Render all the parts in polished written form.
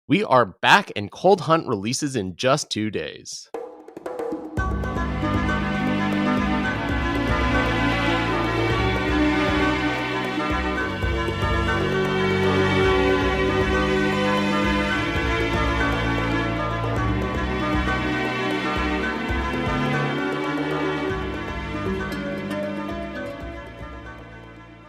We are back, and Cold Hunt releases in just 2 days.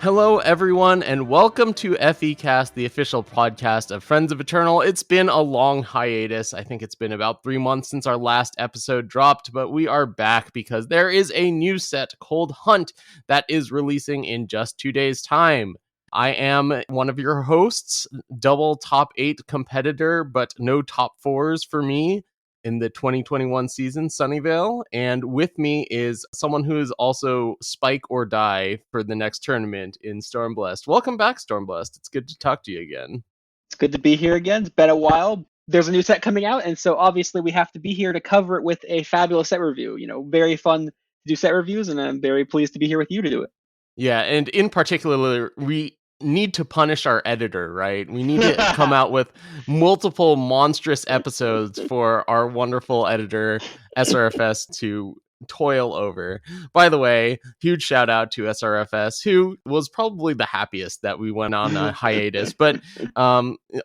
Hello, everyone, and welcome to FECast, the official podcast of Friends of Eternal. It's been a long hiatus. I think it's been about 3 months since our last episode dropped, but we are back because there is a new set, Cold Hunt, that is releasing in just 2 days' time. I am one of your hosts, double top 8 competitor, but no top 4s for me in the 2021 season, Sunyveil, and with me is someone who is also spike or die for the next tournament in Stormblessed. Welcome back, Stormblessed. It's good to talk to you again. It's good to be here again. It's been a while. There's a new set coming out, and so obviously we have to be here to cover it with a fabulous set review. Very fun to do set reviews, and I'm very pleased to be here with you to do it. Yeah, and in particular, we need to punish our editor, right? We need to come out with multiple monstrous episodes for our wonderful editor, SRFS, to toil over. By the way, huge shout out to SRFS, who was probably the happiest that we went on a hiatus, but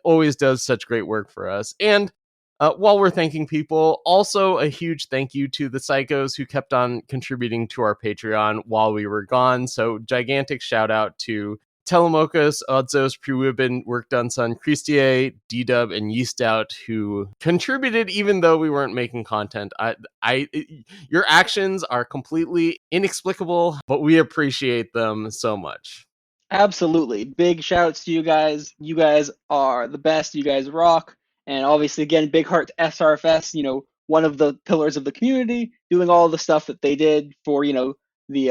always does such great work for us. And while we're thanking people, also a huge thank you to the psychos who kept on contributing to our Patreon while we were gone. So gigantic shout out to Telemachus, Odzos, Prewibin, Work Done Son, Christier, D-Dub, and Yeastout, who contributed even though we weren't making content. Your actions are completely inexplicable, but we appreciate them so much. Absolutely. Big shouts to you guys. You guys are the best. You guys rock. And obviously, again, big heart to SRFS, one of the pillars of the community, doing all the stuff that they did for, the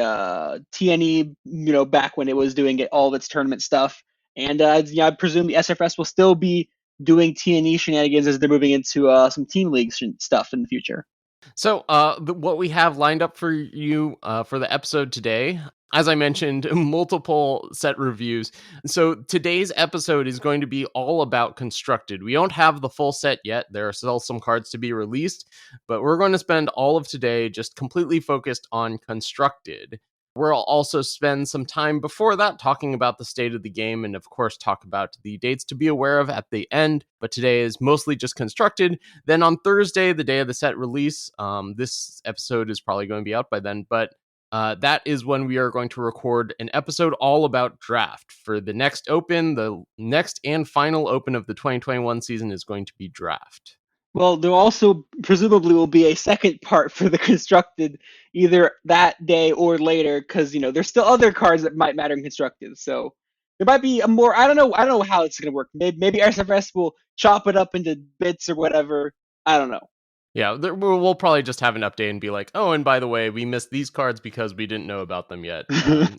TNE, back when it was doing all of its tournament stuff. And I presume the SRFS will still be doing TNE shenanigans as they're moving into some team league stuff in the future. So what we have lined up for you for the episode today, as I mentioned, multiple set reviews. So today's episode is going to be all about Constructed. We don't have the full set yet. There are still some cards to be released, but we're going to spend all of today just completely focused on Constructed. We'll also spend some time before that talking about the state of the game and, of course, talk about the dates to be aware of at the end. But today is mostly just Constructed. Then on Thursday, the day of the set release, this episode is probably going to be out by then, but that is when we are going to record an episode all about Draft. For the next open, the next and final open of the 2021 season is going to be Draft. Well, there also presumably will be a second part for the Constructed either that day or later, because there's still other cards that might matter in Constructed. So there might be a more I don't know how it's gonna work. Maybe SFS will chop it up into bits or whatever. I don't know. Yeah, we'll probably just have an update and be like, oh, and by the way, we missed these cards because we didn't know about them yet,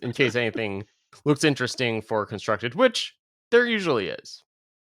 in case anything looks interesting for Constructed, which there usually is.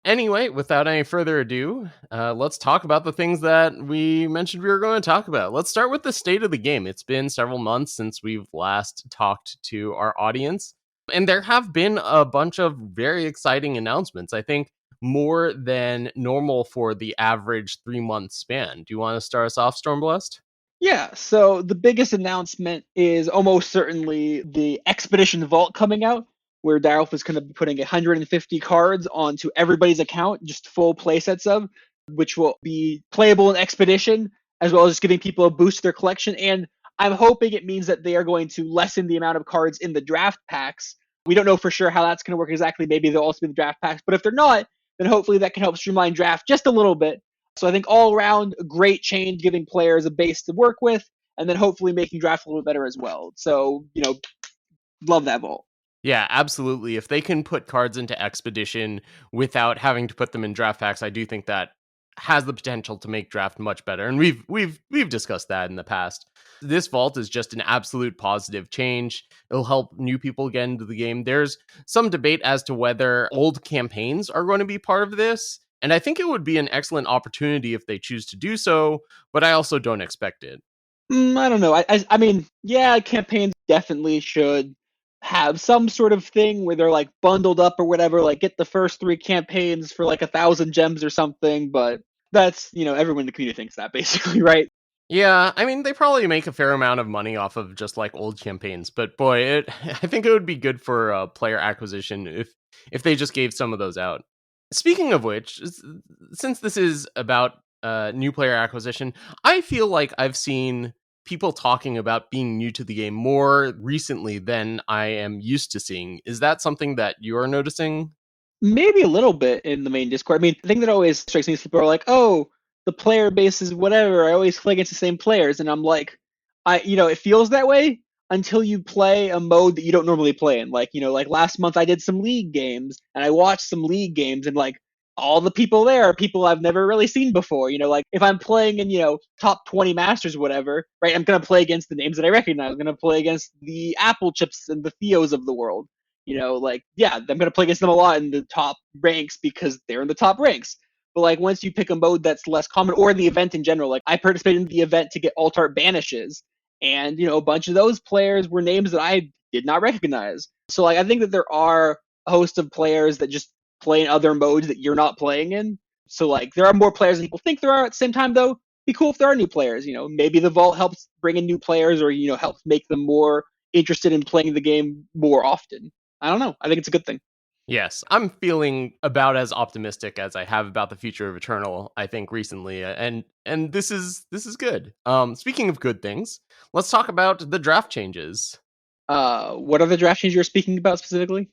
Anyway, without any further ado, let's talk about the things that we mentioned we were going to talk about. Let's start with the state of the game. It's been several months since we've last talked to our audience, and there have been a bunch of very exciting announcements. I think more than normal for the average 3-month span. Do you want to start us off, Stormblessed? Yeah, so the biggest announcement is almost certainly the Expedition Vault coming out, where Darylf is going to be putting 150 cards onto everybody's account, just full playsets of, which will be playable in Expedition, as well as just giving people a boost to their collection. And I'm hoping it means that they are going to lessen the amount of cards in the draft packs. We don't know for sure how that's going to work exactly. Maybe they'll also be the draft packs, but if they're not, then hopefully that can help streamline draft just a little bit. So I think all around, a great change, giving players a base to work with, and then hopefully making draft a little better as well. So, love that vault. Yeah, absolutely. If they can put cards into Expedition without having to put them in draft packs, I do think that has the potential to make draft much better. And we've discussed that in the past. This vault is just an absolute positive change. It'll help new people get into the game. There's some debate as to whether old campaigns are going to be part of this. And I think it would be an excellent opportunity if they choose to do so, but I also don't expect it. I don't know. I mean, yeah, campaigns definitely should have some sort of thing where they're like bundled up or whatever, like get the first 3 campaigns for like 1,000 gems or something. But that's, everyone in the community thinks that basically, right? Yeah, I mean, they probably make a fair amount of money off of just like old campaigns, but boy, I think it would be good for player acquisition if they just gave some of those out. Speaking of which, since this is about new player acquisition, I feel like I've seen people talking about being new to the game more recently than I am used to seeing. Is that something that you are noticing? Maybe a little bit in the main Discord. I mean, the thing that always strikes me is people are like, "Oh, the player base is whatever. I always play against the same players," and I'm like, it feels that way until you play a mode that you don't normally play in. Like, like last month I did some League games and I watched some League games, and like all the people there are people I've never really seen before. Like if I'm playing in top 20 Masters, or whatever, right? I'm gonna play against the names that I recognize. I'm gonna play against the Apple Chips and the Theos of the world. Like, yeah, I'm going to play against them a lot in the top ranks because they're in the top ranks. But like once you pick a mode that's less common, or in the event in general, like I participated in the event to get Altart Banishes, and a bunch of those players were names that I did not recognize. So like I think that there are a host of players that just play in other modes that you're not playing in. So like there are more players than people think there are. At the same time, though, be cool if there are new players. Maybe the vault helps bring in new players, or helps make them more interested in playing the game more often. I don't know. I think it's a good thing. Yes, I'm feeling about as optimistic as I have about the future of Eternal, I think recently, and this is good. Speaking of good things, let's talk about the draft changes. What are the draft changes you're speaking about specifically?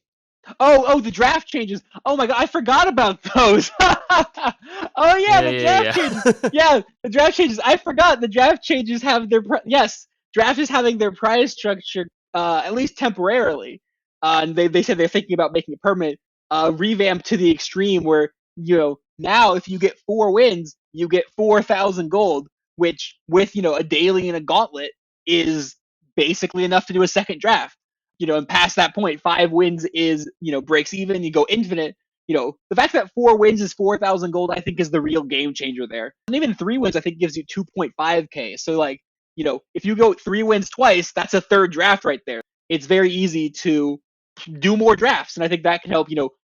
Oh, the draft changes. Oh my god, I forgot about those. Oh yeah, Yeah, the yeah, draft yeah. changes. Yeah, the draft changes. I forgot the draft changes have their yes. Draft is having their prize structure at least temporarily. And they said they're thinking about making it permanent. Revamp to the extreme where now if you get 4 wins, you get 4,000 gold, which with a daily and a gauntlet is basically enough to do a second draft. And past that point, 5 wins is breaks even. You go infinite. The fact that 4 wins is 4,000 gold, I think, is the real game changer there. And even 3 wins, I think, gives you 2.5k. So like, if you go 3 wins twice, that's a third draft right there. It's very easy to do more drafts, and I think that can help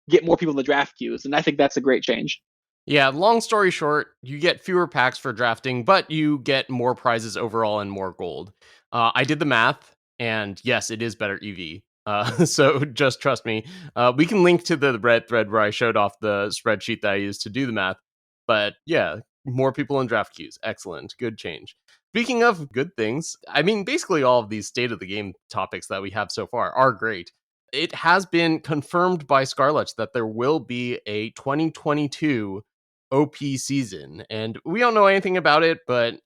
get more people in the draft queues. And I think that's a great change. Yeah, long story short, you get fewer packs for drafting, but you get more prizes overall and more gold. I did the math, and yes, it is better EV. So just trust me. We can link to the Reddit thread where I showed off the spreadsheet that I used to do the math. But yeah, more people in draft queues. Excellent. Good change. Speaking of good things, I mean, basically all of these state of the game topics that we have so far are great. It has been confirmed by Scarlet that there will be a 2022 OP season, and we don't know anything about it, but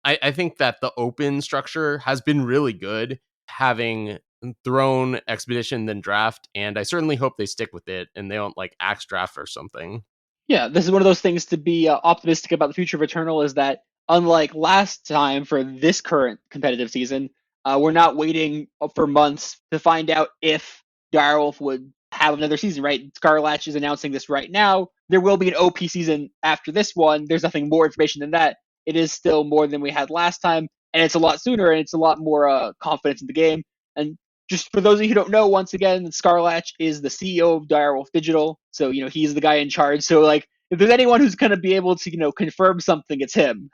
I think that the open structure has been really good, having Throne, Expedition, then Draft, and I certainly hope they stick with it and they don't like axe draft or something. Yeah, this is one of those things to be optimistic about the future of Eternal, is that unlike last time for this current competitive season, we're not waiting for months to find out if Direwolf would have another season, right? Scarlatch is announcing this right now. There will be an OP season after this one. There's nothing more information than that. It is still more than we had last time, and it's a lot sooner, and it's a lot more confidence in the game. And just for those of you who don't know, once again, Scarlatch is the CEO of Direwolf Digital, so he's the guy in charge. So like, if there's anyone who's going to be able to confirm something, it's him.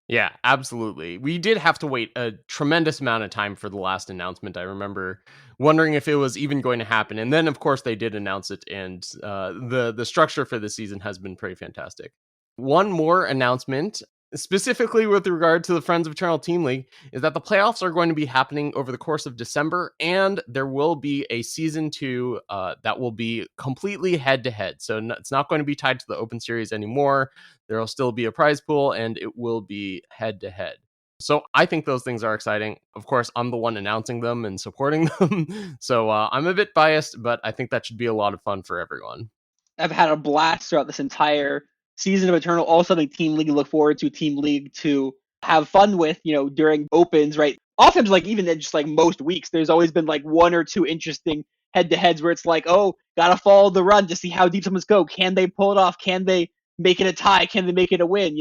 Yeah, absolutely. We did have to wait a tremendous amount of time for the last announcement. I remember wondering if it was even going to happen, and then of course they did announce it, and the structure for the season has been pretty fantastic. One more announcement, specifically with regard to the Friends of Eternal Team League, is that the playoffs are going to be happening over the course of December, and there will be a season 2 that will be completely head to head. So it's not going to be tied to the Open Series anymore. There will still be a prize pool, and it will be head to head. So I think those things are exciting. Of course, I'm the one announcing them and supporting them. So I'm a bit biased, but I think that should be a lot of fun for everyone. I've had a blast throughout this entire season of Eternal. Also something Team League to look forward to, Team League to have fun with, during opens, right? Often, like even just like most weeks, there's always been like 1 or 2 interesting head-to-heads where it's like, oh, gotta follow the run to see how deep someone's go. Can they pull it off? Can they make it a tie? Can they make it a win?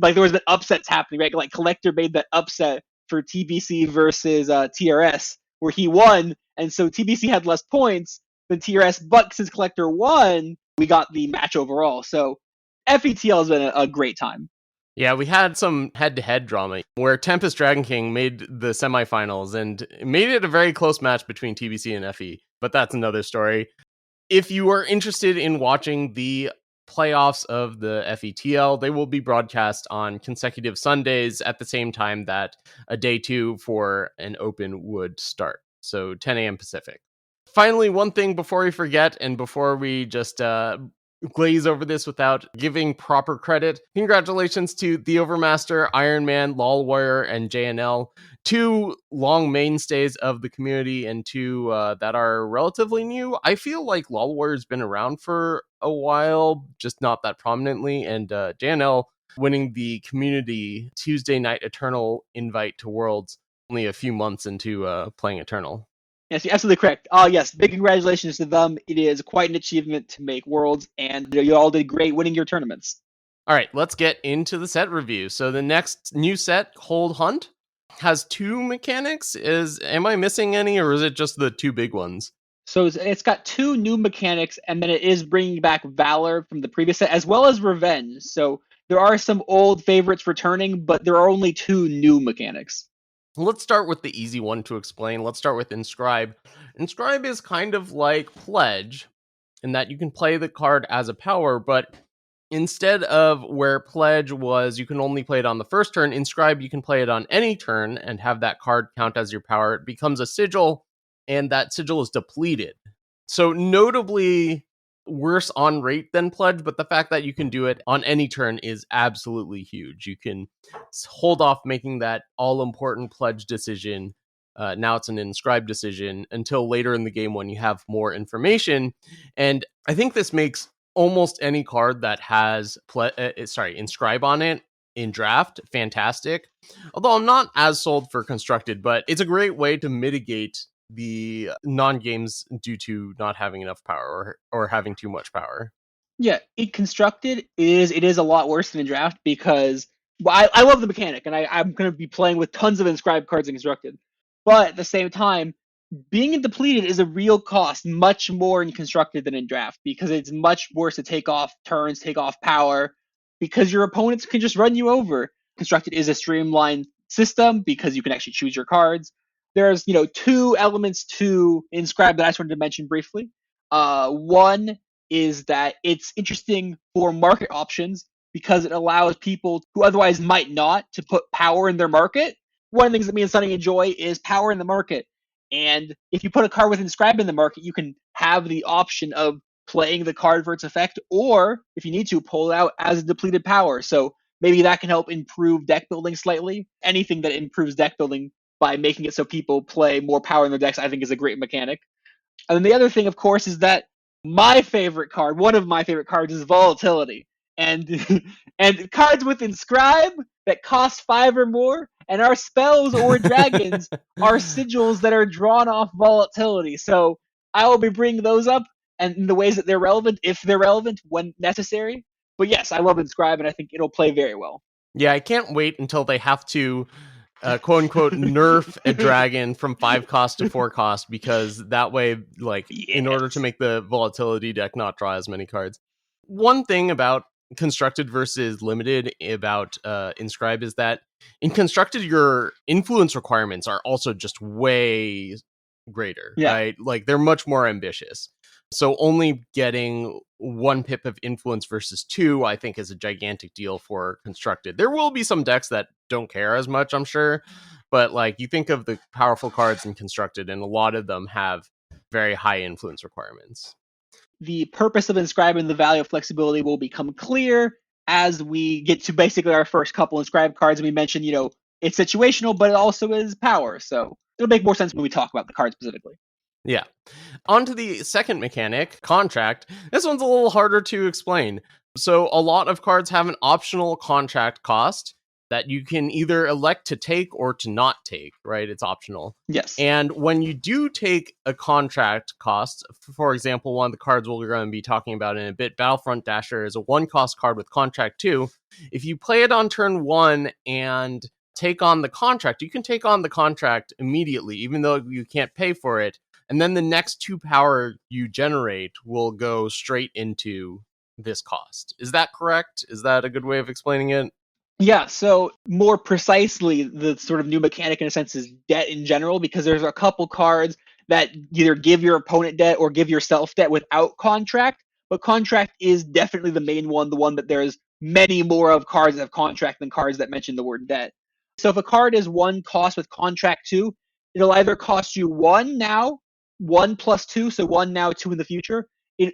Like there was been upsets happening, right? Like Collector made that upset for TBC versus TRS where he won, And so TBC had less points than TRS, but since Collector won, we got the match overall. So FETL has been a great time. Yeah, we had some head-to-head drama where Tempest Dragon King made the semifinals and made it a very close match between TBC and FE, but that's another story. If you are interested in watching the playoffs of the FETL, they will be broadcast on consecutive Sundays at the same time that a day 2 for an open would start. So 10 a.m. Pacific. Finally, one thing before we forget and before we just glaze over this without giving proper credit. Congratulations to the Overmaster, Iron Man, LOL Warrior, and JNL. 2 long mainstays of the community and 2 that are relatively new. I feel like LOL Warrior's been around for a while, just not that prominently. And JNL winning the community Tuesday night Eternal invite to Worlds only a few months into playing Eternal. Yes, you're absolutely correct. Yes, big congratulations to them. It is quite an achievement to make Worlds, and you all did great winning your tournaments. All right, let's get into the set review. So the next new set, Cold Hunt, has 2 mechanics. Am I missing any, or is it just the 2 big ones? So it's got 2 new mechanics, and then it is bringing back Valor from the previous set, as well as Revenge. So there are some old favorites returning, but there are only 2 new mechanics. Let's start with the easy one to explain. Let's start with Inscribe. Inscribe is kind of like Pledge, in that you can play the card as a power, but instead of where Pledge was you can only play it on the first turn, Inscribe you can play it on any turn and have that card count as your power. It becomes a sigil, and that sigil is depleted. So notably worse on rate than Pledge, but the fact that you can do it on any turn is absolutely huge. You can hold off making that all-important Pledge decision. Now it's an Inscribe decision until later in the game when you have more information. And I think this makes almost any card that has Inscribe on it in draft fantastic. Although I'm not as sold for Constructed, but it's a great way to mitigate the non-games due to not having enough power or having too much power. Yeah, in Constructed it is a lot worse than in draft because I love the mechanic, and I'm going to be playing with tons of Inscribed cards in Constructed. But at the same time, being depleted is a real cost, much more in Constructed than in draft, because it's much worse to take off turns, take off power, because your opponents can just run you over. Constructed is a streamlined system because you can actually choose your cards. There's 2 elements to Inscribe that I just wanted to mention briefly. One is that it's interesting for market options because it allows people who otherwise might not to put power in their market. One of the things that me and Sunny enjoy is power in the market. And if you put a card with Inscribe in the market, you can have the option of playing the card for its effect, or if you need to, pull it out as a depleted power. So maybe that can help improve deck building slightly. Anything that improves deck building by making it so people play more power in their decks, I think is a great mechanic. And then the other thing, of course, is that my favorite card, one of my favorite cards, is Volatility. And and cards with Inscribe that cost 5 or more, and our spells or dragons are sigils that are drawn off Volatility. So I will be bringing those up and in the ways that they're relevant, if they're relevant, when necessary. But yes, I love Inscribe, and I think it'll play very well. Yeah, I can't wait until they have to quote unquote nerf a dragon from 5 cost to 4 cost, because that way, in order to make the Volatility deck not draw as many cards. One thing about Constructed versus Limited about Inscribe is that in Constructed your influence requirements are also just way greater, right? Like they're much more ambitious. So only getting 1 pip of influence versus 2, I think, is a gigantic deal for Constructed. There will be some decks that don't care as much, I'm sure. But you think of the powerful cards in Constructed, and a lot of them have very high influence requirements. The purpose of Inscribe and the value of flexibility will become clear as we get to basically our first couple Inscribe cards. We mentioned, it's situational, but it also is power. So it'll make more sense when we talk about the card specifically. Yeah. On to the second mechanic, Contract. This one's a little harder to explain. So a lot of cards have an optional contract cost that you can either elect to take or to not take, right? It's optional. Yes. And when you do take a contract cost, for example, one of the cards we're going to be talking about in a bit, Battlefront Dasher, is a 1-cost card with Contract 2. If you play it on turn 1 and take on the contract, you can take on the contract immediately, even though you can't pay for it, and then the next 2 power you generate will go straight into this cost. Is that correct? Is that a good way of explaining it? Yeah, so more precisely, the sort of new mechanic in a sense is debt in general, because there's a couple cards that either give your opponent debt or give yourself debt without contract, but contract is definitely the main one, the one that there's many more of cards that have contract than cards that mention the word debt. So if a card is 1 cost with contract 2, it'll either cost you 1 now, 1 plus 2, so 1 now, 2 in the future,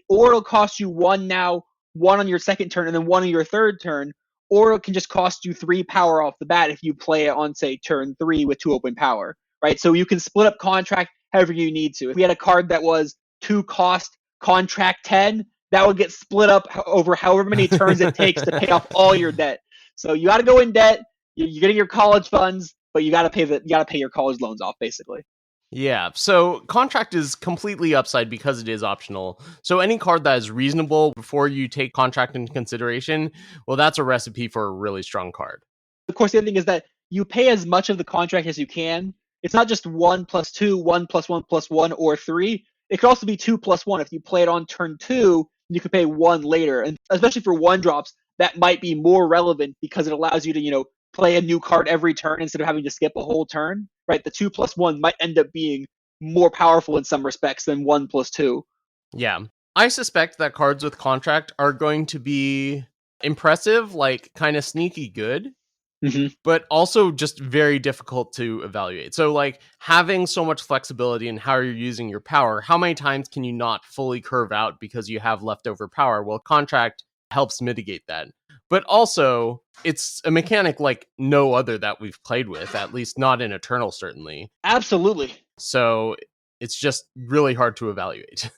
or it'll cost you 1 now, 1 on your second turn, and then 1 on your third turn, or it can just cost you 3 power off the bat if you play it on, say, turn 3 with 2 open power, right? So you can split up contract however you need to. If we had a card that was 2 cost, contract 10, that would get split up over however many turns it takes to pay off all your debt. So you got to go in debt. You're getting your college funds, but you got to pay your college loans off, basically. Yeah, so contract is completely upside because it is optional. So any card that is reasonable before you take contract into consideration, well, that's a recipe for a really strong card. Of course, the other thing is that you pay as much of the contract as you can. It's not just 1 plus 2, 1 plus 1 plus 1, or 3. It could also be 2 plus 1. If you play it on turn 2, you could pay 1 later. And especially for 1 drops, that might be more relevant because it allows you to, play a new card every turn instead of having to skip a whole turn, right? The 2 plus 1 might end up being more powerful in some respects than 1 plus 2. Yeah. I suspect that cards with contract are going to be impressive, like kind of sneaky good, but also just very difficult to evaluate. So like having so much flexibility in how you're using your power, how many times can you not fully curve out because you have leftover power? Well, contract helps mitigate that. But also, it's a mechanic like no other that we've played with, at least not in Eternal, certainly. Absolutely. So it's just really hard to evaluate.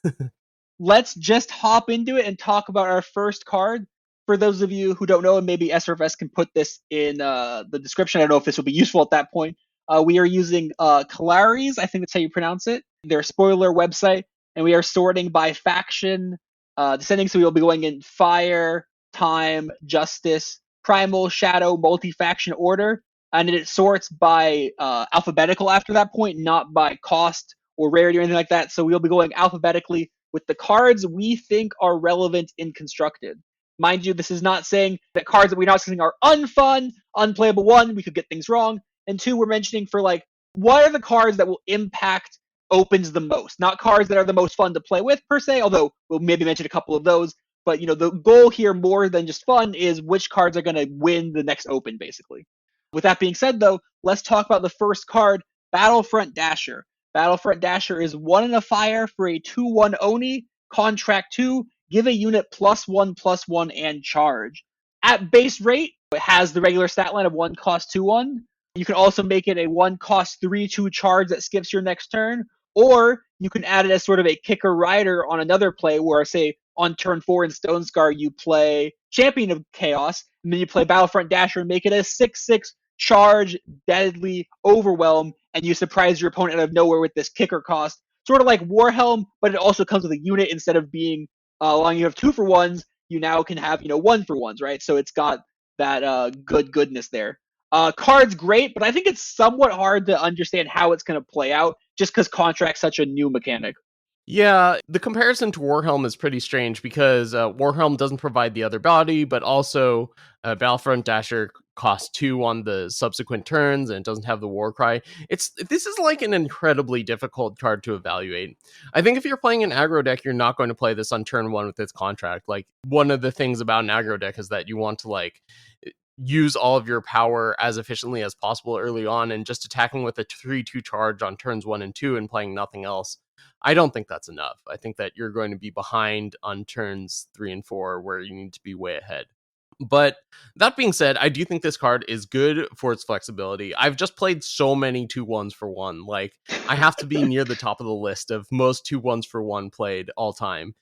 Let's just hop into it and talk about our first card. For those of you who don't know, and maybe SRFS can put this in the description, I don't know if this will be useful at that point. We are using Kalaris, I think that's how you pronounce it, their spoiler website, and we are sorting by faction, descending, so we'll be going in Fire, Time, Justice, Primal, Shadow, multi-faction order, and it sorts by alphabetical after that point, not by cost or rarity or anything like that. So we'll be going alphabetically with the cards we think are relevant in Constructed. Mind you, this is not saying that cards that we're not saying are unfun, unplayable. 1, we could get things wrong, and 2, we're mentioning for like, what are the cards that will impact opens the most? Not cards that are the most fun to play with per se, although we'll maybe mention a couple of those. But the goal here, more than just fun, is which cards are going to win the next open, basically. With that being said, though, let's talk about the first card, Battlefront Dasher. Battlefront Dasher is 1 in a fire for a 2/1 Oni, contract 2, give a unit +1/+1 and charge. At base rate, it has the regular stat line of 1 cost 2/1. You can also make it a 1 cost 3/2 charge that skips your next turn, or you can add it as sort of a kicker rider on another play where, say, on turn 4 in Stone Scar, you play Champion of Chaos, and then you play Battlefront Dasher and make it a 6/6 charge, deadly overwhelm, and you surprise your opponent out of nowhere with this kicker cost. Sort of like Warhelm, but it also comes with a unit instead of being allowing you to have 2 for 1s, you now can have 1 for 1s, right? So it's got that goodness there. Card's great, but I think it's somewhat hard to understand how it's going to play out just because Contract's such a new mechanic. Yeah, the comparison to Warhelm is pretty strange because Warhelm doesn't provide the other body, but also Battlefront Dasher costs 2 on the subsequent turns and it doesn't have the war cry. This is like an incredibly difficult card to evaluate. I think if you're playing an aggro deck, you're not going to play this on turn 1 with its contract. Like, one of the things about an aggro deck is that you want to use all of your power as efficiently as possible early on, and just attacking with a 3/2 charge on turns 1 and 2 and playing nothing else. I don't think that's enough. I think that you're going to be behind on turns 3 and 4 where you need to be way ahead. But that being said, I do think this card is good for its flexibility. I've just played so many 2/1s for 1. Like, I have to be near the top of the list of most 2/1s for 1 played all time.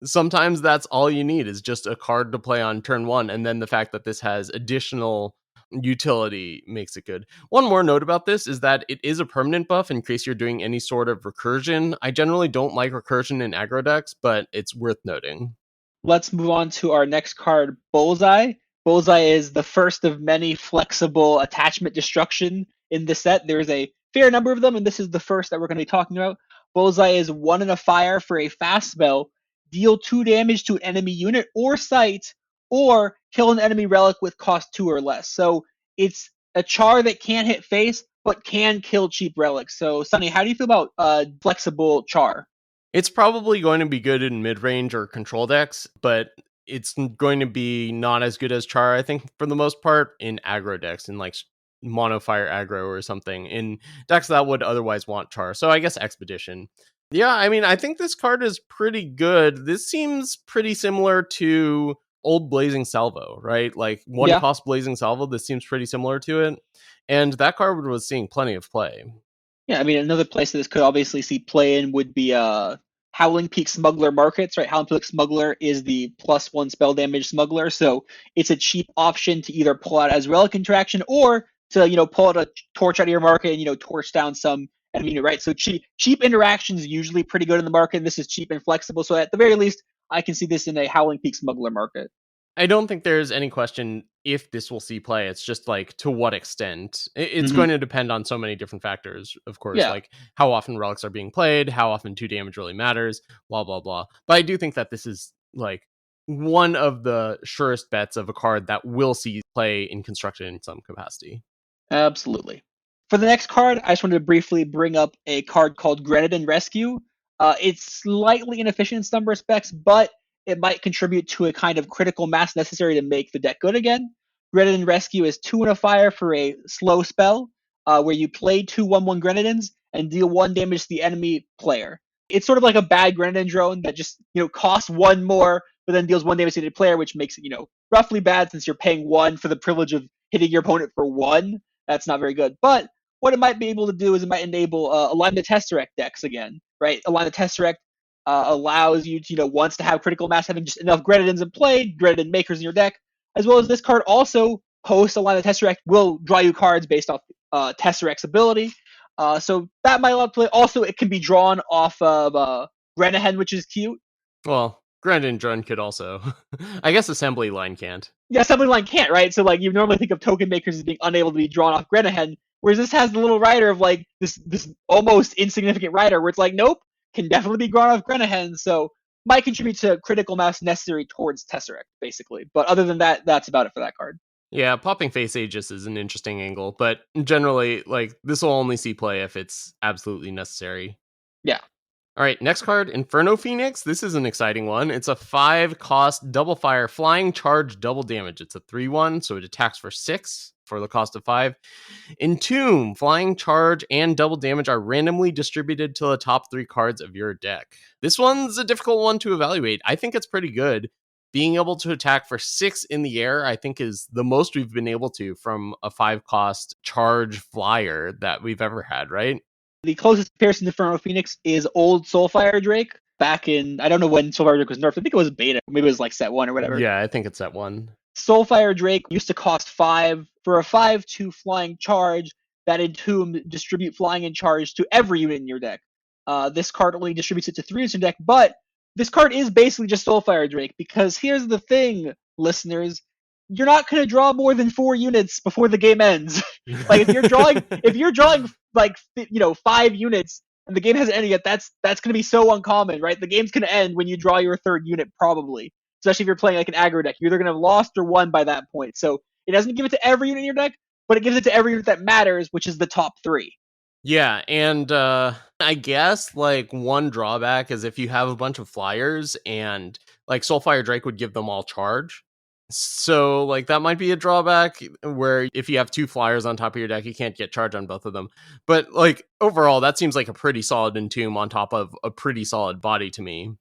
Sometimes that's all you need is just a card to play on turn 1, and then the fact that this has additional utility makes it good. One more note about this is that it is a permanent buff in case you're doing any sort of recursion. I generally don't like recursion in aggro decks, but it's worth noting. Let's move on to our next card, Bullseye. Bullseye is the first of many flexible attachment destruction in the set. There's a fair number of them, and this is the first that we're going to be talking about. Bullseye is 1 and a fire for a fast spell. Deal 2 damage to an enemy unit or site, or kill an enemy relic with cost 2 or less. So it's a char that can't hit face, but can kill cheap relics. So, Sunny, how do you feel about flexible char? It's probably going to be good in mid-range or control decks, but it's going to be not as good as Char, I think, for the most part, in aggro decks, in like mono fire aggro or something, in decks that would otherwise want Char. So I guess Expedition. Yeah, I mean, I think this card is pretty good. This seems pretty similar to old Blazing Salvo, right? Like one Yeah. cost Blazing Salvo, this seems pretty similar to it. And that card was seeing plenty of play. Yeah, I mean, another place that this could obviously see play in would be Howling Peak Smuggler Markets, right? Howling Peak Smuggler is the +1 spell damage smuggler, so it's a cheap option to either pull out as Relic Interaction or to, pull out a torch out of your market and, torch down some enemy unit, right? So cheap interactions usually pretty good in the market. This is cheap and flexible, so at the very least, I can see this in a Howling Peak Smuggler market. I don't think there's any question if this will see play. It's just like to what extent. It's Mhm. going to depend on so many different factors, of course, Yeah. like how often relics are being played, how often 2 damage really matters, blah, blah, blah. But I do think that this is like one of the surest bets of a card that will see play in constructed in some capacity. Absolutely. For the next card, I just wanted to briefly bring up a card called Grenadin Rescue. It's slightly inefficient in some respects, but it might contribute to a kind of critical mass necessary to make the deck good again. Grenadin Rescue is 2 and a fire for a slow spell, where you play 2 1/1 Grenadins and deal 1 damage to the enemy player. It's sort of like a bad Grenadin drone that just costs 1 more, but then deals 1 damage to the player, which makes it roughly bad since you're paying 1 for the privilege of hitting your opponent for 1. That's not very good. But what it might be able to do is it might enable Align the Tesseract decks again, right? Align the Tesseract allows you to, once to have critical mass, having just enough Grenadins in play, Grenadin makers in your deck, as well as this card also post Align the Tesseract will draw you cards based off Tesseract's ability. So that might allow to play. Also, it can be drawn off of Grenadin, which is cute. Well, Grenadin Drone could also. I guess Assembly Line can't. Yeah, assembly line can't, right? So you normally think of token makers as being unable to be drawn off Grenadin, whereas this has the little rider of this almost insignificant rider where it's like, nope, can definitely be drawn off Grenadin, so might contribute to critical mass necessary towards Tesseract, basically. But other than that, that's about it for that card. Yeah, popping Face Aegis is an interesting angle, but generally, like, this will only see play if it's absolutely necessary. Yeah. All right, next card, Inferno Phoenix. This is an exciting one. It's a 5-cost double fire flying charge double damage. It's a 3/1, so it attacks for 6 for the cost of 5. Entomb, flying charge and double damage are randomly distributed to the top 3 cards of your deck. This one's a difficult one to evaluate. I think it's pretty good. Being able to attack for 6 in the air, I think, is the most we've been able to from a 5-cost charge flyer that we've ever had, right? The closest comparison to Inferno Phoenix is old Soulfire Drake back in, I don't know when Soulfire Drake was nerfed. I think it was beta. Maybe it was like set 1 or whatever. Yeah, I think it's that one. Soulfire Drake used to cost 5 for a 5/2 flying charge that Entomb distribute flying and charge to every unit in your deck. This card only distributes it to 3 units in your deck, but this card is basically just Soulfire Drake, because here's the thing, listeners. You're not going to draw more than 4 units before the game ends. Like if you're drawing like 5 units and the game hasn't ended yet, that's going to be so uncommon, right? The game's going to end when you draw your 3rd unit, probably. Especially if you're playing like an aggro deck. You're either going to have lost or won by that point. So it doesn't give it to every unit in your deck, but it gives it to every unit that matters, which is the top 3. Yeah, and I guess like one drawback is if you have a bunch of flyers and like Soulfire Drake would give them all charge. So like that might be a drawback where if you have 2 flyers on top of your deck, you can't get charge on both of them. But like overall, that seems like a pretty solid Entomb on top of a pretty solid body to me.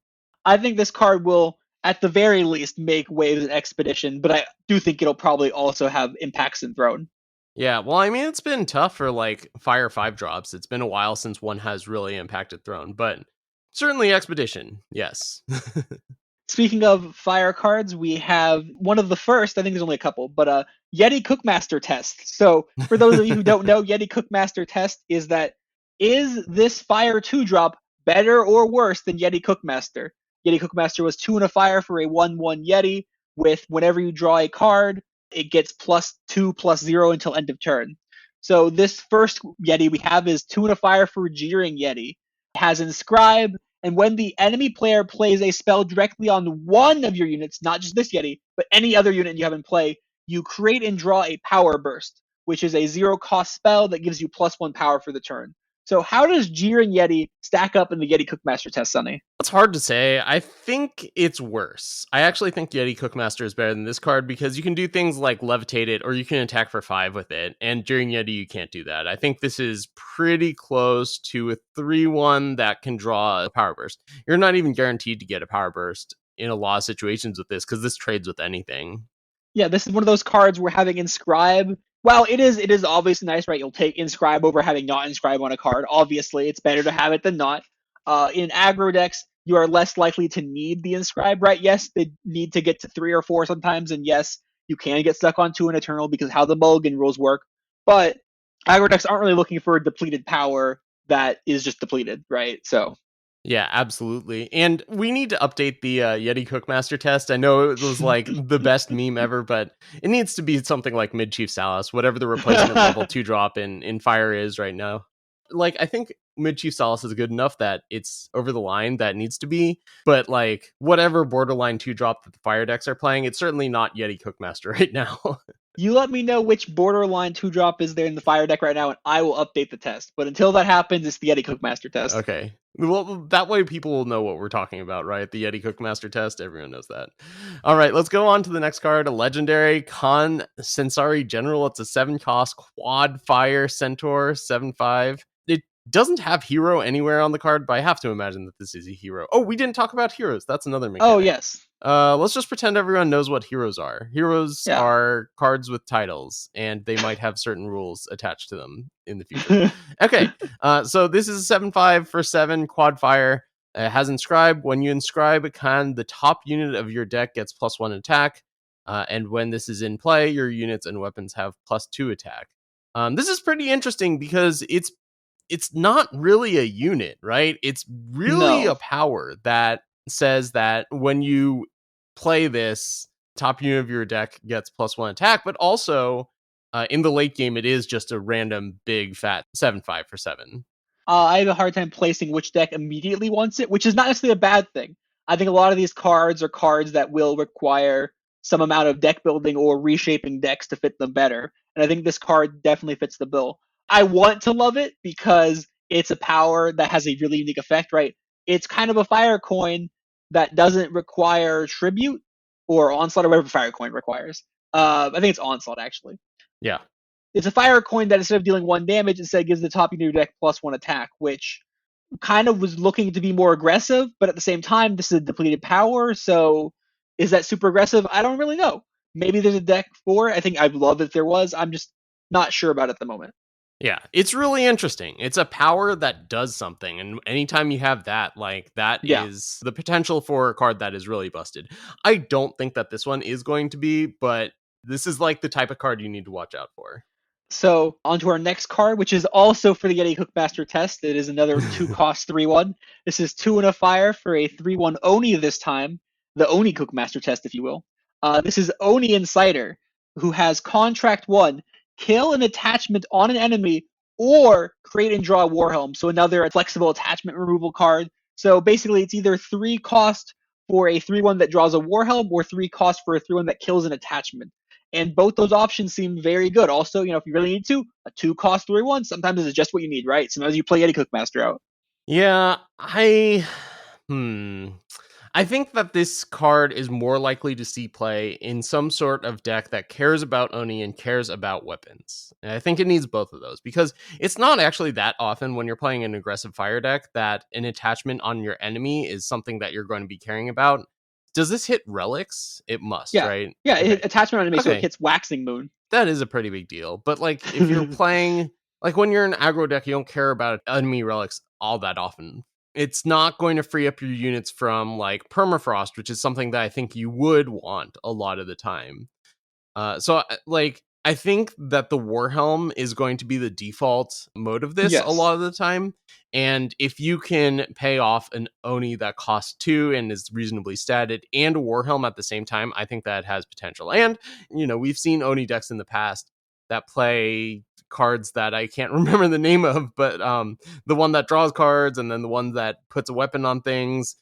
I think this card will, at the very least, make waves in Expedition, but I do think it'll probably also have impacts in Throne. Yeah, well, I mean, it's been tough for like Fire 5 drops. It's been a while since one has really impacted Throne, but certainly Expedition, yes. Speaking of fire cards, we have one of the first, I think there's only a couple, but Yeti Cookmaster Test. So for those of you who don't know, Yeti Cookmaster Test is this fire 2-drop better or worse than Yeti Cookmaster? Yeti Cookmaster was 2 and a fire for a 1/1 Yeti with whenever you draw a card, it gets +2/+0 until end of turn. So this first Yeti we have is 2 and a fire for Jeering Yeti. has Inscribe, and when the enemy player plays a spell directly on one of your units, not just this Yeti, but any other unit you have in play, you create and draw a Power Burst, which is a 0-cost spell that gives you +1 power for the turn. So how does Jeering Yeti stack up in the Yeti Cookmaster test, Sunny? It's hard to say. I think it's worse. I actually think Yeti Cookmaster is better than this card because you can do things like levitate it, or you can attack for 5 with it. And during Yeti, you can't do that. I think this is pretty close to a 3-1 that can draw a Power Burst. You're not even guaranteed to get a Power Burst in a lot of situations with this because this trades with anything. Yeah, this is one of those cards where having Inscribe, well, it is obviously nice, right? You'll take Inscribe over having not Inscribe on a card. Obviously, it's better to have it than not. In aggro decks, you are less likely to need the Inscribe, right? Yes, they need to get to 3 or 4 sometimes, and yes, you can get stuck on 2 an Eternal because how the mulligan rules work. But aggro decks aren't really looking for a depleted power that is just depleted, right? So Yeah, absolutely. And we need to update the Yeti Cookmaster test. I know it was like the best meme ever, but it needs to be something like Mid Chief Salas, whatever the replacement level 2 drop in Fire is right now. Like, I think Mid Chief Salas is good enough that it's over the line that it needs to be, but like whatever borderline 2 drop that the Fire decks are playing, it's certainly not Yeti Cookmaster right now. You let me know which borderline 2-drop is there in the Fire deck right now, and I will update the test. But until that happens, it's the Yeti Cookmaster test. Okay. Well, that way people will know what we're talking about, right? The Yeti Cookmaster test, everyone knows that. All right, let's go on to the next card, a legendary Censari General. It's a 7-cost quad fire centaur, 7/5. It doesn't have hero anywhere on the card, but I have to imagine that this is a hero. Oh, we didn't talk about heroes. That's another mechanic. Oh, yes. Let's just pretend everyone knows what heroes are. Heroes are cards with titles, and they might have certain rules attached to them in the future. Okay, so this is a 7/5 for 7 quad fire. It has Inscribe. When you Inscribe, the top unit of your deck gets +1 attack, and when this is in play, your units and weapons have +2 attack. This is pretty interesting because it's not really a unit, right? It's really a power that says that when you play this, top unit of your deck gets +1 attack, but also in the late game, it is just a random big fat 7/5 for 7. I have a hard time placing which deck immediately wants it, which is not necessarily a bad thing. I think a lot of these cards are cards that will require some amount of deck building or reshaping decks to fit them better. And I think this card definitely fits the bill. I want to love it because it's a power that has a really unique effect, right? It's kind of a fire coin that doesn't require tribute or onslaught or whatever fire coin requires. I think it's onslaught, actually. Yeah. It's a fire coin that instead of dealing 1 damage, instead gives the top unit of your deck +1 attack, which kind of was looking to be more aggressive, but at the same time, this is a depleted power, so is that super aggressive? I don't really know. Maybe there's a deck for it. I think I'd love if there was. I'm just not sure about it at the moment. Yeah, it's really interesting. It's a power that does something, and anytime you have that, like, that is the potential for a card that is really busted. I don't think that this one is going to be, but this is like the type of card you need to watch out for. So, on to our next card, which is also for the Yeti Cookmaster test. It is another 2-cost 3/1. This is 2 and a fire for a 3/1 Oni this time. The Oni Cookmaster test, if you will. This is Oni Inciter, who has Contract 1, kill an attachment on an enemy, or create and draw a Warhelm. So another flexible attachment removal card. So basically, it's either 3 cost for a 3/1 that draws a Warhelm, or 3 cost for a 3/1 that kills an attachment. And both those options seem very good. Also, if you really need to, a 2-cost 3/1 sometimes is just what you need, right? Sometimes you play Yeti Cookmaster out. Yeah, I think that this card is more likely to see play in some sort of deck that cares about Oni and cares about weapons. And I think it needs both of those because it's not actually that often when you're playing an aggressive fire deck that an attachment on your enemy is something that you're going to be caring about. Does this hit relics? It must, right? Yeah, okay. Attachment on enemy, so it hits Waxing Moon. That is a pretty big deal. But like if you're playing, like when you're an aggro deck, you don't care about enemy relics all that often. It's not going to free up your units from like permafrost, which is something that I think you would want a lot of the time. So I think that the Warhelm is going to be the default mode of this a lot of the time. And if you can pay off an Oni that costs 2 and is reasonably statted and a Warhelm at the same time, I think that has potential. And, we've seen Oni decks in the past that play cards that I can't remember the name of, but the one that draws cards and then the one that puts a weapon on things.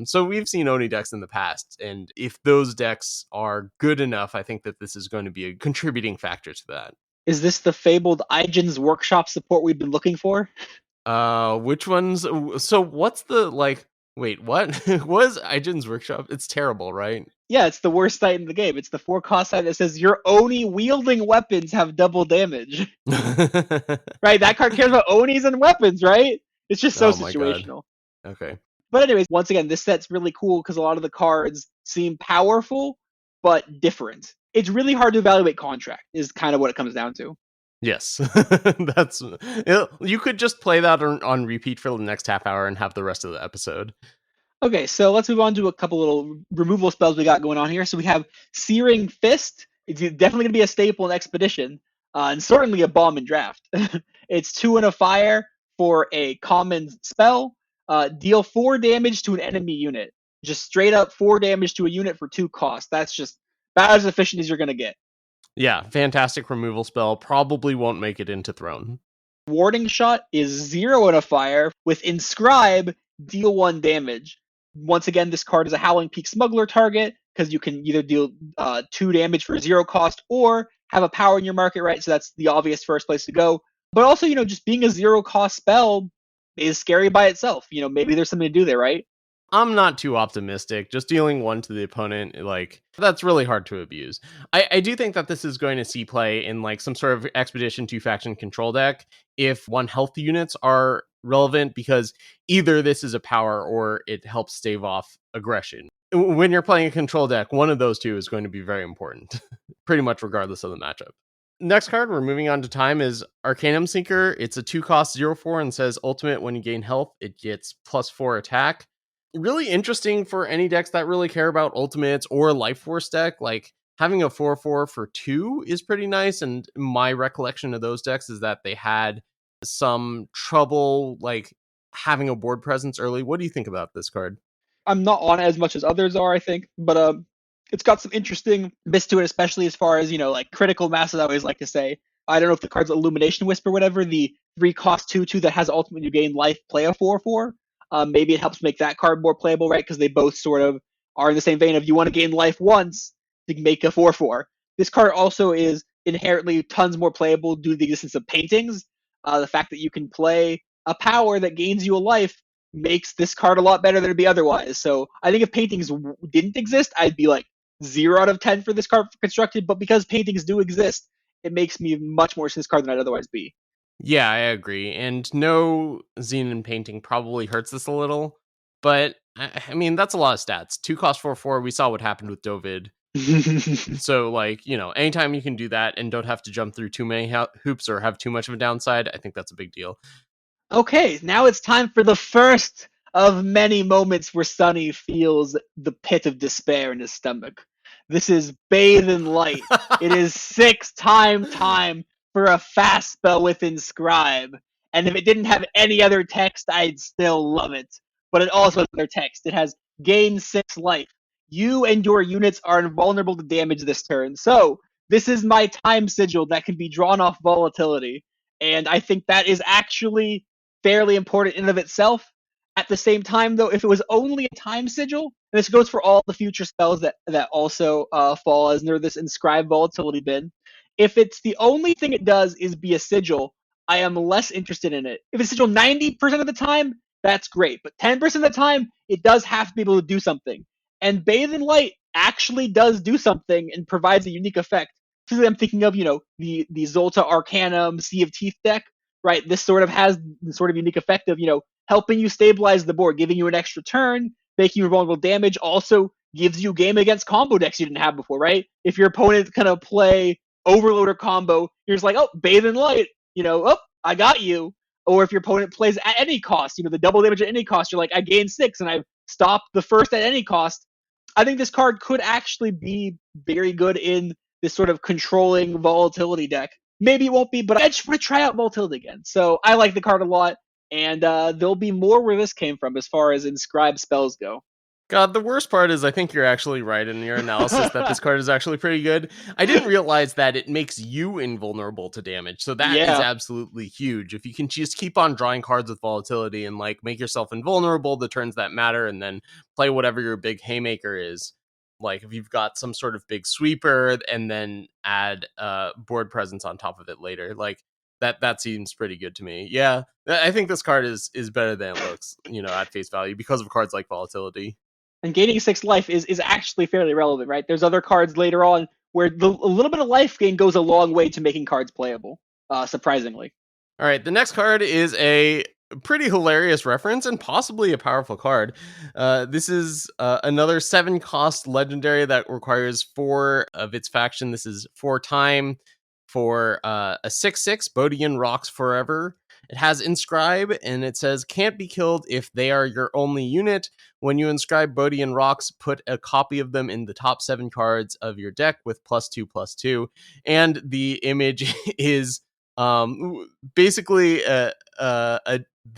So we've seen Oni decks in the past, and if those decks are good enough, I think that this is going to be a contributing factor to that. Is this the fabled Aigen's workshop support we've been looking for? Which ones? So what's the like? Wait, what? What is Aigen's workshop? It's terrible, right? Yeah, it's the worst site in the game. It's the 4-cost site that says your Oni wielding weapons have double damage. Right? That card cares about Onis and weapons, right? It's just so situational. Okay. But anyways, once again, this set's really cool because a lot of the cards seem powerful, but different. It's really hard to evaluate contract, is kind of what it comes down to. Yes. That's you could just play that on repeat for the next half hour and have the rest of the episode. Okay, so let's move on to a couple little removal spells we got going on here. So we have Searing Fist. It's definitely going to be a staple in Expedition, and certainly a bomb in Draft. It's 2 and a fire for a common spell. Deal 4 damage to an enemy unit. Just straight up 4 damage to a unit for 2 costs. That's just about as efficient as you're going to get. Yeah, fantastic removal spell. Probably won't make it into Throne. Warding Shot is 0 and a fire. With Inscribe, deal 1 damage. Once again, this card is a Howling Peak Smuggler target, because you can either deal 2 damage for 0 cost, or have a power in your market, right? So that's the obvious first place to go. But also, just being a 0 cost spell is scary by itself. Maybe there's something to do there, right? I'm not too optimistic. Just dealing 1 to the opponent, that's really hard to abuse. I do think that this is going to see play in some sort of Expedition 2 faction control deck if 1 health units are relevant, because either this is a power or it helps stave off aggression. When you're playing a control deck, one of those two is going to be very important, pretty much regardless of the matchup. Next card, we're moving on to time, is Arcanum Seeker. It's a 2-cost 0/4 and says ultimate when you gain health, it gets +4 attack. Really interesting for any decks that really care about ultimates or life force deck. Having a 4/4 for 2 is pretty nice, and my recollection of those decks is that they had some trouble having a board presence early. What do you think about this card? I'm not on it as much as others are, I think, but it's got some interesting bits to it, especially as far as critical mass, as I always like to say. I don't know if the card's Illumination Wisp or whatever, the 3-cost 2/2 that has ultimate you gain life, play a 4/4. Maybe it helps make that card more playable, right? Because they both sort of are in the same vein of you want to gain life once, you can make a 4/4. This card also is inherently tons more playable due to the existence of paintings. The fact that you can play a power that gains you a life makes this card a lot better than it'd be otherwise. So I think if paintings didn't exist, I'd be 0 out of 10 for this card constructed. But because paintings do exist, it makes me much more this card than I'd otherwise be. Yeah, I agree. And no Xenon painting probably hurts this a little. But, I mean, that's a lot of stats. 2-cost 4/4, we saw what happened with Dovid. So, anytime you can do that and don't have to jump through too many hoops or have too much of a downside, I think that's a big deal. Okay, now it's time for the first of many moments where Suny feels the pit of despair in his stomach. This is Bathe in Light. It is 6-time for a fast spell with Inscribe. And if it didn't have any other text, I'd still love it. But it also has other text. It has gain 6 life. You and your units are invulnerable to damage this turn. So, this is my time sigil that can be drawn off volatility. And I think that is actually fairly important in and of itself. At the same time, though, if it was only a time sigil, and this goes for all the future spells that also fall as near this Inscribe volatility bin, if it's the only thing it does is be a sigil, I am less interested in it. If it's sigil 90% of the time, that's great. But 10% of the time, it does have to be able to do something. And Bathe in Light actually does do something and provides a unique effect. Specifically, I'm thinking of, the Xultan Arcanum Sea of Teeth deck, right? This sort of has the sort of unique effect of, helping you stabilize the board, giving you an extra turn, making you vulnerable damage, also gives you game against combo decks you didn't have before, right? If your opponent kind of play Overloader combo, you're just like, oh, Bathe in Light, oh, I got you. Or if your opponent plays at any cost, the double damage at any cost, you're like, I gained 6 and I've stopped the first at any cost. I think this card could actually be very good in this sort of controlling volatility deck. Maybe it won't be, but I just want to try out volatility again. So I like the card a lot, and there'll be more where this came from as far as Inscribe spells go. God, the worst part is I think you're actually right in your analysis that this card is actually pretty good. I didn't realize that it makes you invulnerable to damage, so that is Yeah. absolutely huge. If you can just keep on drawing cards with volatility and like make yourself invulnerable the turns that matter, and then play whatever your big haymaker is, like if you've got some sort of big sweeper and then add board presence on top of it later, like that seems pretty good to me. Yeah, I think this card is better than it looks, at face value because of cards like volatility. And gaining 6 life is actually fairly relevant, right? There's other cards later on where a little bit of life gain goes a long way to making cards playable, surprisingly. All right, the next card is a pretty hilarious reference and possibly a powerful card. This is another 7-cost legendary that requires 4 of its faction. This is 4 time for a 6/6 Bhodi and Rhox forever. It has Inscribe, and it says, can't be killed if they are your only unit. When you inscribe Bhodi and Rhox, put a copy of them in the top 7 cards of your deck with +2/+2. And the image is basically the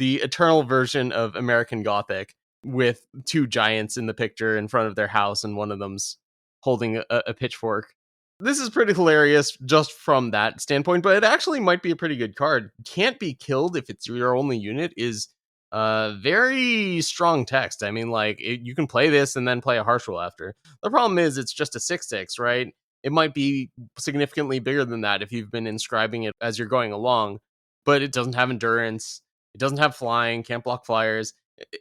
eternal version of American Gothic with 2 giants in the picture in front of their house, and one of them's holding a pitchfork. This is pretty hilarious just from that standpoint, but it actually might be a pretty good card. Can't be killed if it's your only unit is very strong text. I mean, like, you can play this and then play a harsh rule after. The problem is it's just a 6/6, right? It might be significantly bigger than that if you've been inscribing it as you're going along, but it doesn't have endurance. It doesn't have flying, can't block flyers.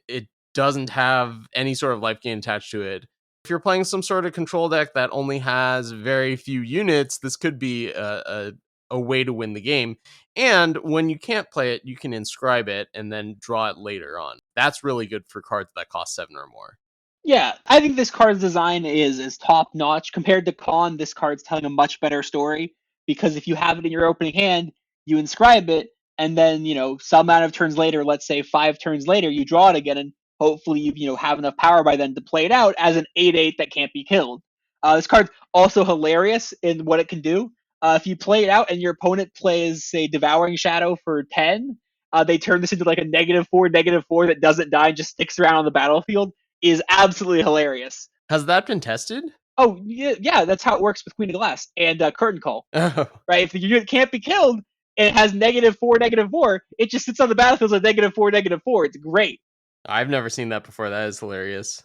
It doesn't have any sort of life gain attached to it. If you're playing some sort of control deck that only has very few units, this could be a way to win the game. And when you can't play it, you can inscribe it and then draw it later on. That's really good for cards that cost 7 or more. Yeah, I think this card's design is top notch. Compared to Con, this card's telling a much better story because if you have it in your opening hand, you inscribe it, and then some amount of turns later, let's say 5 turns later, you draw it again, and hopefully you have enough power by then to play it out as an 8/8 that can't be killed. This card's also hilarious in what it can do. If you play it out and your opponent plays, say, Devouring Shadow for 10, they turn this into like a -4/-4 that doesn't die and just sticks around on the battlefield. Is absolutely hilarious. Has that been tested? Oh, yeah, that's how it works with Queen of Glass and Curtain Call. Oh. Right? If the unit can't be killed and it has -4/-4, it just sits on the battlefield as -4/-4. It's great. I've never seen that before. That is hilarious.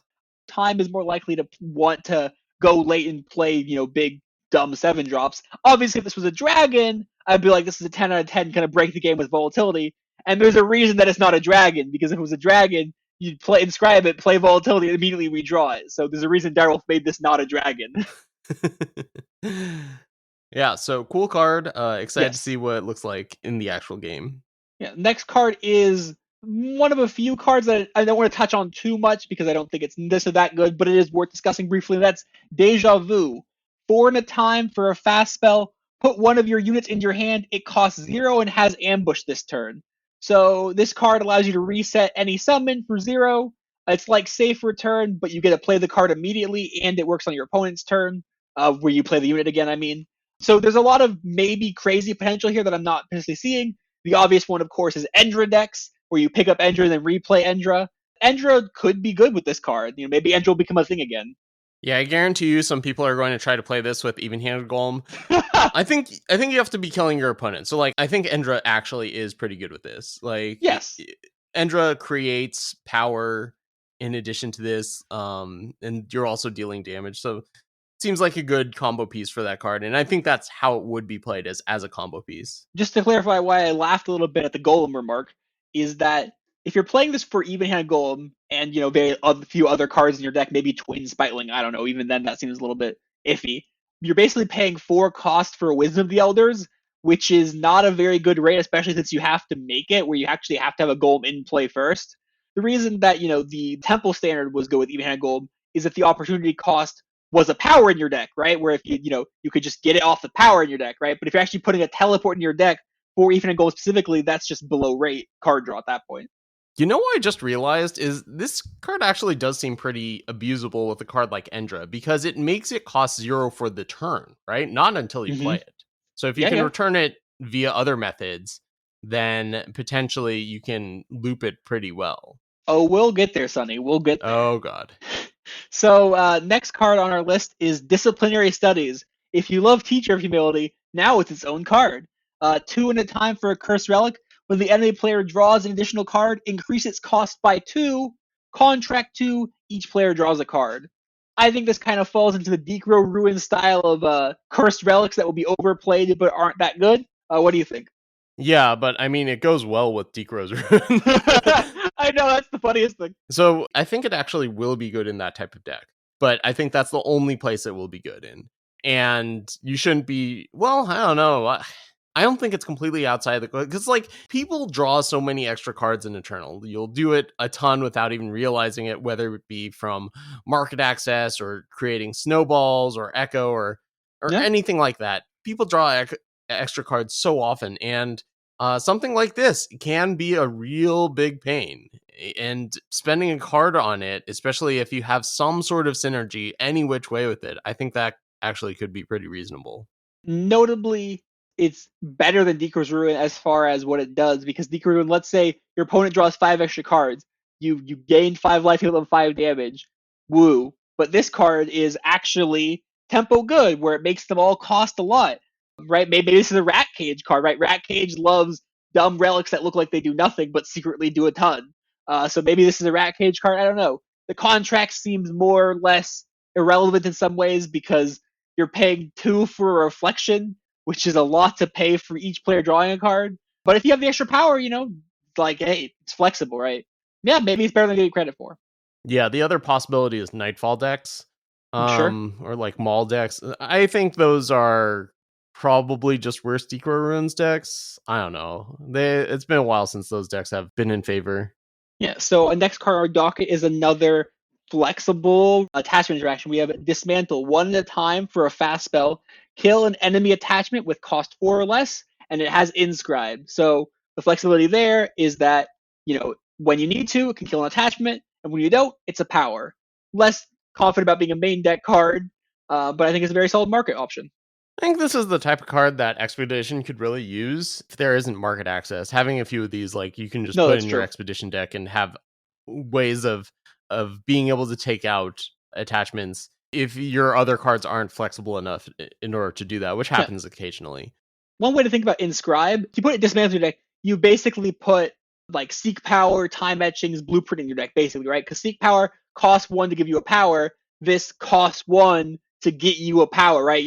Time is more likely to want to go late and play, big, dumb 7 drops. Obviously, if this was a dragon, I'd be like, this is a 10 out of 10, kind of break the game with volatility. And there's a reason that it's not a dragon, because if it was a dragon, you'd play inscribe it, play volatility, and immediately redraw it. So there's a reason Direwolf made this not a dragon. Yeah, so cool card. Excited to Yes. see what it looks like in the actual game. Yeah. Next card is one of a few cards that I don't want to touch on too much because I don't think it's this or that good, but it is worth discussing briefly. That's Deja Vu. 4 and a time for a fast spell. Put one of your units in your hand. It costs 0 and has ambush this turn. So this card allows you to reset any summon for 0. It's like Safe Return, but you get to play the card immediately, and it works on your opponent's turn, where you play the unit again, I mean. So there's a lot of maybe crazy potential here that I'm not potentially seeing. The obvious one, of course, is Endra decks, where you pick up Endra and then replay Endra. Endra could be good with this card. Maybe Endra will become a thing again. Yeah, I guarantee you some people are going to try to play this with even-handed Golem. I think you have to be killing your opponent. So, like, I think Endra actually is pretty good with this. Like, yes. Endra creates power in addition to this, and you're also dealing damage. So, seems like a good combo piece for that card, and I think that's how it would be played as a combo piece. Just to clarify why I laughed a little bit at the Golem remark, is that if you're playing this for even-handed Golem and very few other cards in your deck, maybe Twin Spitling, I don't know, even then that seems a little bit iffy. You're basically paying 4 cost for Wisdom of the Elders, which is not a very good rate, especially since you have to make it where you actually have to have a Golem in play first. The reason that the Temple standard was good with even-handed Golem is that the opportunity cost was a power in your deck, right? Where if you could just get it off the power in your deck, right? But if you're actually putting a teleport in your deck for even-handed Golem specifically, that's just below rate card draw at that point. You know what I just realized is this card actually does seem pretty abusable with a card like Endra because it makes it cost 0 for the turn, right? Not until you play it. So if you can return it via other methods, then potentially you can loop it pretty well. Oh, we'll get there, Sonny. We'll get there. Oh, God. So next card on our list is Disciplinary Studies. If you love Teacher of Humility, now it's its own card. 2 in a time for a Cursed Relic. When the enemy player draws an additional card, increase its cost by 2. Contract 2, each player draws a card. I think this kind of falls into the Decro Ruin style of Cursed Relics that will be overplayed but aren't that good. What do you think? Yeah, but I mean, it goes well with Decro's Ruin. I know, that's the funniest thing. So I think it actually will be good in that type of deck, but I think that's the only place it will be good in. And you shouldn't be, well, I don't know. I don't think it's completely outside the, because like people draw so many extra cards in Eternal. You'll do it a ton without even realizing it, whether it be from market access or creating snowballs or echo or Yeah. anything like that. People draw extra cards so often, and something like this can be a real big pain. And spending a card on it, especially if you have some sort of synergy any which way with it, I think that actually could be pretty reasonable. Notably, it's better than Decro's Ruin as far as what it does, because Decro's Ruin, let's say your opponent draws 5 extra cards, you gain 5 life, heal them 5 damage. Woo. But this card is actually tempo good, where it makes them all cost a lot. Right? Maybe this is a Rat Cage card, right? Rat Cage loves dumb relics that look like they do nothing but secretly do a ton. So maybe this is a Rat Cage card. I don't know. The contract seems more or less irrelevant in some ways because you're paying 2 for a reflection, which is a lot to pay for each player drawing a card. But if you have the extra power, like, hey, it's flexible, right? Yeah, maybe it's better than getting credit for. Yeah, the other possibility is Nightfall decks, Sure. or like Maul decks. I think those are probably just worse Decro Ruins decks. I don't know. It's been a while since those decks have been in favor. Yeah, so a next card on our docket is another flexible attachment interaction. We have Dismantle, 1 at a time for a fast spell. Kill an enemy attachment with cost 4 or less, and it has Inscribe. So the flexibility there is that, when you need to, it can kill an attachment, and when you don't, it's a power. Less confident about being a main deck card, but I think it's a very solid market option. I think this is the type of card that Expedition could really use if there isn't market access. Having a few of these, like you can just No, put that's in your true. Expedition deck and have ways of being able to take out attachments if your other cards aren't flexible enough in order to do that, which Yeah. happens occasionally. One way to think about Inscribe, if you put it Dismantle in your deck, you basically put like Seek Power, Time Etchings, Blueprint in your deck, basically, right? Because Seek Power costs 1 to give you a power. This costs 1 to get you a power, right?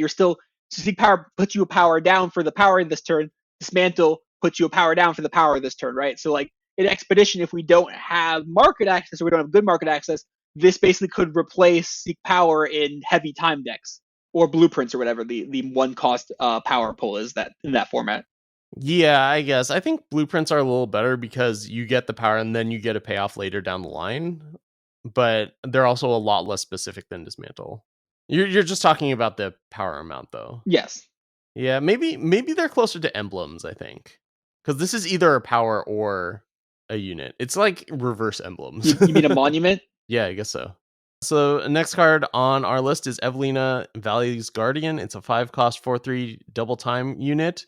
Seek Power puts you a power down for the power in this turn. Dismantle puts you a power down for the power this turn, right? So like in Expedition, if we don't have market access or we don't have good market access, this basically could replace Seek Power in heavy time decks or blueprints or whatever the 1 cost power pull is that in that format. Yeah, I guess. I think blueprints are a little better because you get the power and then you get a payoff later down the line. But they're also a lot less specific than Dismantle. You're just talking about the power amount though. Yes. Yeah, maybe they're closer to emblems, I think. Because this is either a power or a unit. It's like reverse emblems. You mean a monument? Yeah, I guess so. So next card on our list is Evelina, Valley's Guardian. It's a 5-cost 4/3 double time unit.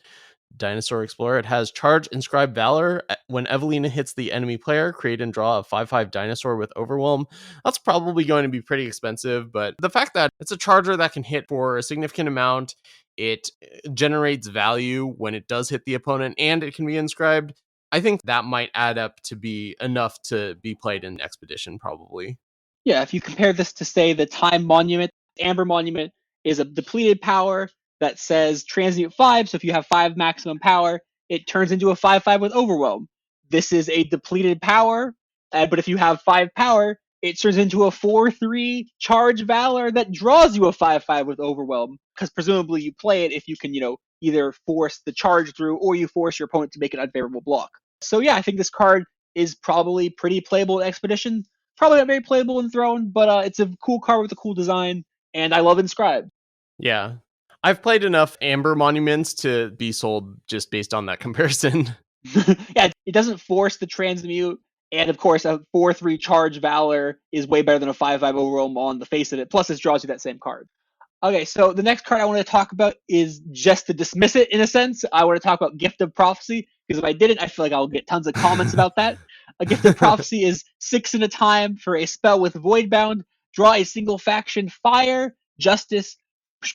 Dinosaur Explorer. It has Charge, Inscribe Valor. When Evelina hits the enemy player, create and draw a 5/5 dinosaur with Overwhelm. That's probably going to be pretty expensive, but the fact that it's a charger that can hit for a significant amount, it generates value when it does hit the opponent, and it can be inscribed, I think that might add up to be enough to be played in Expedition, probably. Yeah, if you compare this to, say, the Time Monument, Amber Monument is a depleted power that says transmute 5, so if you have 5 maximum power, it turns into a 5/5 with Overwhelm. This is a depleted power, but if you have 5 power, it turns into a 4/3 Charge Valor that draws you a 5/5 with Overwhelm, because presumably you play it if you can, either force the charge through or you force your opponent to make an unfavorable block. So yeah, I think this card is probably pretty playable in Expedition. Probably not very playable in Throne, but it's a cool card with a cool design, and I love Inscribe. Yeah. I've played enough Amber Monuments to be sold just based on that comparison. Yeah, it doesn't force the transmute, and of course, a 4/3 Charge Valor is way better than a 5/5 Overwhelm on the face of it. Plus, it draws you that same card. Okay, so the next card I want to talk about is just to dismiss it in a sense. I want to talk about Gift of Prophecy, because if I didn't, I feel like I'll get tons of comments about that. A Gift of Prophecy is 6 in a time for a spell with Voidbound. draw a single faction Fire, Justice,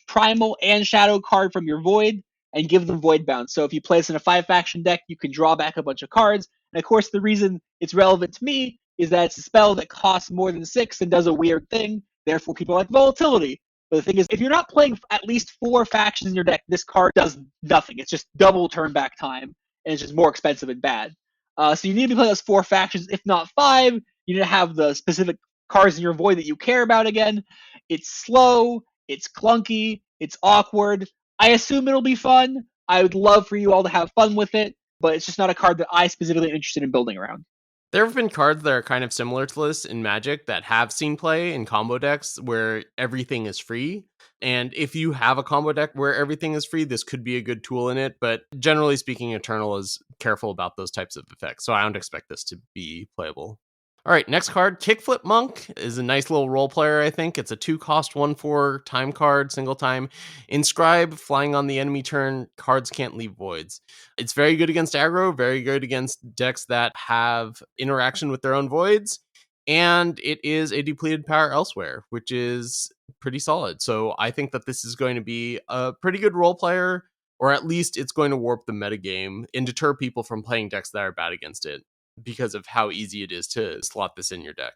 Primal, and Shadow card from your Void, and give them Void Bounce. So if you play this in a 5-faction deck, you can draw back a bunch of cards. And of course, the reason it's relevant to me is that it's a spell that costs more than 6 and does a weird thing. Therefore, people like volatility. But the thing is, if you're not playing at least 4 factions in your deck, this card does nothing. It's just double turn back time, and it's just more expensive and bad. So you need to be playing those 4 factions, if not 5. You need to have the specific cards in your Void that you care about again. It's slow, it's clunky, it's awkward. I assume it'll be fun. I would love for you all to have fun with it, but it's just not a card that I specifically am interested in building around. There have been cards that are kind of similar to this in Magic that have seen play in combo decks where everything is free. And if you have a combo deck where everything is free, this could be a good tool in it. But generally speaking, Eternal is careful about those types of effects. So I don't expect this to be playable. All right, next card, Kickflip Monk is a nice little role player, I think. It's a 2-cost, 1/4 time card, single time. Inscribe, flying on the enemy turn, cards can't leave voids. It's very good against aggro, very good against decks that have interaction with their own voids, and it is a depleted power elsewhere, which is pretty solid. So I think that this is going to be a pretty good role player, or at least it's going to warp the metagame and deter people from playing decks that are bad against it, because of how easy it is to slot this in your deck.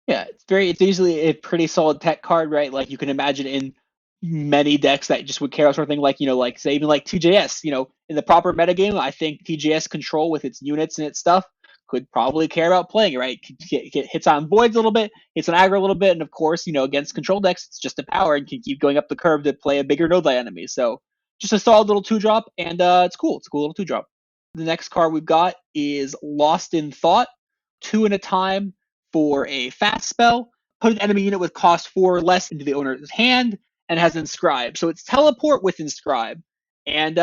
Yeah, it's usually a pretty solid tech card, right? Like you can imagine in many decks that just would care about something like, like say even like TJS, in the proper metagame, I think TJS control with its units and its stuff could probably care about playing it, right? Get hits on voids a little bit, hits on aggro a little bit, and of course, against control decks, it's just a power and can keep going up the curve to play a bigger node light enemy. So just a solid little 2-drop, and it's cool. It's a cool little 2-drop. The next card we've got is Lost in Thought, 2 and a time for a fast spell. Put an enemy unit with cost 4 or less into the owner's hand and has Inscribe. So it's teleport with Inscribe. And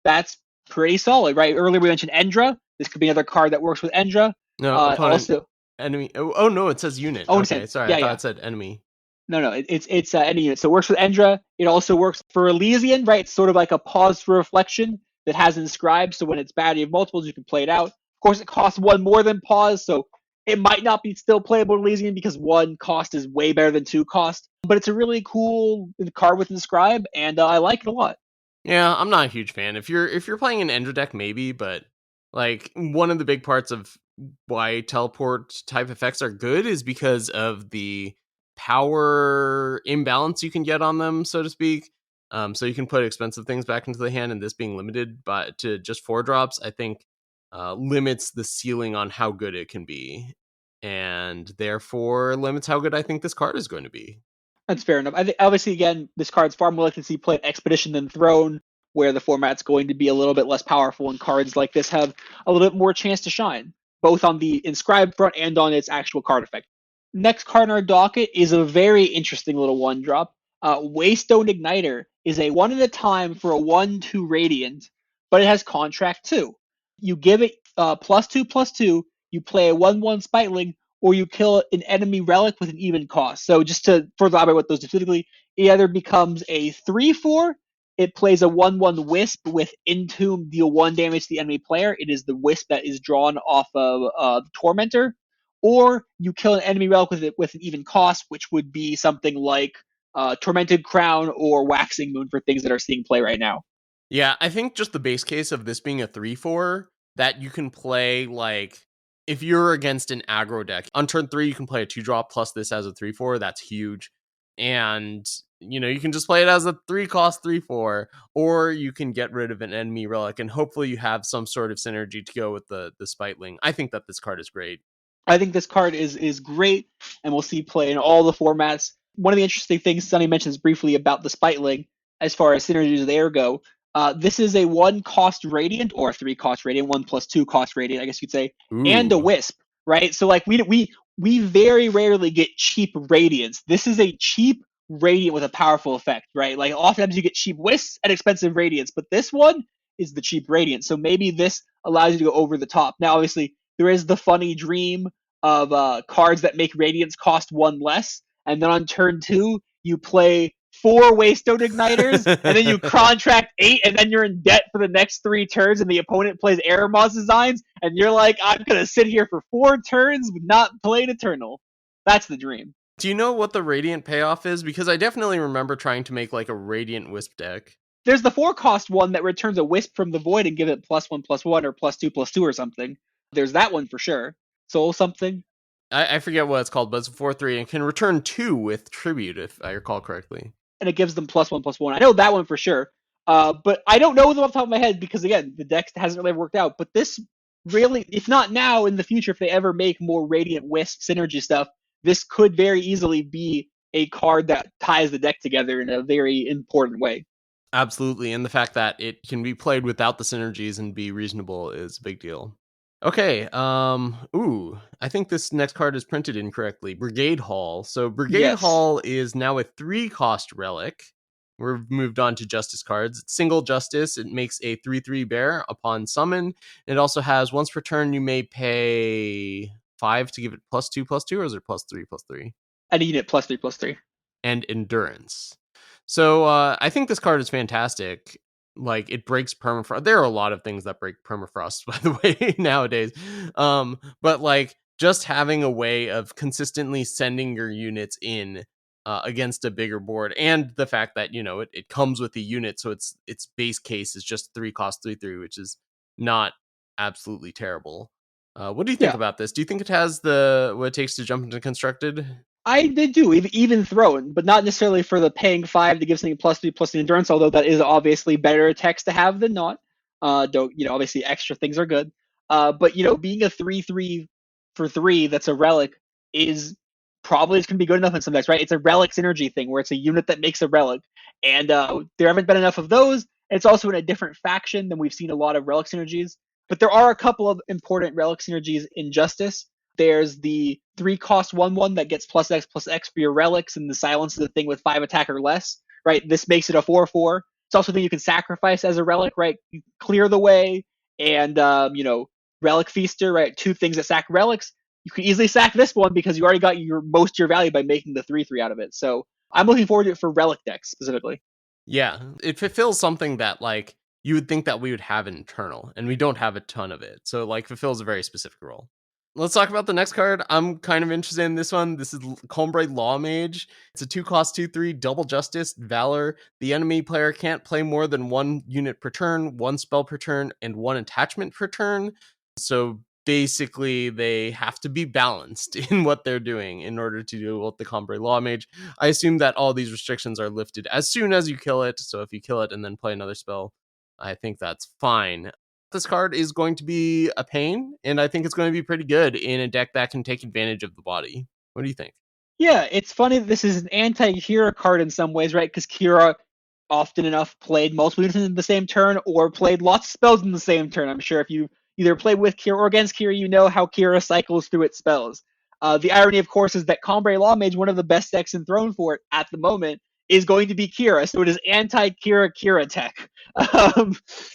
that's pretty solid, right? Earlier we mentioned Endra. This could be another card that works with Endra. No, also enemy. Oh no, it says unit. Okay, sorry, I thought it said enemy. No, it's any unit. So it works with Endra. It also works for Elysian, right? It's sort of like a pause for reflection that has Inscribe. So when it's bad, you have multiples, you can play it out. Of course, it costs 1 more than pause, so it might not be still playable in Elysian because 1 cost is way better than 2 cost. But it's a really cool card with Inscribe, and I like it a lot. Yeah, I'm not a huge fan. If you're playing an Endra deck, maybe, but like one of the big parts of why teleport type effects are good is because of the power imbalance you can get on them, so to speak. So you can put expensive things back into the hand, and this being limited to just 4 drops, I think limits the ceiling on how good it can be, and therefore limits how good I think this card is going to be. That's fair enough. I think obviously, again, this card's far more likely to see played Expedition than Throne, where the format's going to be a little bit less powerful, and cards like this have a little bit more chance to shine, both on the Inscribed front and on its actual card effect. Next card in our docket is a very interesting little 1-drop. Waystone Igniter is a 1 at a time for a 1/2 Radiant, but it has Contract 2. You give it +2/+2, you play a 1/1 Spiteling, or you kill an enemy relic with an even cost. So just to further elaborate what those do specifically, it either becomes a 3/4, it plays a 1/1 Wisp with Entomb, deal 1 damage to the enemy player. It is the Wisp that is drawn off of Tormentor. Or you kill an enemy relic with an even cost, which would be something like Tormented Crown or Waxing Moon for things that are seeing play right now. Yeah, I think just the base case of this being a 3/4 that you can play, like, if you're against an aggro deck, on turn 3 you can play a 2-drop plus this as a 3/4. That's huge. And, you can just play it as a 3-cost 3/4, or you can get rid of an enemy relic, and hopefully you have some sort of synergy to go with the Spiteling. I think that this card is great. I think this card is great, and we'll see play in all the formats. One of the interesting things Sunny mentions briefly about the Spiteling, as far as synergies there go, this is a 1-cost Radiant, or a 3-cost Radiant, 1+2 cost Radiant, I guess you'd say, and a Wisp, right? So like we very rarely get cheap Radiants. This is a cheap Radiant with a powerful effect, right? Like oftentimes you get cheap Wisps and expensive Radiants, but this one is the cheap Radiant. So maybe this allows you to go over the top. Now, obviously, there is the funny dream of cards that make Radiants cost 1 less, and then on turn 2, you play 4 Waystone Igniters, and then you contract 8, and then you're in debt for the next 3 turns, and the opponent plays Eremos Designs, and you're like, I'm going to sit here for 4 turns with not playing Eternal. That's the dream. Do you know what the Radiant payoff is? Because I definitely remember trying to make like a Radiant Wisp deck. There's the 4-cost one that returns a Wisp from the Void and give it +1/+1 or +2/+2 or something. There's that one for sure. Soul something. I forget what it's called, but it's a 4/3 and can return 2 with Tribute, if I recall correctly. And it gives them +1/+1. I know that one for sure. But I don't know them off the top of my head because, again, the deck hasn't really worked out. But this really, if not now, in the future, if they ever make more Radiant Wisp synergy stuff, this could very easily be a card that ties the deck together in a very important way. Absolutely, and the fact that it can be played without the synergies and be reasonable is a big deal. Okay, I think this next card is printed incorrectly. Brigade Hall. So Brigade Yes. Hall is now a 3-cost relic. We've moved on to Justice cards. It's single Justice. It makes a 3/3 bear upon summon. It also has once per turn you may pay 5 to give it +2/+2, or is it +3/+3? I need it +3/+3. And Endurance. So I think this card is fantastic. Like, it breaks permafrost. There are a lot of things that break permafrost, by the way, nowadays. But like, just having a way of consistently sending your units in against a bigger board, and the fact that, you know, it comes with a unit, so its base case is just 3-cost 3/3, which is not absolutely terrible. What do you think about this? Do you think it has what it takes to jump into constructed? I did do even thrown, but not necessarily for the paying 5 to give something +3/+3 endurance, although that is obviously better text to have than not. Don't, obviously extra things are good. But being a 3/3 for 3 that's a relic is probably just gonna be good enough in some decks, right? It's a relic synergy thing where it's a unit that makes a relic. And there haven't been enough of those. It's also in a different faction than we've seen a lot of relic synergies. But there are a couple of important relic synergies in Justice. There's the 3-cost 1/1 that gets +X/+X for your relics, and the silence is a thing with 5 attack or less, right? This makes it a 4/4. It's also a thing you can sacrifice as a relic, right? You clear the way, and Relic Feaster, right? 2 things that sack relics. You can easily sack this one because you already got most of your value by making the 3/3 out of it. So I'm looking forward to it for relic decks specifically. Yeah, it fulfills something that, like, you would think that we would have in Eternal, and we don't have a ton of it. So, like, fulfills a very specific role. Let's talk about the next card. I'm kind of interested in this one. This is Combrei Lawmage. It's a 2-cost 2/3 double Justice Valor. The enemy player can't play more than 1 unit per turn, 1 spell per turn, and 1 attachment per turn. So basically, they have to be balanced in what they're doing in order to deal with the Combrei Lawmage. I assume that all these restrictions are lifted as soon as you kill it. So if you kill it and then play another spell, I think that's fine. This card is going to be a pain, and I think it's going to be pretty good in a deck that can take advantage of the body. What do you think? Yeah, it's funny that this is an anti-Kira card in some ways, right? Because Kira often enough played multiple units in the same turn or played lots of spells in the same turn. I'm sure if you either play with Kira or against Kira, you know how Kira cycles through its spells. The irony, of course, is that Combrei Lawmage, one of the best decks in Throne for it at the moment, is going to be Kira, so it is anti-Kira Kira tech.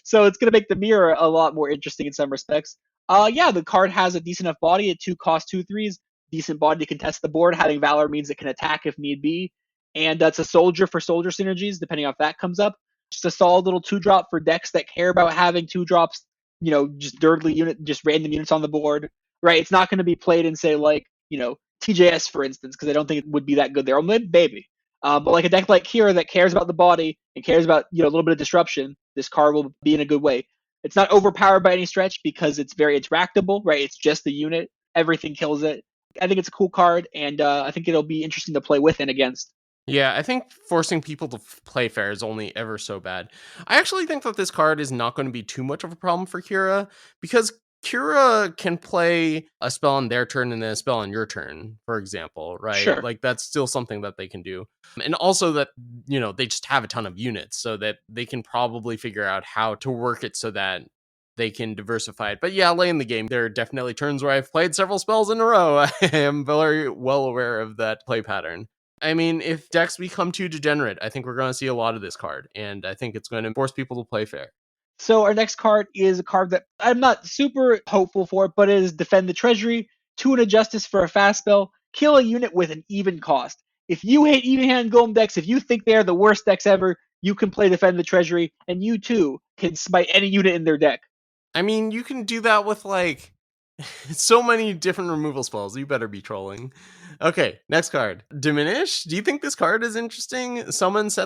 So it's going to make the mirror a lot more interesting in some respects. Yeah, the card has a decent enough body at 2-cost 2/3s, decent body to contest the board. Having Valor means it can attack if need be. And that's a soldier for soldier synergies, depending on if that comes up. Just a solid little 2-drop for decks that care about having 2-drops, just dirtly just random units on the board, right? It's not going to be played in, say, like, TJS, for instance, because I don't think it would be that good there. Maybe. But like a deck like Kira that cares about the body and cares about, a little bit of disruption, this card will be in a good way. It's not overpowered by any stretch because it's very interactable, right? It's just the unit. Everything kills it. I think it's a cool card, and I think it'll be interesting to play with and against. Yeah, I think forcing people to play fair is only ever so bad. I actually think that this card is not going to be too much of a problem for Kira, because Kira can play a spell on their turn and then a spell on your turn, for example, right? Sure. Like, that's still something that they can do. And also that, they just have a ton of units, so that they can probably figure out how to work it so that they can diversify it. But yeah, late in the game, there are definitely turns where I've played several spells in a row. I am very well aware of that play pattern. I mean, if decks become too degenerate, I think we're going to see a lot of this card, and I think it's going to force people to play fair. So our next card is a card that I'm not super hopeful for, but it is Defend the Treasury, 2 and a Justice for a fast spell, kill a unit with an even cost. If you hate even-hand golem decks, if you think they are the worst decks ever, you can play Defend the Treasury, and you too can smite any unit in their deck. I mean, you can do that with, like, So many different removal spells. You better be trolling. Okay, next card. Diminish. Do you think this card is interesting? Summon, it's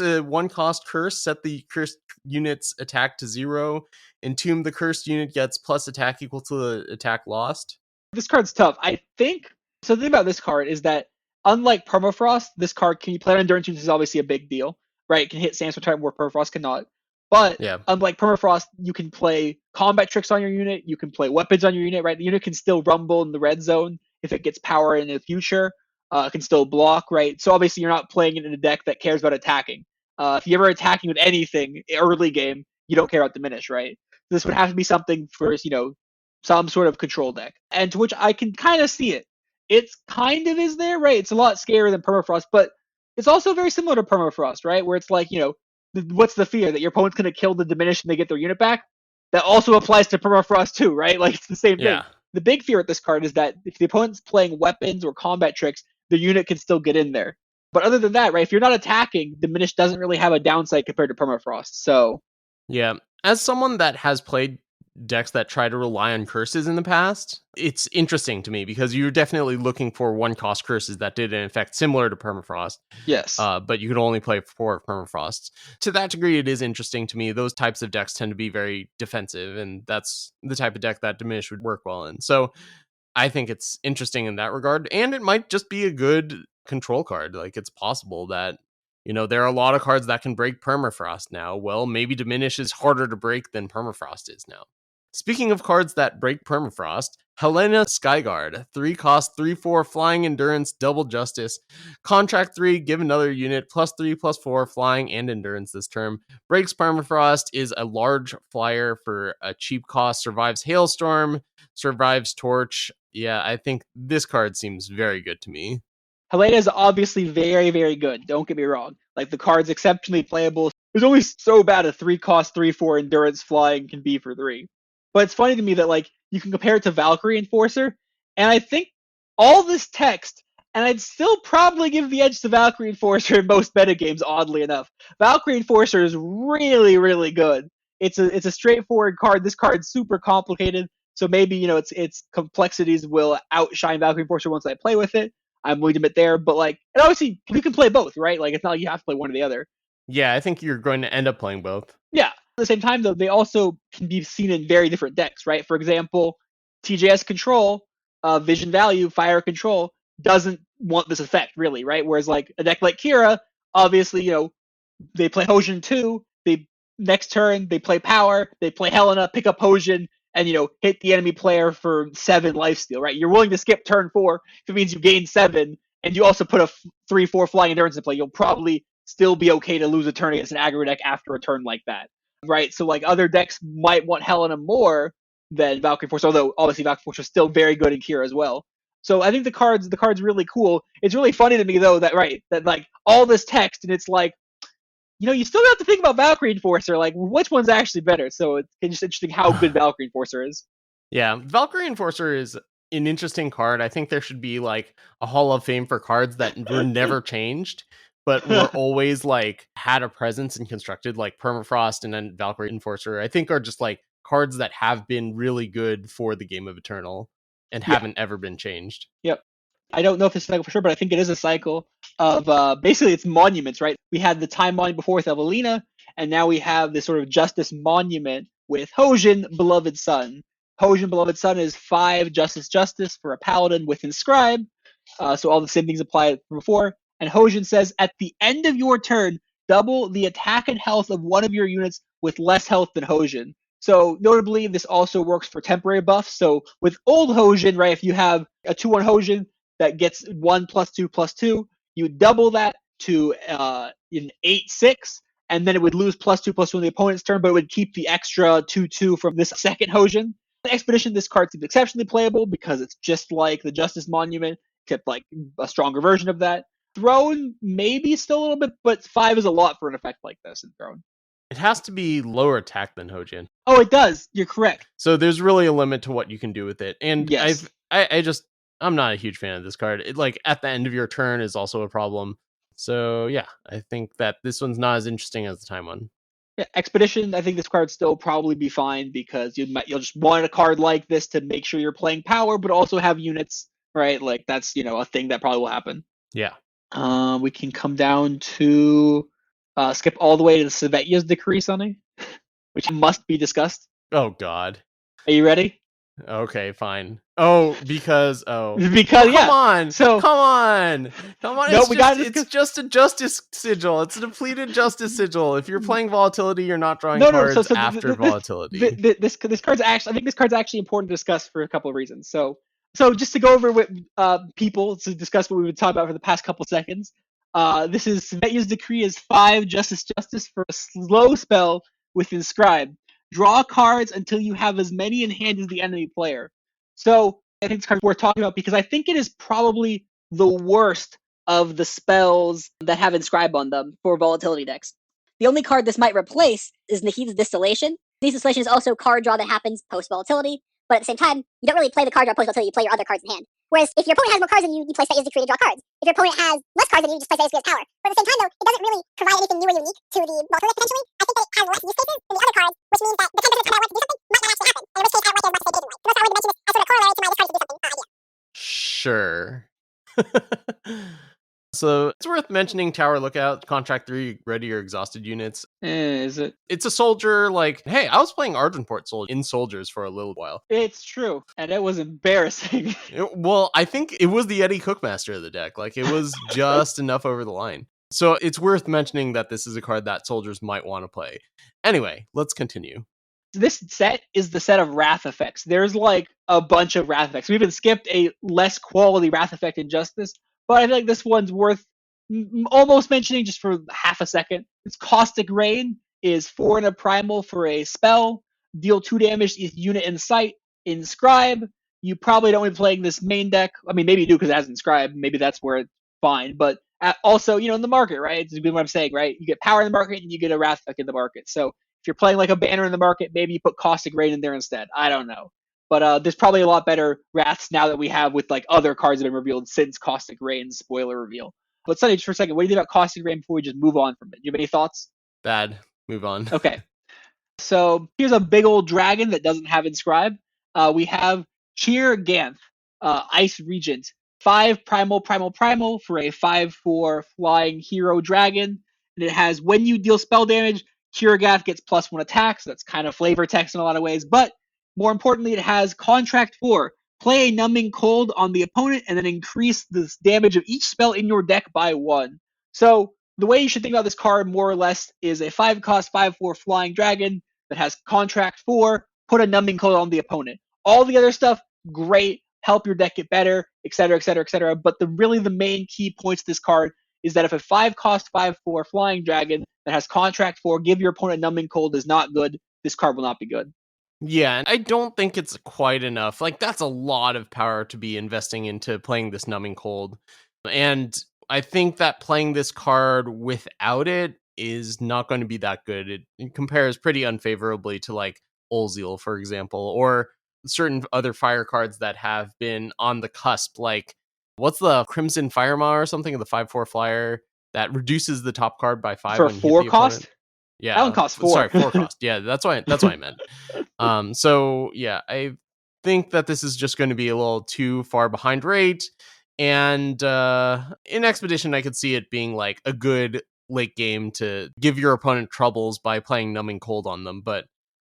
a 1-cost curse. Set the cursed unit's attack to 0. Entomb, the cursed unit gets plus attack equal to the attack lost. This card's tough. I think so. The thing about this card is that unlike Permafrost, this card can you play on Endurance units is obviously a big deal, right? It can hit Sandstorm type where Permafrost cannot. But Yeah. unlike Permafrost, you can play combat tricks on your unit. You can play weapons on your unit, right? The unit can still rumble in the red zone if it gets power in the future. It can still block, right? So obviously you're not playing it in a deck that cares about attacking. If you're ever attacking with anything early game, you don't care about Diminish, right? This would have to be something for some sort of control deck, and to which I can kind of see it. It's kind of is there, right? It's a lot scarier than Permafrost, but it's also very similar to Permafrost, right? Where it's like, what's the fear that your opponent's going to kill the Diminish and they get their unit back? That also applies to Permafrost too, right? Like it's the same thing. Yeah. The big fear with this card is that if the opponent's playing weapons or combat tricks, the unit can still get in there. But other than that, right, if you're not attacking, Diminish doesn't really have a downside compared to Permafrost. So Yeah. As someone that has played decks that try to rely on curses in the past, it's interesting to me because you're definitely looking for 1-cost curses that did an effect similar to Permafrost. yes. But you could only play 4 Permafrosts. To that degree, it is interesting to me. Those types of decks tend to be very defensive, and that's the type of deck that Diminish would work well in. So I think it's interesting in that regard, and it might just be a good control card. Like, it's possible that, there are a lot of cards that can break Permafrost now. Well, maybe Diminish is harder to break than Permafrost is now. Speaking of cards that break Permafrost, Helena Skyguide, 3-cost, 3/4, flying endurance, double justice. Contract 3, give another unit, +3/+4, flying and endurance this term. Breaks Permafrost, is a large flyer for a cheap cost, survives Hailstorm, survives Torch. Yeah, I think this card seems very good to me. Helena is obviously very, very good. Don't get me wrong. Like the card's exceptionally playable. There's only so bad a 3-cost 3/4 endurance flying can be for 3. But it's funny to me that like you can compare it to Valkyrie Enforcer, and I think all this text, and I'd still probably give the edge to Valkyrie Enforcer in most meta games. Oddly enough, Valkyrie Enforcer is really, really good. It's a straightforward card. This card's super complicated, so maybe its complexities will outshine Valkyrie Enforcer once I play with it. I'm willing to admit there, but like, and obviously you can play both, right? Like it's not like you have to play one or the other. Yeah, I think you're going to end up playing both. Yeah. At the same time, though, they also can be seen in very different decks, right? For example, TJS Control, Vision Value, Fire Control doesn't want this effect really, right? Whereas like a deck like Kira, obviously, they play Hojin 2, they next turn they play Power, they play Helena, pick up Hojin, and hit the enemy player for 7 lifesteal, right? You're willing to skip turn 4 if it means you gain 7, and you also put a 3/4 flying endurance in play. You'll probably still be okay to lose a turn against an aggro deck after a turn like that, right? So like other decks might want Helena more than Valkyrie Force, although obviously Valkyrie Force is still very good in Kira as well. So I think the card's really cool. It's really funny to me though that like all this text and it's like, you still have to think about Valkyrie Enforcer. Like, which one's actually better? So it's just interesting how good Valkyrie Enforcer is. Yeah, Valkyrie Enforcer is an interesting card. I think there should be like a Hall of Fame for cards that were never changed, but were always like had a presence and constructed, like Permafrost and then Valkyrie Enforcer. I think are just like cards that have been really good for the game of Eternal and haven't ever been changed. Yep. I don't know if it's a cycle for sure, but I think it is a cycle of basically it's monuments, right? We had the time monument before with Evelina, and now we have this sort of justice monument with Hojin, Beloved Son. Hojin, Beloved Son is 5 justice for a paladin with Inscribe. So all the same things apply from before. And Hojin says, at the end of your turn, double the attack and health of one of your units with less health than Hojin. So notably, this also works for temporary buffs. So with old Hojin, right, if you have a 2/1 Hojin that gets 1+2/+2, you double that to an 8/6, and then it would lose +2/+2 on the opponent's turn, but it would keep the extra 2/2 from this second Hojin. The Expedition, this card seems exceptionally playable because it's just like the Justice Monument, except like a stronger version of that. Throne, maybe still a little bit, but 5 is a lot for an effect like this in Throne. It has to be lower attack than Hojin. Oh, it does. You're correct. So there's really a limit to what you can do with it. And yes. I'm not a huge fan of this card. It, like, at the end of your turn is also a problem. So yeah, I think that this one's not as interesting as the time one. Yeah, Expedition, I think this card still probably be fine because you'll just want a card like this to make sure you're playing power, but also have units, right? Like that's a thing that probably will happen. Yeah. We can come down to skip all the way to the Svetya's Decree, Sunny, which must be discussed. Oh God. Are you ready? Okay, fine. Oh, because Because come on, so come on. no, It's just a justice sigil. It's a depleted justice sigil. If you're playing volatility, you're not drawing cards after volatility. This card's actually, I think this card's actually important to discuss for a couple of reasons. So just to go over with people to discuss what we've been talking about for the past couple seconds. This is Svetya's Decree is 5 justice for a slow spell with Inscribe. Draw cards until you have as many in hand as the enemy player. So I think this card worth talking about because I think it is probably the worst of the spells that have Inscribe on them for volatility decks. The only card this might replace is Nahid's Distillation. Nahid's Distillation is also card draw that happens post-volatility, but at the same time, you don't really play the card draw post-volatility, you play your other cards in hand. Whereas if your opponent has more cards than you play Svetya's Decree to draw cards. If your opponent has less cards than you just play Svetya's Decree as power. But at the same time, though, it doesn't really provide anything new or unique to the volatility potentially. I think that it has less use cases than the other cards, which means that the 10% come out wants to do something might not actually happen. And in which case, I don't like it as much as they did anyway. So that's why I wanted to mention this as sort of corollary to my this card to do something idea. Sure. So it's worth mentioning Tower Lookout, Contract 3, ready or exhausted units. Is it? It's a soldier like, hey, I was playing Argenport in soldiers for a little while. It's true, and it was embarrassing. Well, I think it was the Yeti Cookmaster of the deck. Like, it was just enough over the line. So it's worth mentioning that this is a card that soldiers might want to play. Anyway, let's continue. This set is the set of Wrath effects. There's like a bunch of Wrath effects. We even skipped a less quality Wrath effect in Justice, but I feel like this one's worth almost mentioning just for half a second. It's Caustic Rain is 4 and a primal for a spell. Deal 2 damage to each unit in sight. Inscribe. You probably don't be playing this main deck. I mean, maybe you do because it has Inscribe. Maybe that's where it's fine. But also, in the market, right? It's what I'm saying, right? You get power in the market and you get a Wrath effect in the market. So if you're playing like a banner in the market, maybe you put Caustic Rain in there instead. I don't know. But there's probably a lot better Wraths now that we have with like other cards that have been revealed since Caustic Rain's spoiler reveal. But Sunny, just for a second, what do you think about Caustic Rain before we just move on from it? Do you have any thoughts? Bad. Move on. Okay. So here's a big old dragon that doesn't have Inscribe. We have Cheer Ice Regent. 5 primal for a 5/4 flying hero dragon. And it has when you deal spell damage, Cheer gets +1 attack. So that's kind of flavor text in a lot of ways. But more importantly, it has Contract 4. Play a Numbing Cold on the opponent and then increase the damage of each spell in your deck by 1. So the way you should think about this card more or less is a 5-cost 5/4 flying dragon that has Contract 4, put a Numbing Cold on the opponent. All the other stuff, great, help your deck get better, etc., etc., etc. But the main key points to this card is that if a 5-cost 5/4 flying dragon that has Contract 4, give your opponent Numbing Cold is not good, this card will not be good. Yeah, and I don't think it's quite enough. Like, that's a lot of power to be investing into playing this Numbing Cold. And I think that playing this card without it is not going to be that good. It compares pretty unfavorably to, like, Olzeal, for example, or certain other fire cards that have been on the cusp. Like, what's the Crimson Firemaw or something, the 5/4 flyer that reduces the top card by 5 for when 4 cost? Opponent? Yeah, that one costs 4. Sorry, 4 cost. Yeah, that's what I meant. So yeah, I think that this is just going to be a little too far behind rate. And in Expedition, I could see it being like a good late game to give your opponent troubles by playing Numbing Cold on them. But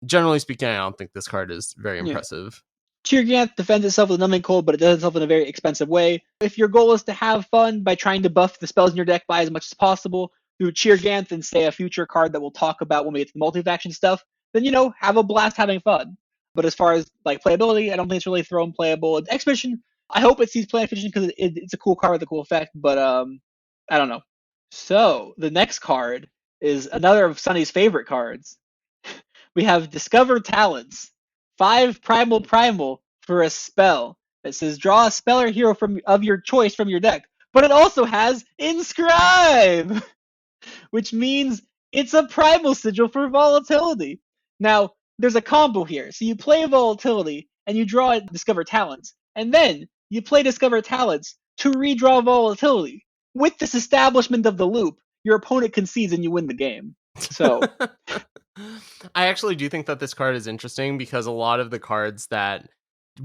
generally speaking, I don't think this card is very impressive. Cheer defends itself with Numbing Cold, but it does itself in a very expensive way. If your goal is to have fun by trying to buff the spells in your deck by as much as possible, through Cheer and say a future card that we'll talk about when we get to the multi-faction stuff, then, have a blast having fun. But as far as like playability, I don't think it's really throne playable. Expedition, I hope it sees play Expedition because it's a cool card with a cool effect, but I don't know. So the next card is another of Sunny's favorite cards. We have Discover Talents. 5 primal for a spell that says draw a spell or hero of your choice from your deck. But it also has Inscribe, which means it's a primal sigil for volatility. Now, there's a combo here. So you play volatility and you draw Discover Talents, and then you play Discover Talents to redraw volatility. With this establishment of the loop, your opponent concedes and you win the game. So I actually do think that this card is interesting because a lot of the cards that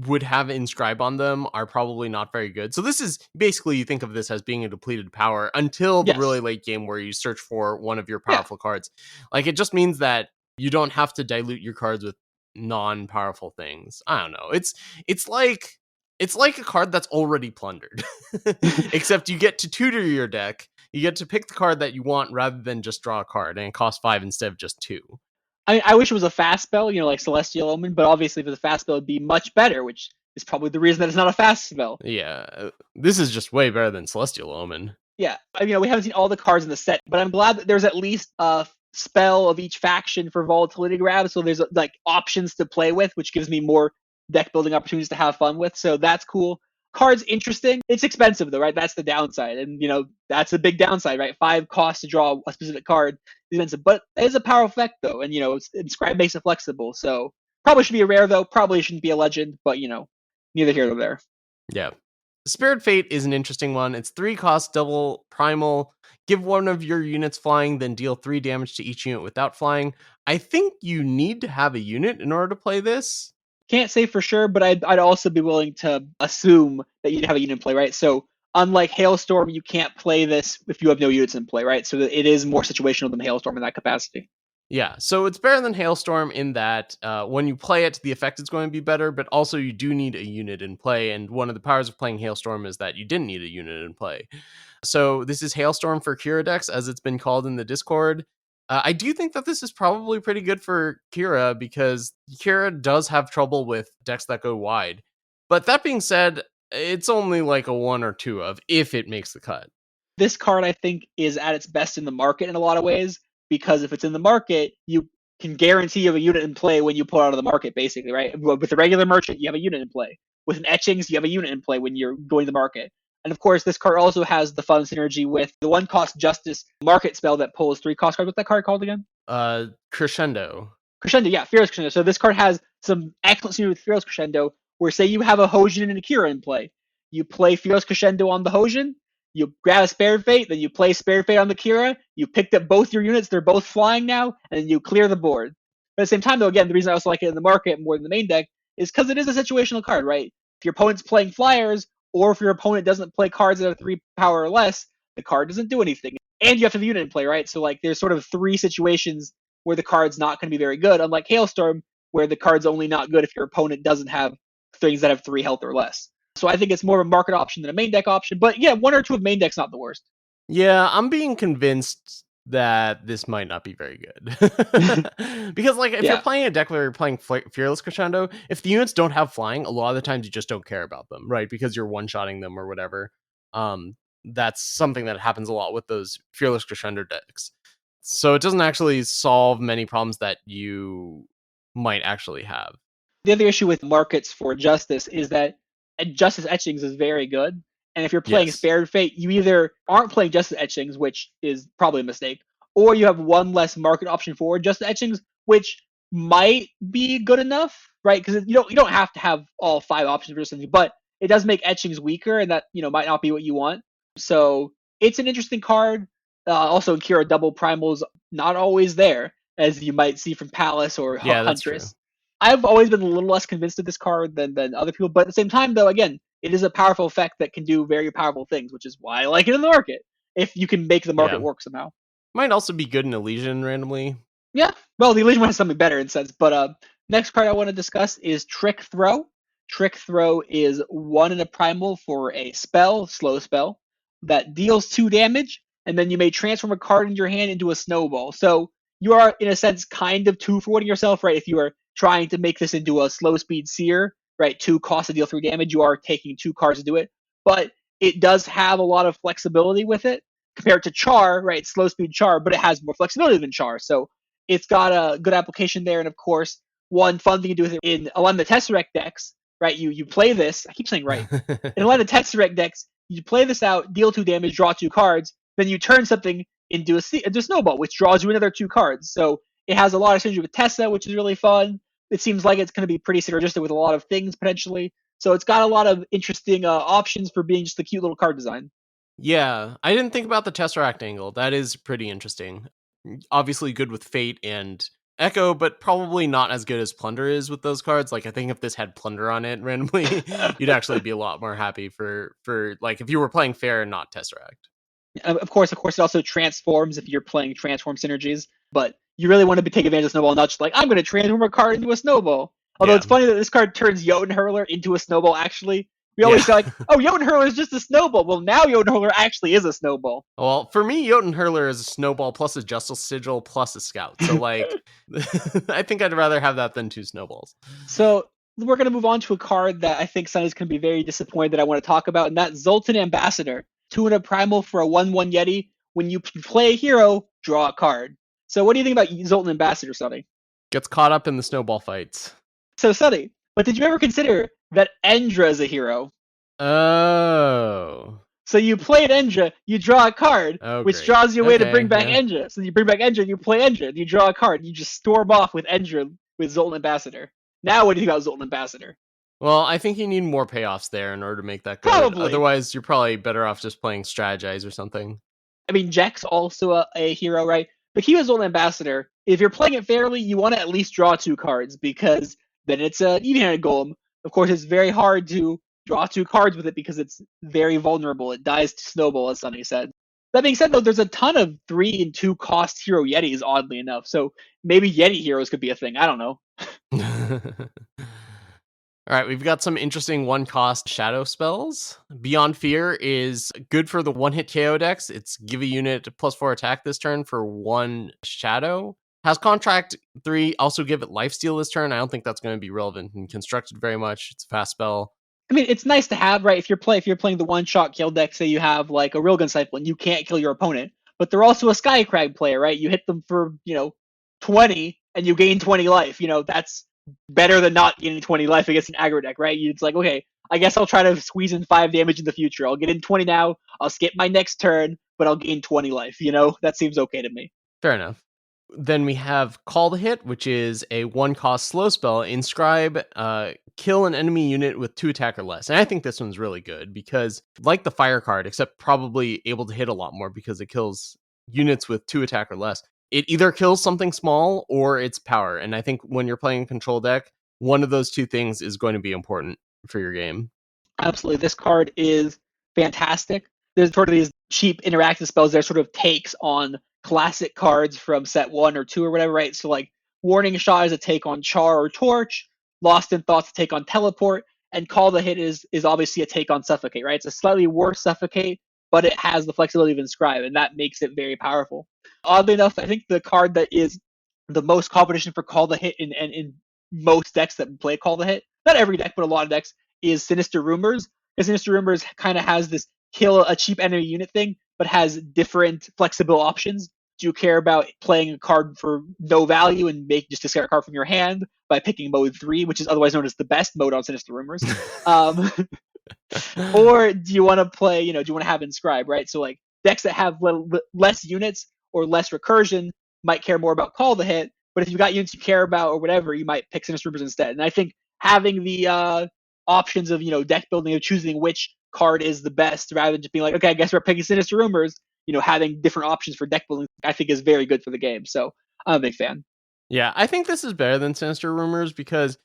would have Inscribe on them are probably not very good. So this is basically, you think of this as being a depleted power until the really Yes. late game where you search for one of your Yeah. powerful cards. Like, it just means that you don't have to dilute your cards with non-powerful things. I don't know. It's like a card that's already plundered. Except you get to tutor your deck. You get to pick the card that you want rather than just draw a card, and it costs 5 instead of just 2. I mean, I wish it was a fast spell, like Celestial Omen, but obviously if it's a fast spell, it'd be much better, which is probably the reason that it's not a fast spell. Yeah, this is just way better than Celestial Omen. Yeah, I mean, we haven't seen all the cards in the set, but I'm glad that there's at least a spell of each faction for volatility grab, so there's like options to play with, which gives me more deck building opportunities to have fun with, so that's cool. Card's interesting. It's expensive though, right? That's the downside, and that's a big downside, right? 5 costs to draw a specific card is expensive, but it is a powerful effect though, and Inscribe makes it flexible, so probably should be a rare though. Probably shouldn't be a legend, but neither here nor there. Yeah. Spirit Fate is an interesting one. It's 3 cost, double primal. Give one of your units flying, then deal 3 damage to each unit without flying. I think you need to have a unit in order to play this. Can't say for sure, but I'd also be willing to assume that you'd have a unit in play, right? So unlike Hailstorm, you can't play this if you have no units in play, right? So it is more situational than Hailstorm in that capacity. Yeah, so it's better than Hailstorm in that when you play it, the effect is going to be better, but also you do need a unit in play, and one of the powers of playing Hailstorm is that you didn't need a unit in play. So this is Hailstorm for Kira decks, as it's been called in the Discord. I do think that this is probably pretty good for Kira, because Kira does have trouble with decks that go wide. But that being said, it's only like a 1 or 2 of, if it makes the cut. This card, I think, is at its best in the market in a lot of ways, because if it's in the market, you can guarantee you have a unit in play when you pull it out of the market, basically, right? With the regular merchant, you have a unit in play. With an Etchings, you have a unit in play when you're going to the market. And of course, this card also has the fun synergy with the 1-cost Justice market spell that pulls 3-cost cards. What's that card called again? Crescendo. Crescendo, yeah, Fearless Crescendo. So this card has some excellent synergy with Fearless Crescendo, where say you have a Hojin and a Kira in play. You play Fearless Crescendo on the Hojin, you grab a Spared Fate, then you play Spared Fate on the Kira, you picked up both your units, they're both flying now, and then you clear the board. But at the same time, though, again, the reason I also like it in the market more than the main deck is because it is a situational card, right? If your opponent's playing Flyers, or if your opponent doesn't play cards that are 3 power or less, the card doesn't do anything. And you have to have a unit in play, right? So like there's sort of 3 situations where the card's not going to be very good, unlike Hailstorm, where the card's only not good if your opponent doesn't have things that have 3 health or less. So I think it's more of a market option than a main deck option. But yeah, 1 or 2 of main deck's not the worst. Yeah, I'm being convinced that this might not be very good. Because if you're playing a deck where you're playing Fearless Crescendo, if the units don't have flying, a lot of the times you just don't care about them, right? Because you're one-shotting them or whatever. That's something that happens a lot with those Fearless Crescendo decks. So it doesn't actually solve many problems that you might actually have. The other issue with markets for Justice is that Justice Etchings is very good. And if you're playing Spared Fate, you either aren't playing Justice Etchings, which is probably a mistake, or you have 1 less market option for Justice Etchings, which might be good enough, right? Because you don't have to have all 5 options for something, but it does make Etchings weaker, and that might not be what you want. So it's an interesting card. Also, in Kira, double primals not always there, as you might see from Palace or Huntress. I've always been a little less convinced of this card than other people, but at the same time, though, again, it is a powerful effect that can do very powerful things, which is why I like it in the market, if you can make the market work somehow. Might also be good in Elysian randomly. Yeah, well, the Elysian one has something better in a sense, but next card I want to discuss is Trick Throw. Trick Throw is 1 in a primal for a spell, slow spell, that deals 2 damage, and then you may transform a card in your hand into a snowball. So you are, in a sense, kind of 2-for-1ing yourself, right? If you are trying to make this into a slow speed seer, right? 2 costs to deal 3 damage, you are taking 2 cards to do it. But it does have a lot of flexibility with it compared to Char, right? Slow speed Char, but it has more flexibility than Char. So it's got a good application there. And of course, one fun thing to do with it in a lot of the Tesseract decks, right? You play this, I keep saying right. In a lot of the Tesseract decks, you play this out, deal 2 damage, draw 2 cards, then you turn something into a snowball, which draws you another 2 cards. So it has a lot of synergy with Tessa, which is really fun. It seems like it's going to be pretty synergistic with a lot of things potentially. So it's got a lot of interesting options for being just a cute little card design. Yeah, I didn't think about the Tesseract angle. That is pretty interesting. Obviously good with Fate and Echo, but probably not as good as Plunder is with those cards. Like, I think if this had Plunder on it randomly, you'd actually be a lot more happy for like if you were playing fair and not Tesseract. Of course, it also transforms if you're playing transform synergies, but you really want to take advantage of Snowball, not just like, I'm going to transform a card into a Snowball. Although It's funny that this card turns Jotun Hurler into a Snowball, actually. We always say, like, oh, Jotun Hurler is just a Snowball. Well, now Jotun Hurler actually is a Snowball. Well, for me, Jotun Hurler is a Snowball plus a Justice Sigil plus a Scout. So, like, I think I'd rather have that than 2 Snowballs. So, we're going to move on to a card that I think Sunny's going to be very disappointed that I want to talk about, and that's Xultan Ambassador. 2 and a primal for a 1/1 Yeti. When you play a hero, draw a card. So what do you think about Xultan Ambassador, Sunny? Gets caught up in the snowball fights. So, Sunny, but did you ever consider that Endra is a hero? Oh. So you played Endra, you draw a card, which draws you a way to bring back Endra. So you bring back Endra, you play Endra, you draw a card, you just storm off with Endra with Xultan Ambassador. Now what do you think about Xultan Ambassador? Well, I think you need more payoffs there in order to make that good. Probably. Otherwise, you're probably better off just playing Strategize or something. I mean, Jack's also a hero, right? But he was Xultan Ambassador. If you're playing it fairly, you want to at least draw 2 cards, because then it's an even-handed golem. Of course, it's very hard to draw 2 cards with it because it's very vulnerable. It dies to Snowball, as Sunny said. That being said, though, there's a ton of 3 and 2 cost hero Yetis, oddly enough. So maybe Yeti heroes could be a thing. I don't know. All right, we've got some interesting 1-cost shadow spells. Beyond Fear is good for the 1-hit KO decks. It's give a unit +4 attack this turn for 1 shadow. Has Contract 3, also give it Lifesteal this turn. I don't think that's going to be relevant in Constructed very much. It's a fast spell. I mean, it's nice to have, right? If you're playing the 1-shot kill deck, say you have like a Railgun Cycle and you can't kill your opponent, but they're also a Skycrag player, right? You hit them for, 20 and you gain 20 life. That's better than not getting 20 life against an aggro deck, right? It's like, okay, I guess I'll try to squeeze in 5 damage in the future. I'll get in 20 now, I'll skip my next turn, but I'll gain 20 life, That seems okay to me. Fair enough. Then we have Call the Hit, which is a 1-cost slow spell. Inscribe, kill an enemy unit with 2 attack or less. And I think this one's really good because, like the Fire card, except probably able to hit a lot more because it kills units with 2 attack or less. It either kills something small or it's power. And I think when you're playing a control deck, one of those 2 things is going to be important for your game. Absolutely. This card is fantastic. There's sort of these cheap interactive spells that sort of takes on classic cards from set 1 or 2 or whatever, right? So like Warning Shot is a take on Char or Torch, Lost in Thought's a take on Teleport, and Call the Hit is obviously a take on Suffocate, right? It's a slightly worse Suffocate, but it has the flexibility of Inscribe, and that makes it very powerful. Oddly enough, I think the card that is the most competition for Call the Hit in most decks that play Call the Hit, not every deck, but a lot of decks, is Sinister Rumors. Because Sinister Rumors kind of has this kill a cheap enemy unit thing, but has different flexible options. Do you care about playing a card for no value and just discard a card from your hand by picking mode 3, which is otherwise known as the best mode on Sinister Rumors? Or do you want to play, do you want to have Inscribe, right? So like decks that have less units or less recursion might care more about Call the Hit, but if you've got units you care about or whatever, you might pick Sinister Rumors instead. And I think having the options of, deck building, of choosing which card is the best rather than just being like, okay, I guess we're picking Sinister Rumors, having different options for deck building, I think is very good for the game. So I'm a big fan. Yeah, I think this is better than Sinister Rumors because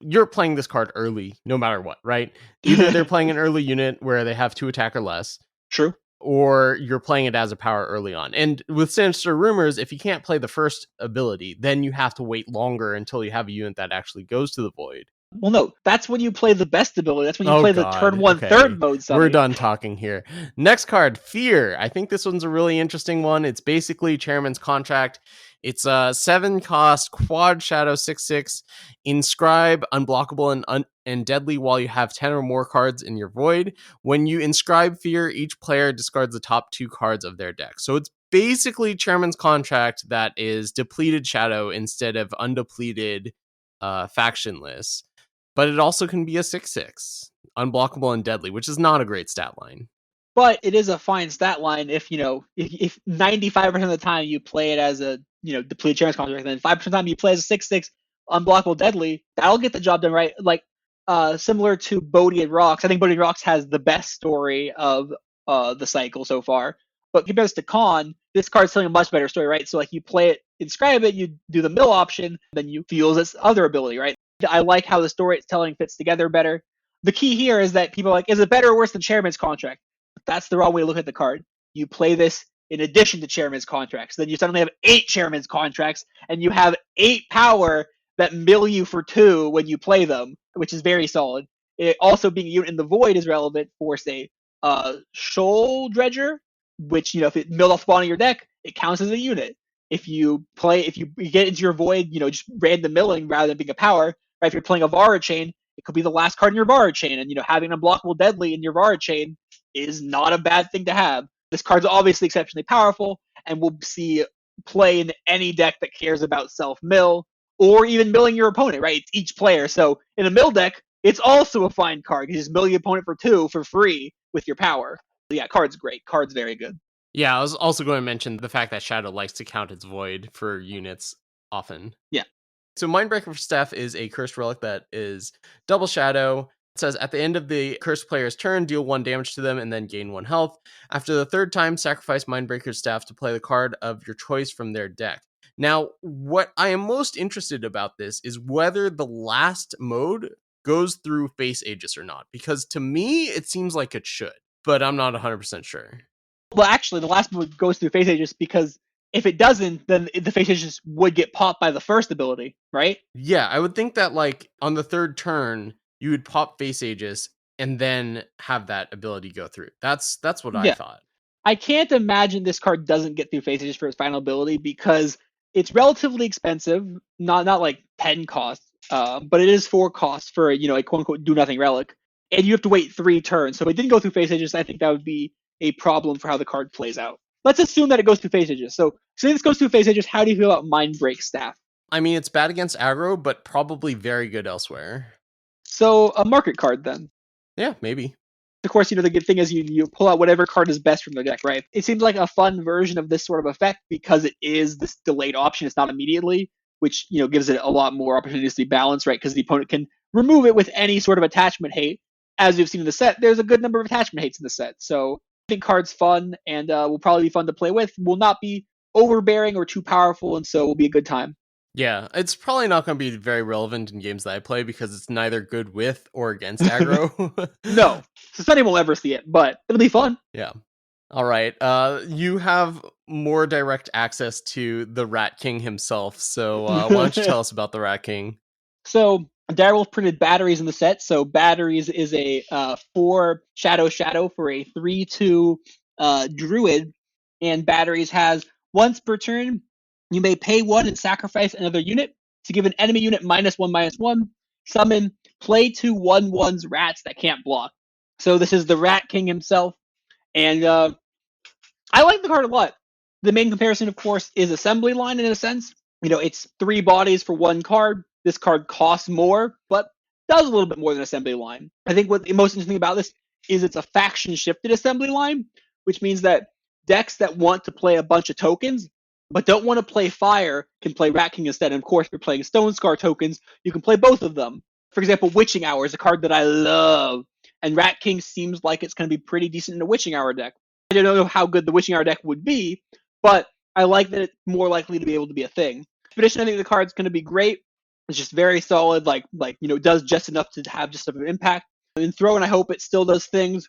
you're playing this card early, no matter what, right? Either they're playing an early unit where they have 2 attack or less. True. Or you're playing it as a power early on. And with Sinister Rumors, if you can't play the first ability, then you have to wait longer until you have a unit that actually goes to the void. Well, no, that's when you play the best ability. That's when you play the turn 1 third mode. Something. We're done talking here. Next card, Fear. I think this one's a really interesting one. It's basically Chairman's Contract. It's a 7-cost quad shadow 6/6. Inscribe, unblockable and deadly while you have 10 or more cards in your void. When you inscribe Fear, each player discards the top 2 cards of their deck. So it's basically Chairman's Contract that is depleted shadow instead of undepleted factionless. But it also can be a 6/6, unblockable and deadly, which is not a great stat line. But it is a fine stat line if 95% of the time you play it as a depleted Chairman's Contract, and then 5% of the time you play as a 6/6 unblockable deadly, that'll get the job done, right? Like similar to Bhodi and Rhox. I think Bhodi and Rhox has the best story of the cycle so far. But compared to Khan, this card's telling a much better story, right? So like you play it inscribe it, you do the mill option, then you feel this other ability, right? I like how the storytelling fits together better. The key here is that people are like, is it better or worse than Chairman's Contract? But that's the wrong way to look at the card. You play this in addition to Chairman's Contracts. Then you suddenly have 8 Chairman's Contracts, and you have 8 power that mill you for 2 when you play them, which is very solid. It also being a unit in the Void is relevant for, say, Shoal Dredger, which, if it milled off the bottom of your deck, it counts as a unit. If you get into your Void, just random milling rather than being a power, right? If you're playing a Vara Chain, it could be the last card in your Vara Chain, and having an unblockable Deadly in your Vara Chain is not a bad thing to have. This card's obviously exceptionally powerful, and we'll see play in any deck that cares about self-mill, or even milling your opponent, right? It's each player. So in a mill deck, it's also a fine card. You just mill your opponent for 2 for free with your power. So yeah, card's great. Card's very good. Yeah, I was also going to mention the fact that Shadow likes to count its Void for units often. Yeah. So Mindbreaker for Staff is a cursed relic that is double Shadow. It says, at the end of the cursed player's turn, deal 1 damage to them and then gain 1 health. After the 3rd time, sacrifice Mindbreaker's Staff to play the card of your choice from their deck. Now, what I am most interested about this is whether the last mode goes through Face Aegis or not. Because to me, it seems like it should, but I'm not 100% sure. Well, actually, the last mode goes through Face Aegis because if it doesn't, then the Face Aegis would get popped by the first ability, right? Yeah, I would think that, on the 3rd turn, you would pop Face Aegis and then have that ability go through. That's what I thought. I can't imagine this card doesn't get through Face Aegis for its final ability because it's relatively expensive, not like 10 costs, but it is 4 costs for a quote-unquote do-nothing relic, and you have to wait 3 turns. So if it didn't go through Face Aegis, I think that would be a problem for how the card plays out. Let's assume that it goes through Face Aegis. So this goes through Face Aegis, how do you feel about Mindbreak Staff? I mean, it's bad against aggro, but probably very good elsewhere. So a market card then. Yeah, maybe. Of course, the good thing is you pull out whatever card is best from their deck, right? It seems like a fun version of this sort of effect because it is this delayed option. It's not immediately, which gives it a lot more opportunities to be balanced, right? Because the opponent can remove it with any sort of attachment hate. As we've seen in the set, there's a good number of attachment hates in the set. So I think card's fun and will probably be fun to play with. Will not be overbearing or too powerful, and so will be a good time. Yeah, it's probably not going to be very relevant in games that I play because it's neither good with or against aggro. No, so Sunny won't ever see it, but it'll be fun. Yeah. All right. You have more direct access to the Rat King himself, so why don't you tell us about the Rat King? So Direwolf printed Batteries in the set. So Batteries is a 4 Shadow for a 3/2 Druid, and Batteries has once per turn, you may pay 1 and sacrifice another unit to give an enemy unit -1/-1. Summon, play 2 1/1s rats that can't block. So this is the Rat King himself, and I like the card a lot. The main comparison, of course, is Assembly Line in a sense. It's 3 bodies for 1 card. This card costs more, but does a little bit more than Assembly Line. I think what the most interesting about this is it's a faction-shifted Assembly Line, which means that decks that want to play a bunch of tokens but don't want to play Fire can play Rat King instead. And of course, if you're playing Stone Scar tokens, you can play both of them. For example, Witching Hour is a card that I love, and Rat King seems like it's going to be pretty decent in a Witching Hour deck. I don't know how good the Witching Hour deck would be, but I like that it's more likely to be able to be a thing. Expedition, I think the card's going to be great. It's just very solid, does just enough to have just an impact. In Throne, I hope it still does things.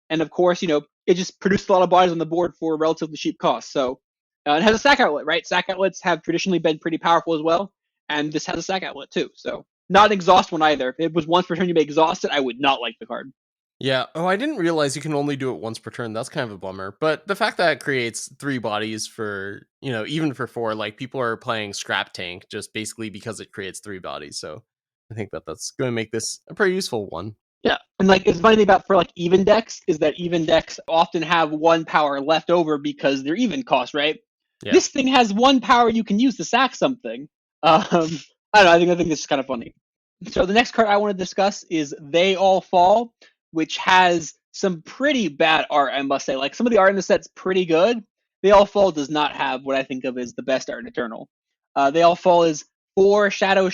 And of course, it just produced a lot of bodies on the board for a relatively cheap cost. So it has a sack outlet, right? Sack outlets have traditionally been pretty powerful as well. And this has a sack outlet too. So not an exhaust one either. If it was once per turn you may exhaust it, I would not like the card. Yeah. Oh, I didn't realize you can only do it once per turn. That's kind of a bummer. But the fact that it creates 3 bodies for, even for 4, people are playing Scrap Tank just basically because it creates 3 bodies. So I think that's going to make this a pretty useful one. Yeah. And it's funny thing about for even decks is that even decks often have 1 power left over because they're even cost, right? Yeah. This thing has 1 power you can use to sack something. I don't know. I think this is kind of funny. So the next card I want to discuss is They All Fall, which has some pretty bad art, I must say. Some of the art in the set's pretty good. They All Fall does not have what I think of as the best art in Eternal. They All Fall is 4 Shadow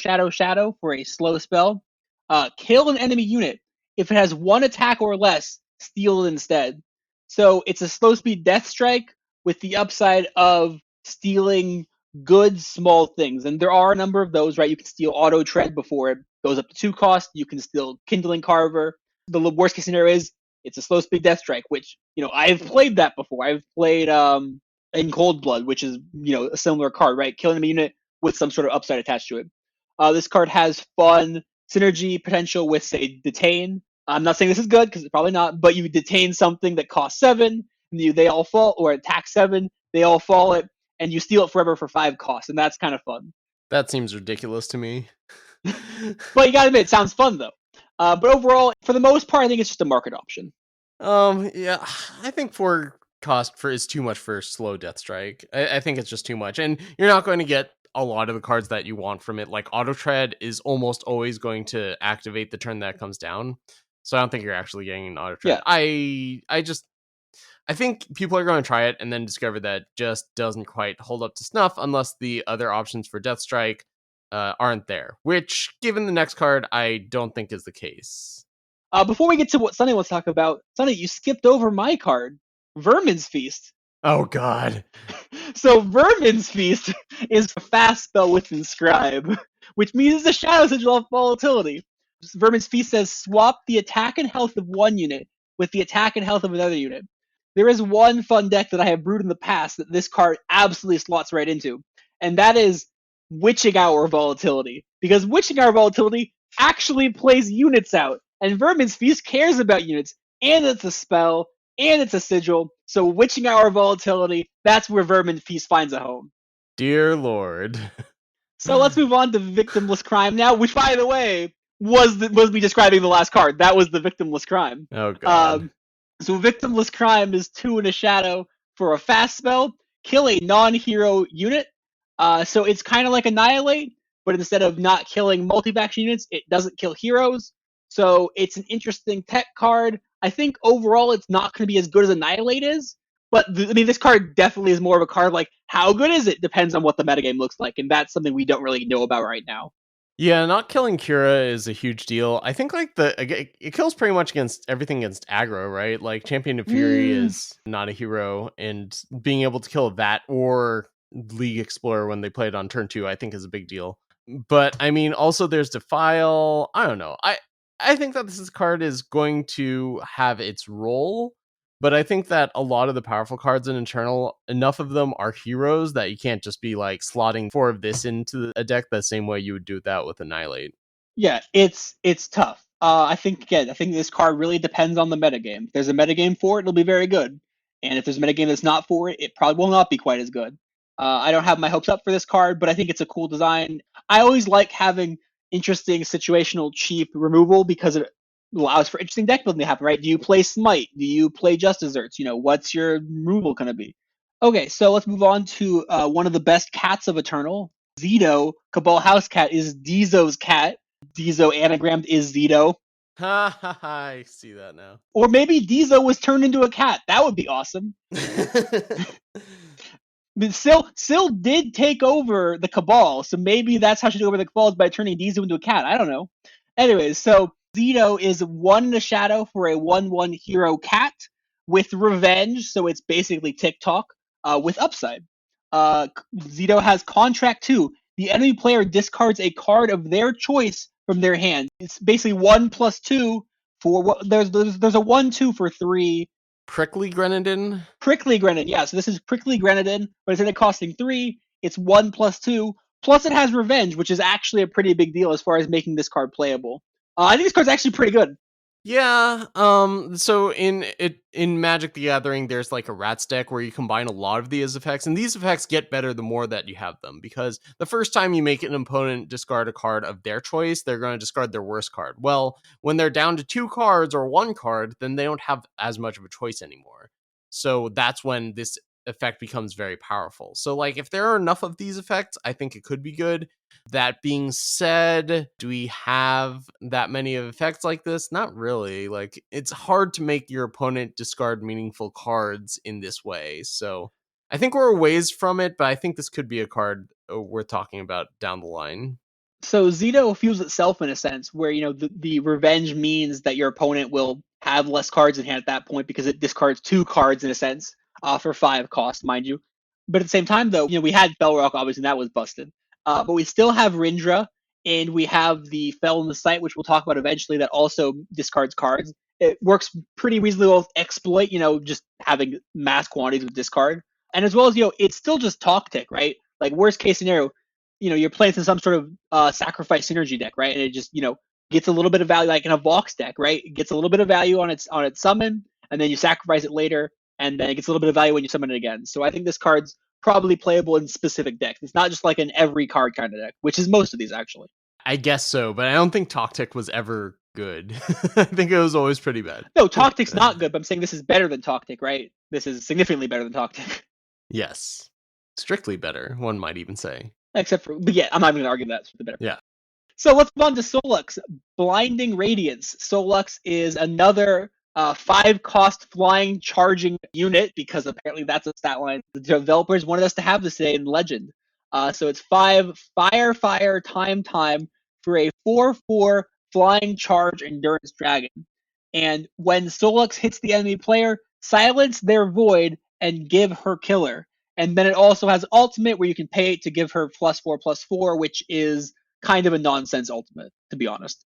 for a slow spell. Kill an enemy unit. If it has 1 attack or less, steal it instead. So it's a slow speed death strike with the upside of stealing good small things. And there are a number of those, right? You can steal Auto Tread before it goes up to 2 cost. You can steal Kindling Carver. The worst case scenario is it's a slow speed Death Strike, which, I've played that before. I've played in Cold Blood, which is, a similar card, right? Killing a unit with some sort of upside attached to it. This card has fun synergy potential with, say, Detain. I'm not saying this is good, because it's probably not, but you detain something that costs 7, they all fall, or attack 7, they all fall it, and you steal it forever for 5 costs, and that's kind of fun. That seems ridiculous to me. But you gotta admit, it sounds fun, though. But overall, for the most part, I think it's just a market option. Yeah, I think 4 cost is too much for slow Death Strike. I think it's just too much, and you're not going to get a lot of the cards that you want from it. Like Auto Tread is almost always going to activate the turn that comes down, so I don't think you're actually getting an Auto Tread. Yeah. I think people are going to try it and then discover that just doesn't quite hold up to snuff unless the other options for Death Strike aren't there, which, given the next card, I don't think is the case. Before we get to what Sunny wants to talk about, Sunny, you skipped over my card, Vermin's Feast. Oh, God. So Vermin's Feast is a fast spell with Inscribe, which means the Shadow Sigil of Volatility. Vermin's Feast says swap the attack and health of one unit with the attack and health of another unit. There is one fun deck that I have brewed in the past that this card absolutely slots right into, and that is Witching Hour Volatility. Because Witching Hour Volatility actually plays units out, and Vermin's Feast cares about units, and it's a spell, and it's a sigil, so Witching Hour Volatility, that's where Vermin Feast finds a home. Dear Lord. So let's move on to Victimless Crime now, which, by the way, was me describing the last card. That was the Victimless Crime. Oh, God. So Victimless Crime is 2 and a shadow for a fast spell. Kill a non-hero unit. So it's kind of like Annihilate, but instead of not killing multi-faction units, it doesn't kill heroes. So it's an interesting tech card. I think overall it's not going to be as good as Annihilate is, but this card definitely is more of a card like, how good is it? Depends on what the metagame looks like, and that's something we don't really know about right now. Yeah, not killing Kira is a huge deal. I think it kills pretty much against everything against aggro, right? Like Champion of Fury is not a hero, and being able to kill that or League Explorer when they play it on turn 2, I think is a big deal. But I mean, also there's Defile. I don't know. I think that this card is going to have its role, but I think that a lot of the powerful cards in Eternal, enough of them are heroes that you can't just be like slotting 4 of this into a deck the same way you would do that with Annihilate. Yeah, it's tough. I think this card really depends on the metagame. If there's a metagame for it, it'll be very good. And if there's a metagame that's not for it, it probably will not be quite as good. I don't have my hopes up for this card, but I think it's a cool design. I always like having interesting situational cheap removal because it allows for interesting deck building to happen, right? Do you play Smite? Do you play Just Desserts? What's your removal going to be? Okay, so let's move on to one of the best cats of Eternal. Zito, Cabal House Cat, is Dizo's cat. Dizo anagrammed is Zito. Ha ha ha, I see that now. Or maybe Dizo was turned into a cat. That would be awesome. Syl did take over the Cabal, so maybe that's how she took over the Cabal, is by turning Dizo into a cat. I don't know. Anyways, so Zito is 1 in a shadow for a 1/1 hero cat with revenge, so it's basically TikTok with upside. Zito has Contract 2. The enemy player discards a card of their choice from their hand. It's basically 1+2 for what there's a 1/2 for 3. Prickly Grenadin? Prickly Grenadin, yeah. So this is Prickly Grenadin, but instead of costing 3, it's 1+2. Plus it has Revenge, which is actually a pretty big deal as far as making this card playable. I think this card's actually pretty good. Yeah, so in Magic the Gathering, there's like a Rats deck where you combine a lot of these effects, and these effects get better the more that you have them, because the first time you make an opponent discard a card of their choice, they're going to discard their worst card. Well, when they're down to 2 cards or 1 card, then they don't have as much of a choice anymore. So that's when this effect becomes very powerful. So like, if there are enough of these effects, I think it could be good. That being said, do we have that many of effects like this? Not really. Like, it's hard to make your opponent discard meaningful cards in this way. So I think we're a ways from it, but I think this could be a card worth talking about down the line. So Zito fuels itself in a sense where, the revenge means that your opponent will have less cards in hand at that point because it discards 2 cards in a sense for 5 cost, mind you. But at the same time, though, we had Belrock, obviously, and that was busted. But we still have Rindra, and we have the Fel in the Sight, which we'll talk about eventually, that also discards cards. It works pretty reasonably well with Exploit, just having mass quantities of discard. And as well as, it's still just talk tick, right? Like, worst case scenario, you're playing some sort of sacrifice synergy deck, right? And it just, gets a little bit of value, like in a Vox deck, right? It gets a little bit of value on its summon, and then you sacrifice it later, and then it gets a little bit of value when you summon it again. So I think this card's probably playable in specific decks. It's not just like an every card kind of deck, which is most of these actually. I guess so, but I don't think Toctic was ever good. I think it was always pretty bad. No, Toctic's not good, but I'm saying this is better than Toctic, right? This is significantly better than Toctic. Yes. Strictly better, one might even say. Except for, but yeah, I'm not even going to argue that. It's the better. Yeah. So let's move on to Solux. Blinding Radiance. Solux is another 5-cost flying charging unit, because apparently that's a stat line the developers wanted us to have this today in Legend. So it's 5 fire, time for a 4/4 flying charge endurance dragon. And when Solux hits the enemy player, silence their void and give her killer. And then it also has ultimate where you can pay it to give her +4/+4, which is kind of a nonsense ultimate, to be honest.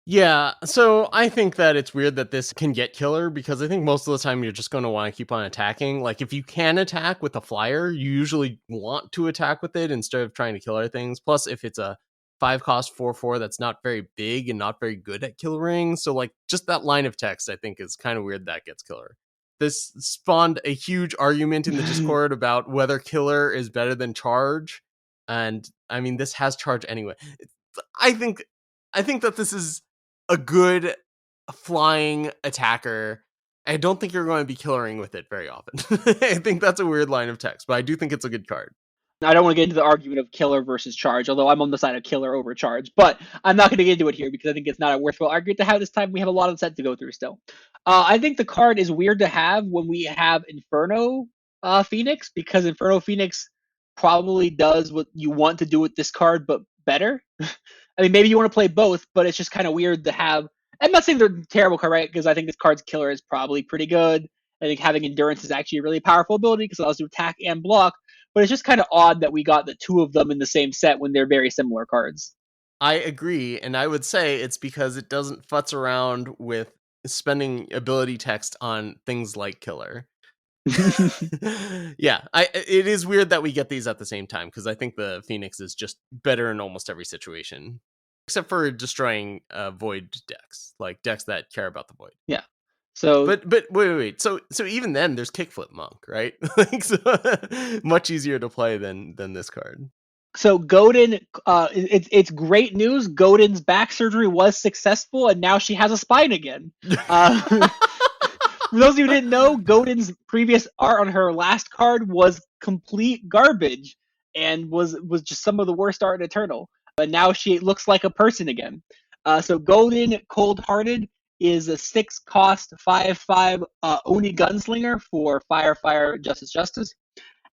Yeah, so I think that it's weird that this can get killer, because I think most of the time you're just going to want to keep on attacking. Like, if you can attack with a flyer, you usually want to attack with it instead of trying to kill other things. Plus, if it's a 5-cost 4/4, that's not very big and not very good at killering. So, like, just that line of text, I think, is kind of weird that gets killer. This spawned a huge argument in the Discord about whether killer is better than charge. And, I mean, this has charge anyway. I think that this is a good flying attacker. I don't think you're going to be killering with it very often. I think that's a weird line of text, but I do think it's a good card. I don't want to get into the argument of killer versus charge, although I'm on the side of killer over charge. But I'm not going to get into it here because I think it's not a worthwhile argument to have this time. We have a lot of set to go through still. I think the card is weird to have when we have Inferno Phoenix, because Inferno Phoenix probably does what you want to do with this card, but better. I mean, maybe you want to play both, but it's just kind of weird to have. I'm not saying they're a terrible card, right? Because I think this card's killer is probably pretty good. I think having endurance is actually a really powerful ability because it allows you to attack and block. But it's just kind of odd that we got the two of them in the same set when they're very similar cards. I agree, and I would say it's because it doesn't futz around with spending ability text on things like killer. Yeah, it is weird that we get these at the same time, because I think the Phoenix is just better in almost every situation, except for destroying void decks, like decks that care about the void. Yeah. So, but wait. So even then, there's Kickflip Monk, right? Like, so, much easier to play than this card. So Ghodan, it's great news. Ghodan's back surgery was successful, and now she has a spine again. For those of you who didn't know, Ghodan's previous art on her last card was complete garbage and was just some of the worst art in Eternal. But now she looks like a person again. So Ghodan Cold-Hearted is a 6-cost 5/5 Oni Gunslinger for Fire, Justice.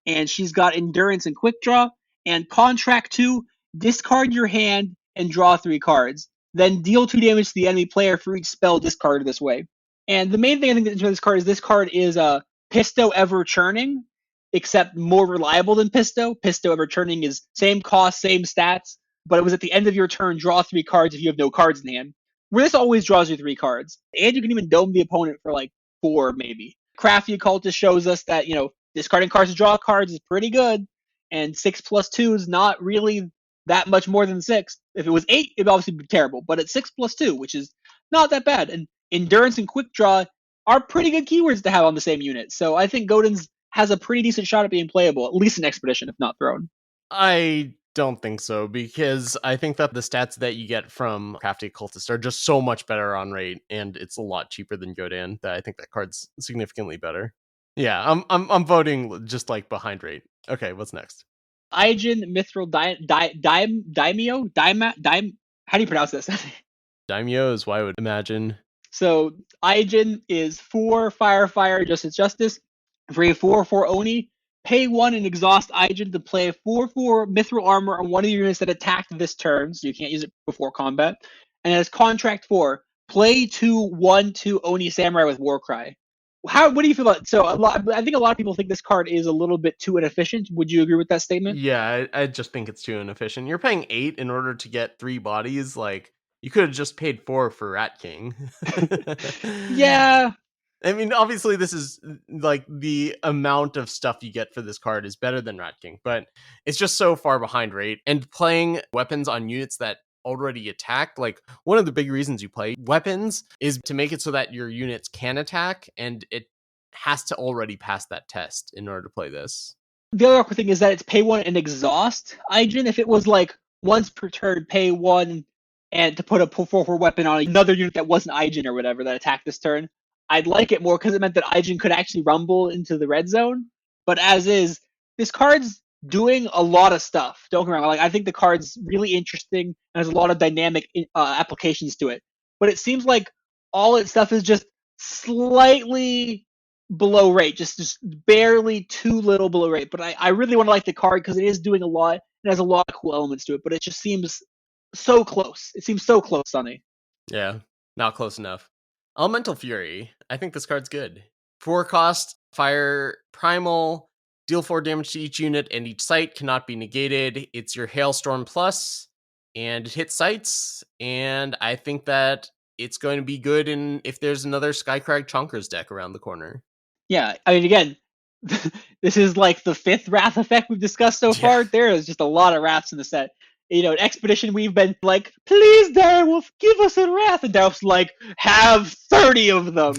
And she's got Endurance and Quick Draw. And Contract 2, discard your hand and draw 3 cards. Then deal 2 damage to the enemy player for each spell discarded this way. And the main thing I think that this card is Pisto Ever Churning, except more reliable than Pisto. Pisto Ever Churning is same cost, same stats, but it was at the end of your turn, draw 3 cards if you have no cards in hand. Where this always draws you 3 cards. And you can even dome the opponent for like 4 maybe. Crafty Occultist shows us that, discarding cards to draw cards is pretty good. And 6+2 is not really that much more than 6. If it was 8, it would obviously be terrible. But it's 6+2, which is not that bad. And Endurance and Quick Draw are pretty good keywords to have on the same unit. So I think Ghodan's has a pretty decent shot at being playable, at least in Expedition, if not Throne. I don't think so, because I think that the stats that you get from Crafty Occultist are just so much better on rate, and it's a lot cheaper than Ghodan, that I think that card's significantly better. Yeah, I'm voting just like behind rate. Okay, what's next? Aijin Mithril Daimyo? How do you pronounce this? Daimyo is what I would imagine. So Aijin is 4 Fire, Justice. For a 4/4 Oni, pay 1 and exhaust Aijin to play a 4/4 Mithril Armor on one of your units that attacked this turn, so you can't use it before combat. And as Contract 4, play 2/1/2 Oni Samurai with Warcry. What do you feel about? So I think a lot of people think this card is a little bit too inefficient. Would you agree with that statement? Yeah, I just think it's too inefficient. You're paying 8 in order to get 3 bodies. Like, you could have just paid 4 for Rat King. Yeah. I mean, obviously, this is like the amount of stuff you get for this card is better than Rat King, but it's just so far behind rate. And playing weapons on units that already attack, like one of the big reasons you play weapons is to make it so that your units can attack, and it has to already pass that test in order to play this. The other awkward thing is that it's pay 1 and exhaust Aijin. If it was like once per turn, pay 1 and to put a 4/4 weapon on another unit that wasn't Aijin or whatever that attacked this turn, I'd like it more because it meant that Aijin could actually rumble into the red zone. But as is, this card's doing a lot of stuff. Don't get me wrong. Like, I think the card's really interesting and there's a lot of dynamic applications to it. But it seems like all its stuff is just slightly below rate, just barely too little below rate. But I really want to like the card because it is doing a lot. It has a lot of cool elements to it, but it just seems so close. It seems so close, Sunny. Yeah, not close enough. Elemental Fury. I think this card's good. 4 cost, fire primal, deal 4 damage to each unit, and each site cannot be negated. It's your Hailstorm plus, and it hits sites, and I think that it's going to be good if there's another Skycrag Chonkers deck around the corner. Yeah, I mean, again, this is like the 5th Wrath effect we've discussed so far. There is just a lot of Wraths in the set. You know, in Expedition, we've been like, please, Direwolf, give us a Wrath. And Direwolf's like, have 30 of them.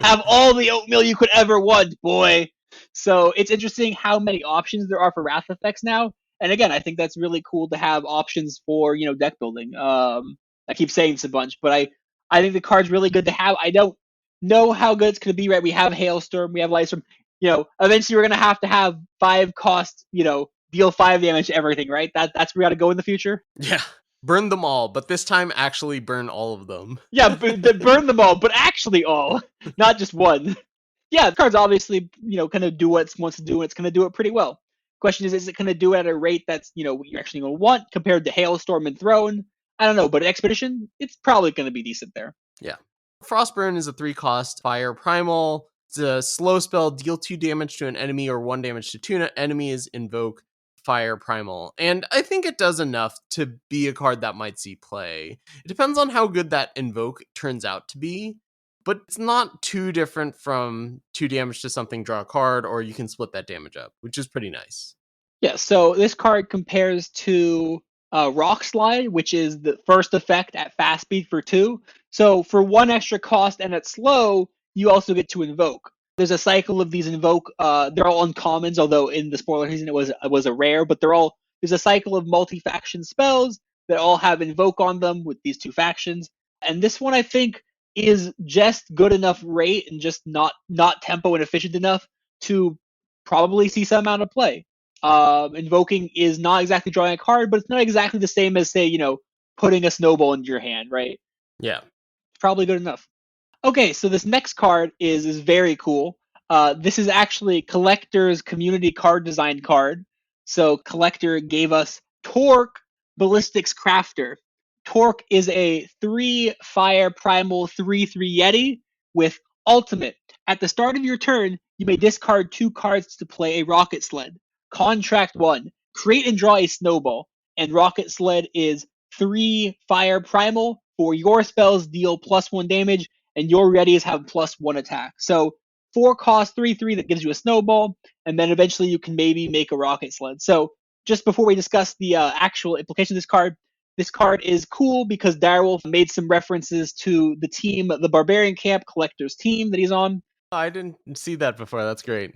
Have all the oatmeal you could ever want, boy. So it's interesting how many options there are for Wrath effects now. And again, I think that's really cool to have options for, deck building. I keep saying this a bunch, but I think the card's really good to have. I don't know how good it's going to be, right? We have Hailstorm, we have Lightstorm. Eventually we're going to have 5 cost, deal 5 damage to everything, right? That's where we got to go in the future. Yeah, burn them all, but this time actually burn all of them. Yeah, burn them all, but actually all, not just one. Yeah, the card's obviously, kind of do what it wants to do, and it's going to do it pretty well. Question is it going to do it at a rate that's, what you're actually going to want compared to Hailstorm and Throne? I don't know, but Expedition, it's probably going to be decent there. Yeah. Frostburn is a 3 cost fire primal. It's a slow spell, deal 2 damage to an enemy or 1 damage to 2 enemies, invoke fire primal. And I think it does enough to be a card that might see play. It depends on how good that invoke turns out to be, but it's not too different from 2 damage to something, draw a card, or you can split that damage up, which is pretty nice. Yeah, so this card compares to Rock Slide, which is the first effect at fast speed for 2. So for 1 extra cost and at slow, you also get to invoke. There's a cycle of these invoke. They're all uncommons, although in the spoiler season it was a rare. But there's a cycle of multi-faction spells that all have invoke on them with these 2 factions. And this one I think is just good enough rate and just not tempo and efficient enough to probably see some amount of play. Invoking is not exactly drawing a card, but it's not exactly the same as, say, putting a snowball into your hand, right? Yeah. It's probably good enough. Okay, so this next card is very cool. This is actually Collector's community card design card. So Collector gave us Torque Ballistics Crafter. Torque is a 3 fire primal 3/3 Yeti with ultimate. At the start of your turn, you may discard 2 cards to play a Rocket Sled. Contract 1. Create and draw a snowball. And Rocket Sled is 3 fire primal. For your spells, deal +1 damage, and your Yetis have +1 attack. So 4 cost 3/3 that gives you a snowball, and then eventually you can maybe make a Rocket Sled. So just before we discuss the actual implication of this card is cool because Direwolf made some references to the team, the Barbarian Camp Collector's team that he's on. I didn't see that before. That's great.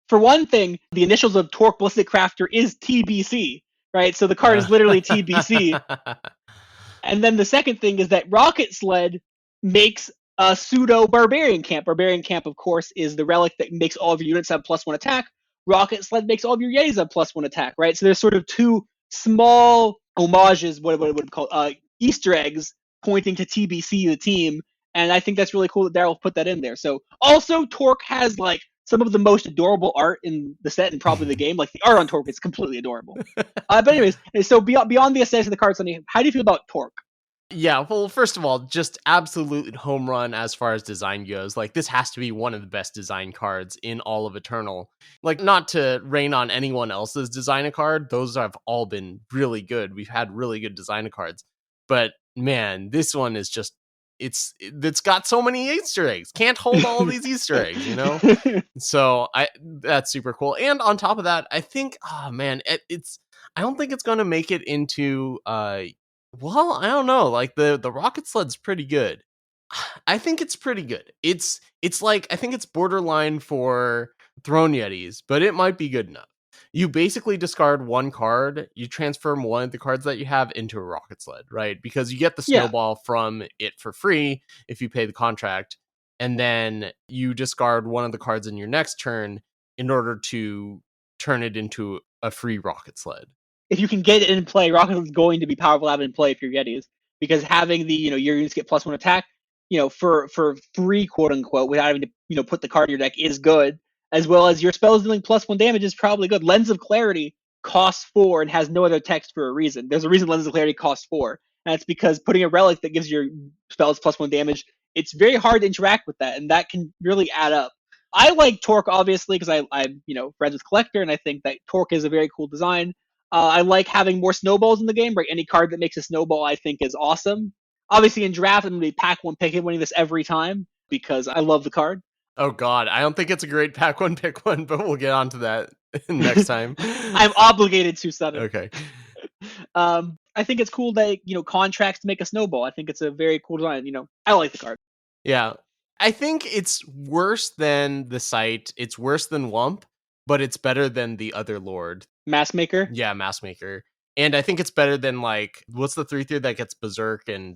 For one thing, the initials of Torque Ballistic Crafter is TBC, right? So the card is literally TBC. And then the second thing is that Rocket Sled makes a pseudo Barbarian Camp. Barbarian Camp, of course, is the relic that makes all of your units have +1 attack. Rocket Sled makes all of your Yetis have +1 attack, right? So there's sort of 2 small homages, what would call Easter eggs pointing to TBC, the team. And I think that's really cool that Daryl put that in there. So also, Torque has like some of the most adorable art in the set and probably the game. Like the art on Torque is completely adorable. But anyways, so beyond the aesthetics of the cards, Sunny, how do you feel about Torque? Yeah, well, first of all, just absolute home run as far as design goes. Like, this has to be one of the best design cards in all of Eternal. Like, not to rain on anyone else's design a card, those have all been really good. We've had really good design of cards. But man, this one is just it's got so many Easter eggs. Can't hold all these Easter eggs, you know? So that's super cool. And on top of that, I think, oh man, I don't think it's gonna make it into well, I don't know. Like the rocket sled's pretty good. I think it's pretty good. It's like I think it's borderline for Throne Yetis, but it might be good enough. You basically discard one card, you transform one of the cards that you have into a rocket sled, right? Because you get the Yeah. snowball from it for free if you pay the contract, and then you discard one of the cards in your next turn in order to turn it into a free rocket sled. If you can get it in play, Rocket is going to be powerful to have in play if you're Yetis, because having the your units get +1 attack, for free, quote unquote, without having to put the card in your deck is good, as well as your spells dealing +1 damage is probably good. Lens of Clarity costs 4 and has no other text for a reason. There's a reason Lens of Clarity costs 4, and that's because putting a relic that gives your spells +1 damage, it's very hard to interact with that, and that can really add up. I like Torque obviously because I'm friends with Collector, and I think that Torque is a very cool design. I like having more snowballs in the game. Right, any card that makes a snowball, I think, is awesome. Obviously, in draft, I'm going to be pack one, pick it, winning this every time because I love the card. Oh God, I don't think it's a great pack one, pick one, but we'll get onto that next time. I'm obligated to, Sutter. Okay. I think it's cool that contracts to make a snowball. I think it's a very cool design. I like the card. Yeah, I think it's worse than the site. It's worse than Wump, but it's better than the other Lord. Massmaker? Yeah, Massmaker. And I think it's better than, like, what's the 3/3 that gets Berserk and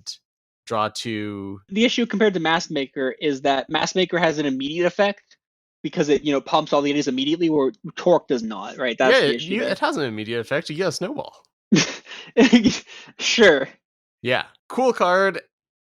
draw 2? The issue compared to Massmaker is that Massmaker has an immediate effect because it, pumps all the Yetis immediately, where Torque does not, right? That's the issue. It has an immediate effect. You get a snowball. Sure. Yeah. Cool card.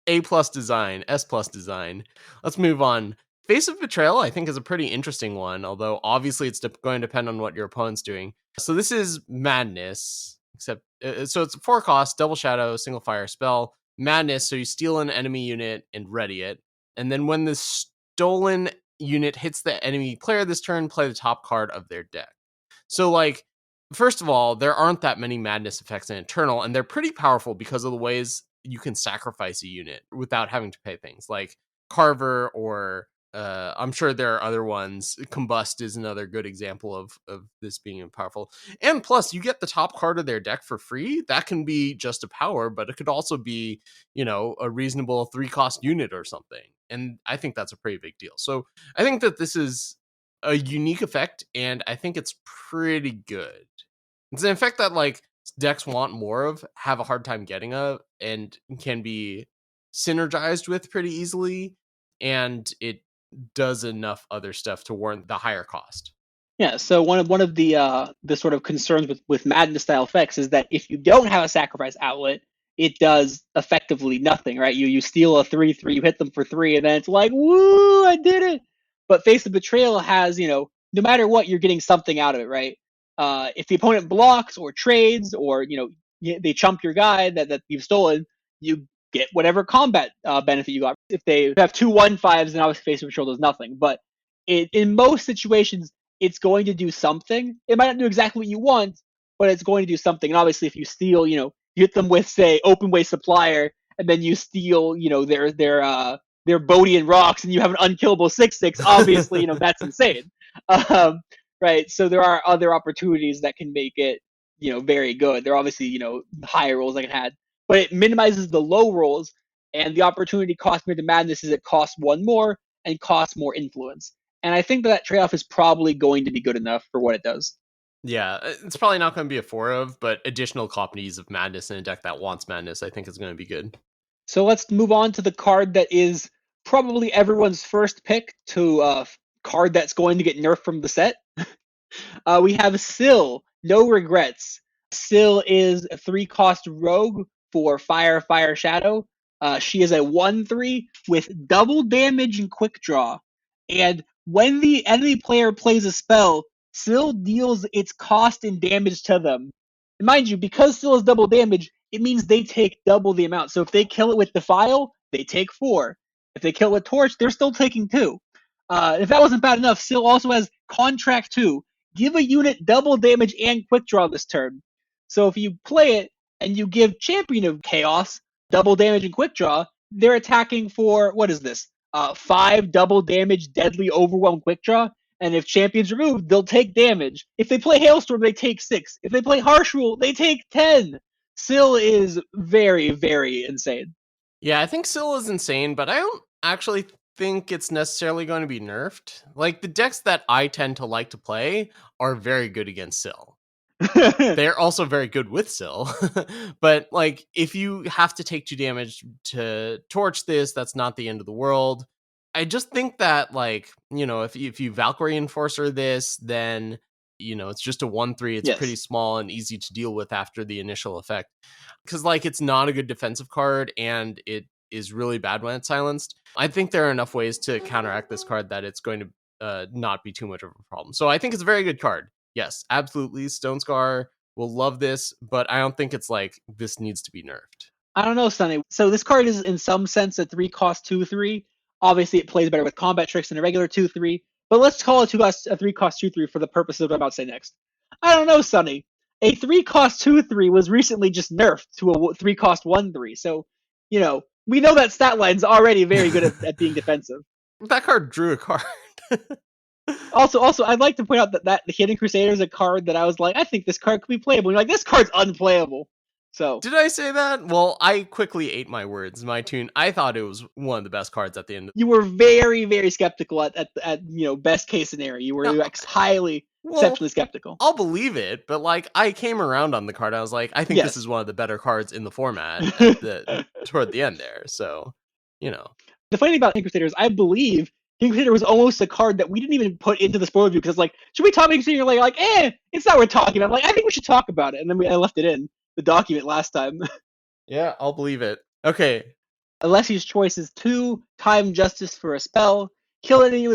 A+ design. S+ design. Let's move on. Face of Betrayal, I think, is a pretty interesting one, although obviously it's going to depend on what your opponent's doing. So this is Madness, except so it's 4 cost, double shadow, single fire spell. Madness, so you steal an enemy unit and ready it, and then when the stolen unit hits the enemy player this turn, play the top card of their deck. So, like, first of all, there aren't that many Madness effects in Eternal, and they're pretty powerful because of the ways you can sacrifice a unit without having to pay things, like Carver, or I'm sure there are other ones. Combust is another good example of this being powerful. And plus, you get the top card of their deck for free. That can be just a power, but it could also be, a reasonable 3-cost unit or something. And I think that's a pretty big deal. So I think that this is a unique effect, and I think it's pretty good. It's an effect that, like, decks want more of, have a hard time getting of, and can be synergized with pretty easily, and it does enough other stuff to warrant the higher cost. Yeah, so one of the sort of concerns with Madness style effects is that if you don't have a sacrifice outlet, it does effectively nothing, right? You steal a 3/3, you hit them for 3, and then it's like, woo, I did it. But Face of Betrayal has, no matter what, you're getting something out of it, right? If the opponent blocks or trades, or they chump your guy that you've stolen, you get whatever combat benefit you got. If they have 2 1/5s, then obviously Face of Betrayal does nothing. But in most situations, it's going to do something. It might not do exactly what you want, but it's going to do something. And obviously, if you steal, you hit them with, say, Open Way Supplier, and then you steal, their Bhodi and Rhox, and you have an unkillable 6/6. Obviously, that's insane. Right. So there are other opportunities that can make it, very good. There are obviously, higher rolls like it had, but it minimizes the low rolls, and the opportunity cost me to Madness is it costs 1 more and costs more influence. And I think that trade-off is probably going to be good enough for what it does. Yeah, it's probably not going to be a 4 of, but additional copies of Madness in a deck that wants Madness, I think, is going to be good. So let's move on to the card that is probably everyone's first pick to a card that's going to get nerfed from the set. We have Syl, No Regrets. Syl is a 3-cost rogue for Fire, Shadow. She is a 1/3 with double damage and quick draw. And when the enemy player plays a spell, Syl deals its cost and damage to them. And mind you, because Syl is double damage, it means they take double the amount. So if they kill it with Defile, they take 4. If they kill it with Torch, they're still taking 2. If that wasn't bad enough, Syl also has Contract 2. Give a unit double damage and quick draw this turn. So if you play it and you give Champion of Chaos double damage and quick draw, they're attacking for, what is this? 5 double damage, deadly overwhelm quick draw. And if Champion's removed, they'll take damage. If they play Hailstorm, they take 6. If they play Harsh Rule, they take 10. Syl is very, very insane. Yeah, I think Syl is insane, but I don't actually think it's necessarily going to be nerfed. Like, the decks that I tend to like to play are very good against Syl. They're also very good with Syl. But, like, if you have to take 2 damage to torch this, that's not the end of the world. I just think that, like, you know, if you Valkyrie Enforcer this, then, you know, it's just a 1/3. It's pretty small and easy to deal with after the initial effect. Because, like, it's not a good defensive card, and it is really bad when it's silenced. I think there are enough ways to counteract this card that it's going to not be too much of a problem. So I think it's a very good card. Yes, absolutely. Stone Scar will love this, but I don't think it's like this needs to be nerfed. I don't know, Sunny. So this card is in some sense a 3-cost 2/3. Obviously, it plays better with combat tricks than a regular 2/3. But let's call it a 3-cost 2/3 for the purpose of what I'm about to say next. I don't know, Sunny. A 3-cost 2/3 was recently just nerfed to a 3-cost 1/3. So, you know, we know that stat line's already very good at being defensive. That card drew a card. Also, I'd like to point out that the Hidden Crusader is a card that I was like, I think this card could be playable. And you're like, this card's unplayable. So did I say that? Well, I quickly ate my words. My tune. I thought it was one of the best cards at the end. You were very, very skeptical at you know, best case snenario. You were highly exceptionally skeptical. I'll believe it, but like I came around on the card. I was like, I think this is one of the better cards in the format toward the end there. So, you know. The funny thing about Hidden Crusader is I believe Hidden Crusader was almost a card that we didn't even put into the spoiler review because it's like, should we talk about Hidden Crusader? You're like, it's not worth talking about. I'm like, I think we should talk about it. And then I left it in the document last time. Yeah, I'll believe it. Okay. Alessi's choice is 2 Time Justice for a spell, kill an enemy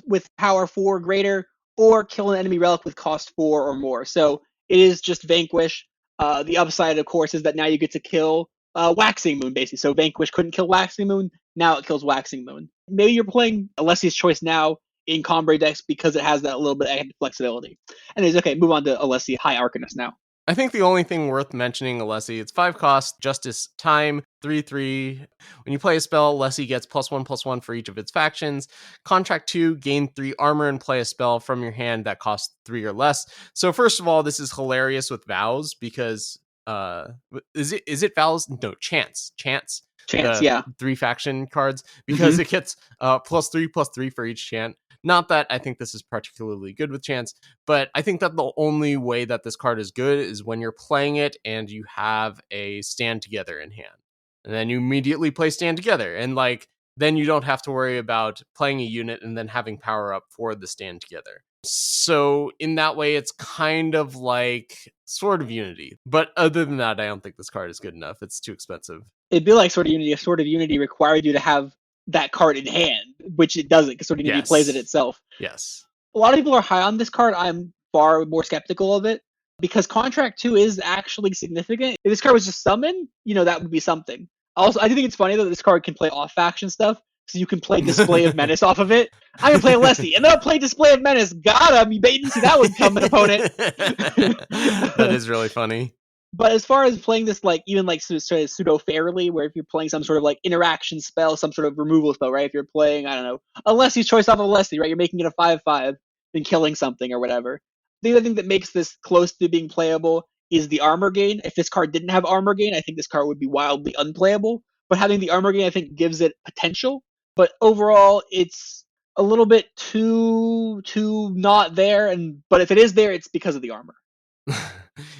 with power 4 or greater, or kill an enemy relic with cost 4 or more. So it is just Vanquish. The upside, of course, is that now you get to kill Waxing Moon, basically. So Vanquish couldn't kill Waxing Moon. Now it kills Waxing Moon. Maybe you're playing Alessi's choice now in Combrei decks because it has that little bit of flexibility. Anyways, okay, move on to Alessi High Arcanist now. I think the only thing worth mentioning Alessi, it's 5 cost, Justice, Time, 3/3. When you play a spell, Alessi gets +1/+1 for each of its factions. Contract 2, gain 3 armor and play a spell from your hand that costs 3 or less. So first of all, this is hilarious with vows because is it vows? No, chance, yeah. 3 faction cards because it gets +3/+3 for each chant. Not that I think this is particularly good with chance, but I think that the only way that this card is good is when you're playing it and you have a Stand Together in hand. And then you immediately play Stand Together. And like, then you don't have to worry about playing a unit and then having power up for the Stand Together. So in that way, it's kind of like Sword of Unity. But other than that, I don't think this card is good enough. It's too expensive. It'd be like Sword of Unity. If Sword of Unity required you to have that card in hand, which it doesn't, because Sword of Unity plays it itself. Yes. A lot of people are high on this card. I'm far more skeptical of it, because Contract 2 is actually significant. If this card was just summoned, you know, that would be something. Also, I do think it's funny that this card can play off-faction stuff, so you can play Display of Menace off of it. I can play Alessi, and then I'll play Display of Menace. Got him! You didn't see that one coming, opponent. That is really funny. But as far as playing this, like, even like pseudo-fairly, where if you're playing some sort of like interaction spell, some sort of removal spell, right? If you're playing, I don't know, Alessi's choice off of Alessi, right? You're making it a 5/5, then killing something or whatever. The other thing that makes this close to being playable is the armor gain. If this card didn't have armor gain, I think this card would be wildly unplayable. But having the armor gain, I think, gives it potential. But overall, it's a little bit too not there. But if it is there, it's because of the armor.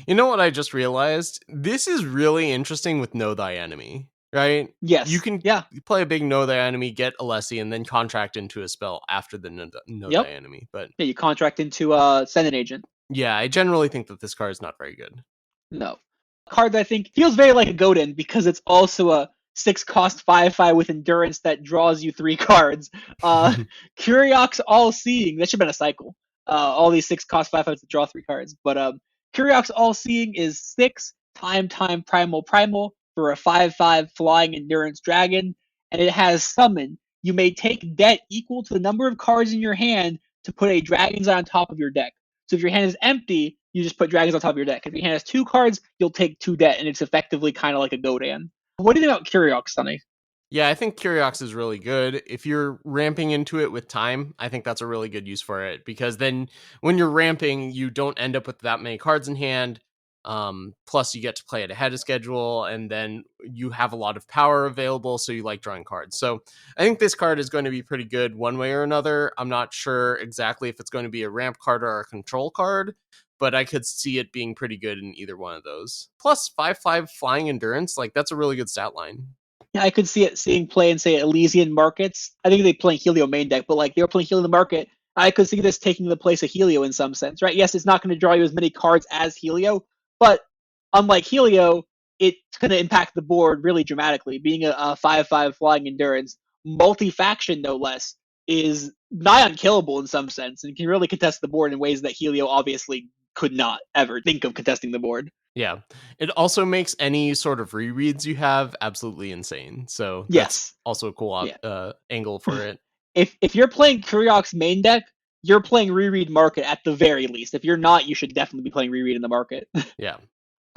You know what I just realized? This is really interesting with Know Thy Enemy, right? Yes. You can play a big Know Thy Enemy, get Alessi, and then contract into a spell after the Know Thy Enemy. But yeah, you contract into Send an Agent. Yeah, I generally think that this card is not very good. No. A card that I think feels very like a Ghodan because it's also a 6-cost 5/5 with Endurance that draws you 3 cards. Curiox All-Seeing. That should have been a cycle. All these 6-cost 5/5s that draw 3 cards. But Curiox All-Seeing is 6 time primal for a 5/5 flying endurance dragon, and it has summon. You may take debt equal to the number of cards in your hand to put a dragons on top of your deck. So if your hand is empty, you just put dragons on top of your deck. If your hand has 2 cards, you'll take 2 debt, and it's effectively kind of like a Ghodan. What do you think about Kuriox, Sunny? Yeah, I think Kuriox is really good. If you're ramping into it with time, I think that's a really good use for it, because then when you're ramping, you don't end up with that many cards in hand. Plus, you get to play it ahead of schedule, and then you have a lot of power available, so you like drawing cards. So I think this card is going to be pretty good one way or another. I'm not sure exactly if it's going to be a ramp card or a control card, but I could see it being pretty good in either one of those. Plus, 5/5 flying endurance, like that's a really good stat line. I could see it seeing play in, say, Elysian markets. I think they play Helio main deck, but like they were playing Helio in the market. I could see this taking the place of Helio in some sense, right? Yes, it's not going to draw you as many cards as Helio, but unlike Helio, it's going to impact the board really dramatically. Being a 5/5 flying endurance, multi-faction no less, is nigh unkillable in some sense, and can really contest the board in ways that Helio obviously could not ever think of contesting the board. Yeah. It also makes any sort of rereads you have absolutely insane. So that's Yes. also a cool angle for it. If you're playing Kuriox main deck, you're playing Reread Market at the very least. If you're not, you should definitely be playing Reread in the market. Yeah.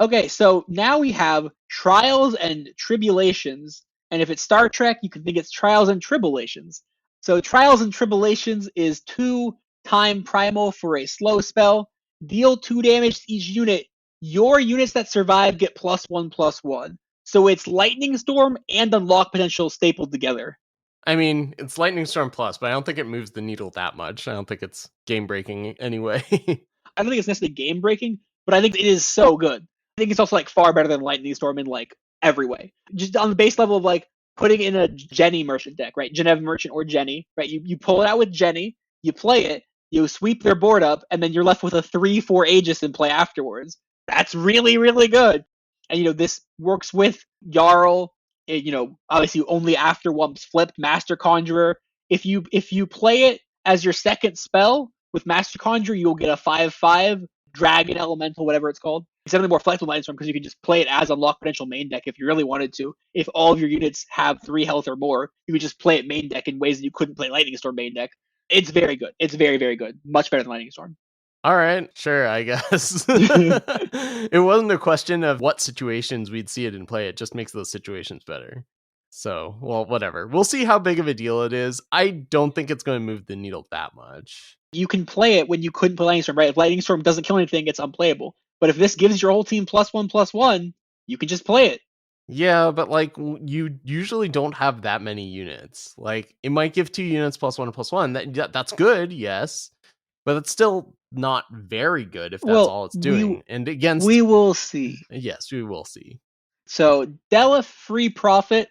Okay, so now we have Trials and Tribulations. And if it's Star Trek, you can think it's Trials and Tribulations. So Trials and Tribulations is 2 time primal for a slow spell. Deal 2 damage to each unit. Your units that survive get +1/+1. So it's Lightning Storm and Unlock Potential stapled together. I mean, it's Lightning Storm Plus, but I don't think it moves the needle that much. I don't think it's game breaking anyway. I don't think it's necessarily game breaking, but I think it is so good. I think it's also like far better than Lightning Storm in like every way. Just on the base level of like putting in a Jenny Merchant deck, right? Geneva Merchant or Jenny, right? You pull it out with Jenny, you play it, you sweep their board up, and then you're left with a 3/4 Aegis in play afterwards. That's really, really good. And this works with Jarl. Obviously only after one's flipped, Master Conjurer. If you play it as your second spell with Master Conjurer, you'll get a 5/5 Dragon Elemental, whatever it's called. It's definitely more flexible Lightning Storm because you can just play it as Unlock Potential main deck if you really wanted to. If all of your units have 3 health or more, you could just play it main deck in ways that you couldn't play Lightning Storm main deck. It's very good. It's very, very good. Much better than Lightning Storm. All right, sure, I guess. It wasn't a question of what situations we'd see it in play. It just makes those situations better. So, well, whatever. We'll see how big of a deal it is. I don't think it's going to move the needle that much. You can play it when you couldn't play Lightning Storm, right? If Lightning Storm doesn't kill anything, it's unplayable. But if this gives your whole team +1/+1, you can just play it. Yeah, but like you usually don't have that many units. Like it might give 2 units +1/+1. That's good, yes, but it's still not very good if that's all it's doing. And against, we will see. Yes, we will see. So Delph Free Profit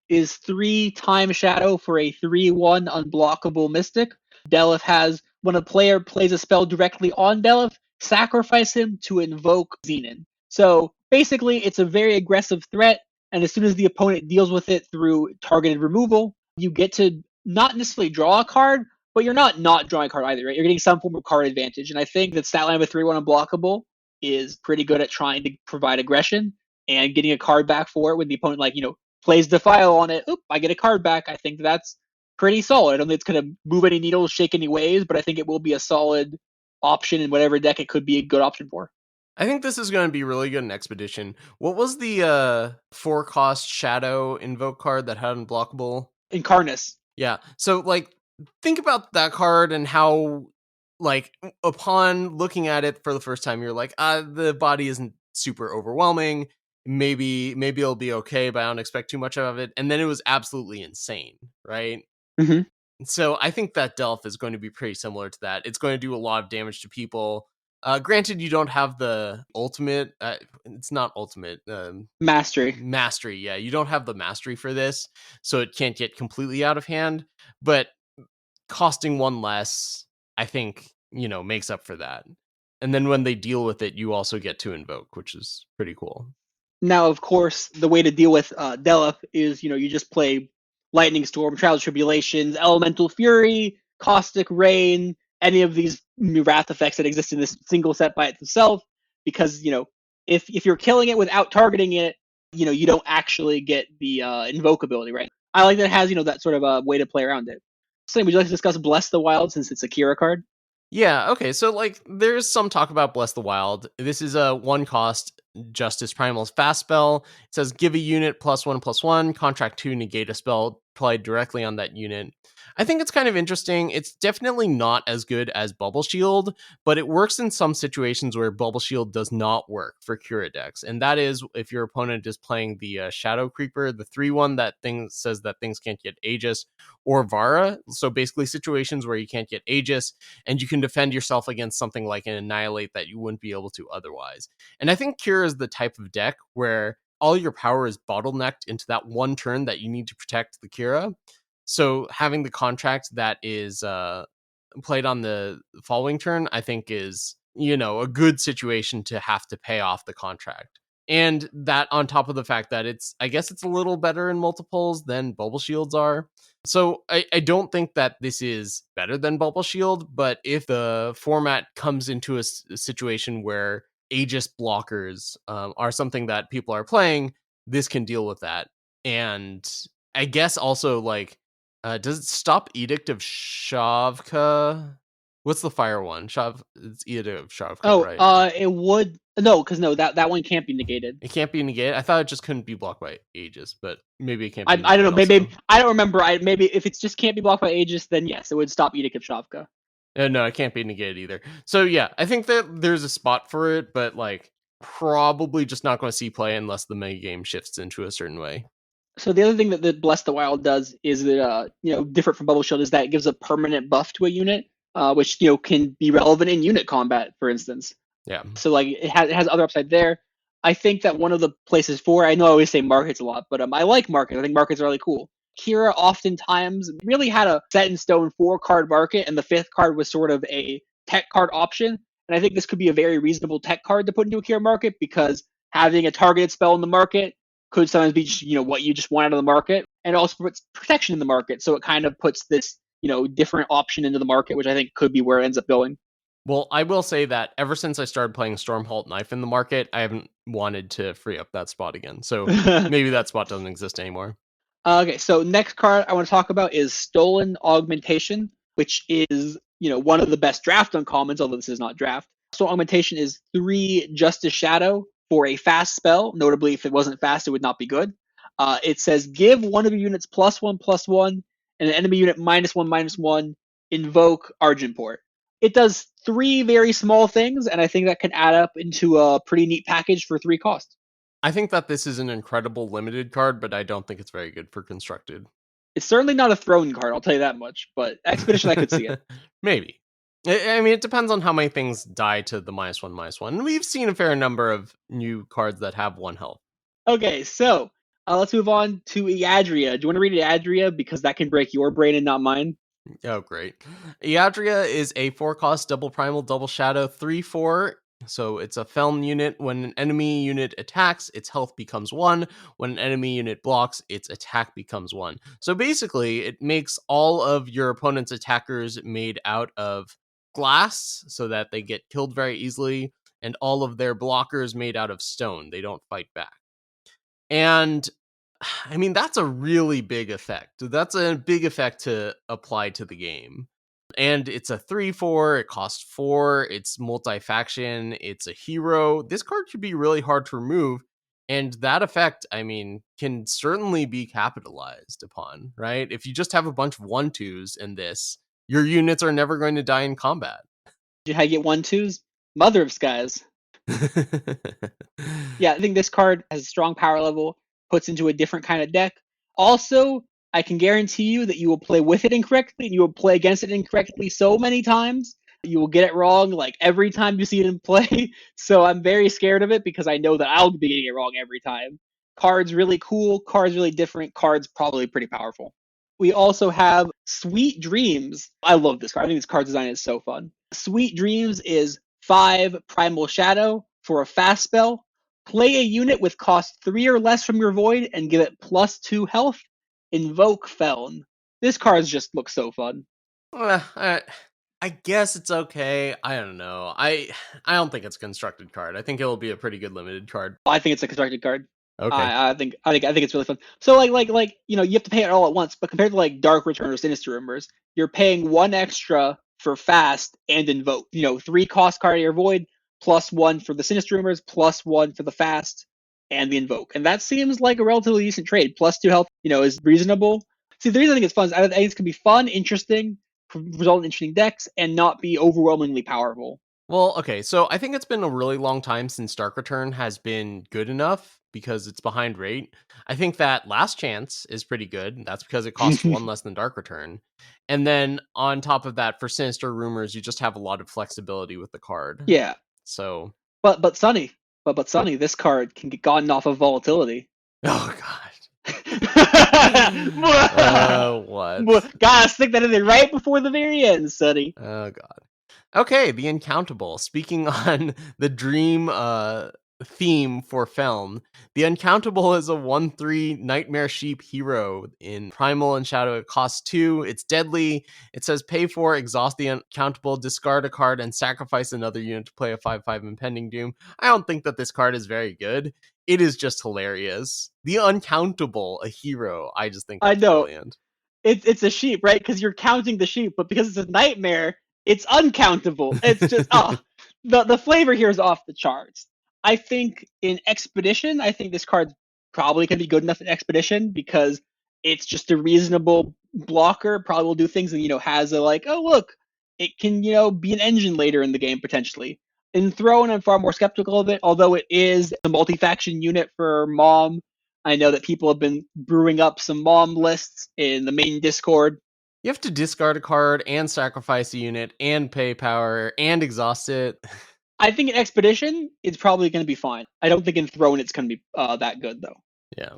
is 3 Time Shadow for a 3/1 unblockable mystic. Delph has, when a player plays a spell directly on Delph, sacrifice him to invoke Xenon. So basically, it's a very aggressive threat, and as soon as the opponent deals with it through targeted removal, you get to not necessarily draw a card, but you're not drawing a card either, right? You're getting some form of card advantage, and I think that stat line with 3/1 unblockable is pretty good at trying to provide aggression and getting a card back for it when the opponent, plays Defile on it. Oop, I get a card back. I think that's pretty solid. I don't think it's going to move any needles, shake any waves, but I think it will be a solid option in whatever deck it could be a good option for. I think this is going to be really good in Expedition. What was the 4-cost Shadow Invoke card that had unblockable? Incarnus. Yeah. So, think about that card and how, upon looking at it for the first time, you're like, the body isn't super overwhelming. Maybe it'll be okay, but I don't expect too much of it. And then it was absolutely insane, right? Mm-hmm. So I think that Delph is going to be pretty similar to that. It's going to do a lot of damage to people. Granted, you don't have the ultimate. It's not ultimate. Mastery. Mastery, yeah. You don't have the mastery for this, so it can't get completely out of hand. But costing 1 less, I think, makes up for that. And then when they deal with it, you also get to invoke, which is pretty cool. Now, of course, the way to deal with Delph is, you just play Lightning Storm, Trials and Tribulations, Elemental Fury, Caustic Rain, any of these Wrath effects that exist in this single set by itself, because, if you're killing it without targeting it, you don't actually get the invoke ability, right? I like that it has, that sort of a way to play around it. So, would you like to discuss Bless the Wild since it's a Kira card? Yeah, okay, so there's some talk about Bless the Wild. This is a 1-cost Justice Primal's fast spell. It says give a unit +1/+1, contract 2, negate a spell applied directly on that unit. I think it's kind of interesting. It's definitely not as good as Bubble Shield, but it works in some situations where Bubble Shield does not work for Kira decks. And that is if your opponent is playing the Shadow Creeper, the 3/1 that says that things can't get Aegis, or Vara. So basically situations where you can't get Aegis, and you can defend yourself against something like an Annihilate that you wouldn't be able to otherwise. And I think Kira is the type of deck where all your power is bottlenecked into that one turn that you need to protect the Kira. So having the contract that is played on the following turn, I think is, a good situation to have to pay off the contract. And that on top of the fact that I guess it's a little better in multiples than Bubble Shields are. So I don't think that this is better than Bubble Shield, but if the format comes into a situation where Aegis blockers are something that people are playing, this can deal with that. And I guess also, does it stop Edict of Shavka? What's the fire one? It's Edict of Shavka, right? It would because that one can't be negated. It can't be negated. I thought it just couldn't be blocked by Aegis, but maybe it can't be. I don't know. Maybe I don't remember. Maybe if it's just can't be blocked by Aegis, then yes, it would stop Edict of Shavka. No, it can't be negated either. So yeah, I think that there's a spot for it, but probably just not going to see play unless the mega game shifts into a certain way. So the other thing that Bless the Wild does is that different from Bubble Shield is that it gives a permanent buff to a unit, which can be relevant in unit combat, for instance. Yeah. So it has other upside there. I think that one of the places I know I always say markets a lot, but I like markets. I think markets are really cool. Kira oftentimes really had a set in stone 4-card market, and the 5th card was sort of a tech card option. And I think this could be a very reasonable tech card to put into a Kira market, because having a targeted spell in the market could sometimes be just, what you just want out of the market, and it also puts protection in the market. So it kind of puts this, different option into the market, which I think could be where it ends up going. Well, I will say that ever since I started playing Stormhalt Knife in the market, I haven't wanted to free up that spot again. So maybe that spot doesn't exist anymore. Okay, so next card I want to talk about is Stolen Augmentation, which is, one of the best draft uncommons, although this is not draft. Stolen Augmentation is 3 Justice Shadow for a fast spell. Notably, if it wasn't fast, it would not be good. It says give one of your units +1/+1 and an enemy unit -1/-1, invoke Argenport. It does 3 very small things, and I think that can add up into a pretty neat package for 3 costs. I think that this is an incredible limited card, but I don't think it's very good for constructed. It's certainly not a throne card, I'll tell you that much, but Expedition, I could see it. Maybe. I mean, it depends on how many things die to the -1/-1. We've seen a fair number of new cards that have 1 health. Okay, so let's move on to Iadria. Do you want to read Iadria? Because that can break your brain and not mine. Oh, great. Iadria is a 4-cost double primal, double shadow, 3/4. So it's a Feln unit. When an enemy unit attacks, its health becomes 1. When an enemy unit blocks, its attack becomes 1. So basically, it makes all of your opponent's attackers made out of glass so that they get killed very easily, and all of their blockers made out of stone. They don't fight back. And I mean, that's a really big effect. That's a big effect to apply to the game. And it's a 3/4, it costs 4, it's multi-faction, it's a hero. This card should be really hard to remove. And that effect, I mean, can certainly be capitalized upon, right? If you just have a bunch of 1/2s in this, your units are never going to die in combat. How you get 1/2s? Mother of Skies. Yeah, I think this card has a strong power level, puts into a different kind of deck. Also, I can guarantee you that you will play with it incorrectly, and you will play against it incorrectly so many times. You will get it wrong every time you see it in play. So I'm very scared of it because I know that I'll be getting it wrong every time. Card's really cool, card's really different, card's probably pretty powerful. We also have Sweet Dreams. I love this card. I think this card design is so fun. Sweet Dreams is 5 Primal Shadow for a fast spell. Play a unit with cost 3 or less from your void and give it +2 health. Invoke Feln. This card just looks so fun. I I guess it's okay. I don't know. I don't think it's a constructed card. I think it'll be a pretty good limited card. I think it's a constructed card. Okay. I think it's really fun. So like you know, you have to pay it all at once, but compared to like Dark Return or Sinister Rumors, you're paying 1 extra for fast and invoke. You know, 3 cost card your void, +1 for the Sinister Rumors, +1 for the fast and the invoke. And that seems like a relatively decent trade. +2 health, you know, is reasonable. See, the reason I think it's fun is I think it's gonna be fun, interesting, result in interesting decks, and not be overwhelmingly powerful. Well, okay, so I think it's been a really long time since Dark Return has been good enough because it's behind rate. I think that Last Chance is pretty good. That's because it costs 1 less than Dark Return. And then on top of that, for Sinister Rumors, you just have a lot of flexibility with the card. Yeah. So, But Sunny, this card can get gotten off of volatility. oh god. What? Gotta stick that in there right before the very end, Sunny. Oh god. Okay, the Uncountable. Speaking on the dream theme for Feln, the Uncountable is a 1/3 Nightmare Sheep hero in Primal and Shadow. It costs 2. It's deadly. It says pay 4, exhaust the Uncountable, discard a card, and sacrifice another unit to play a 5/5 Impending Doom. I don't think that this card is very good. It is just hilarious. The Uncountable, a hero. I just think that's brilliant. It's a sheep, right? Because you're counting the sheep, but because it's a nightmare, it's uncountable. It's just the flavor here is off the charts. I think in Expedition, I think this card probably can be good enough in Expedition because it's just a reasonable blocker. Probably will do things and has a like, oh look, it can be an engine later in the game potentially. In Throne, I'm far more skeptical of it, although it is a multi-faction unit for Mom. I know that people have been brewing up some Mom lists in the main Discord. You have to discard a card and sacrifice a unit and pay power and exhaust it. I think in Expedition, it's probably going to be fine. I don't think in Throne it's going to be that good, though. Yeah.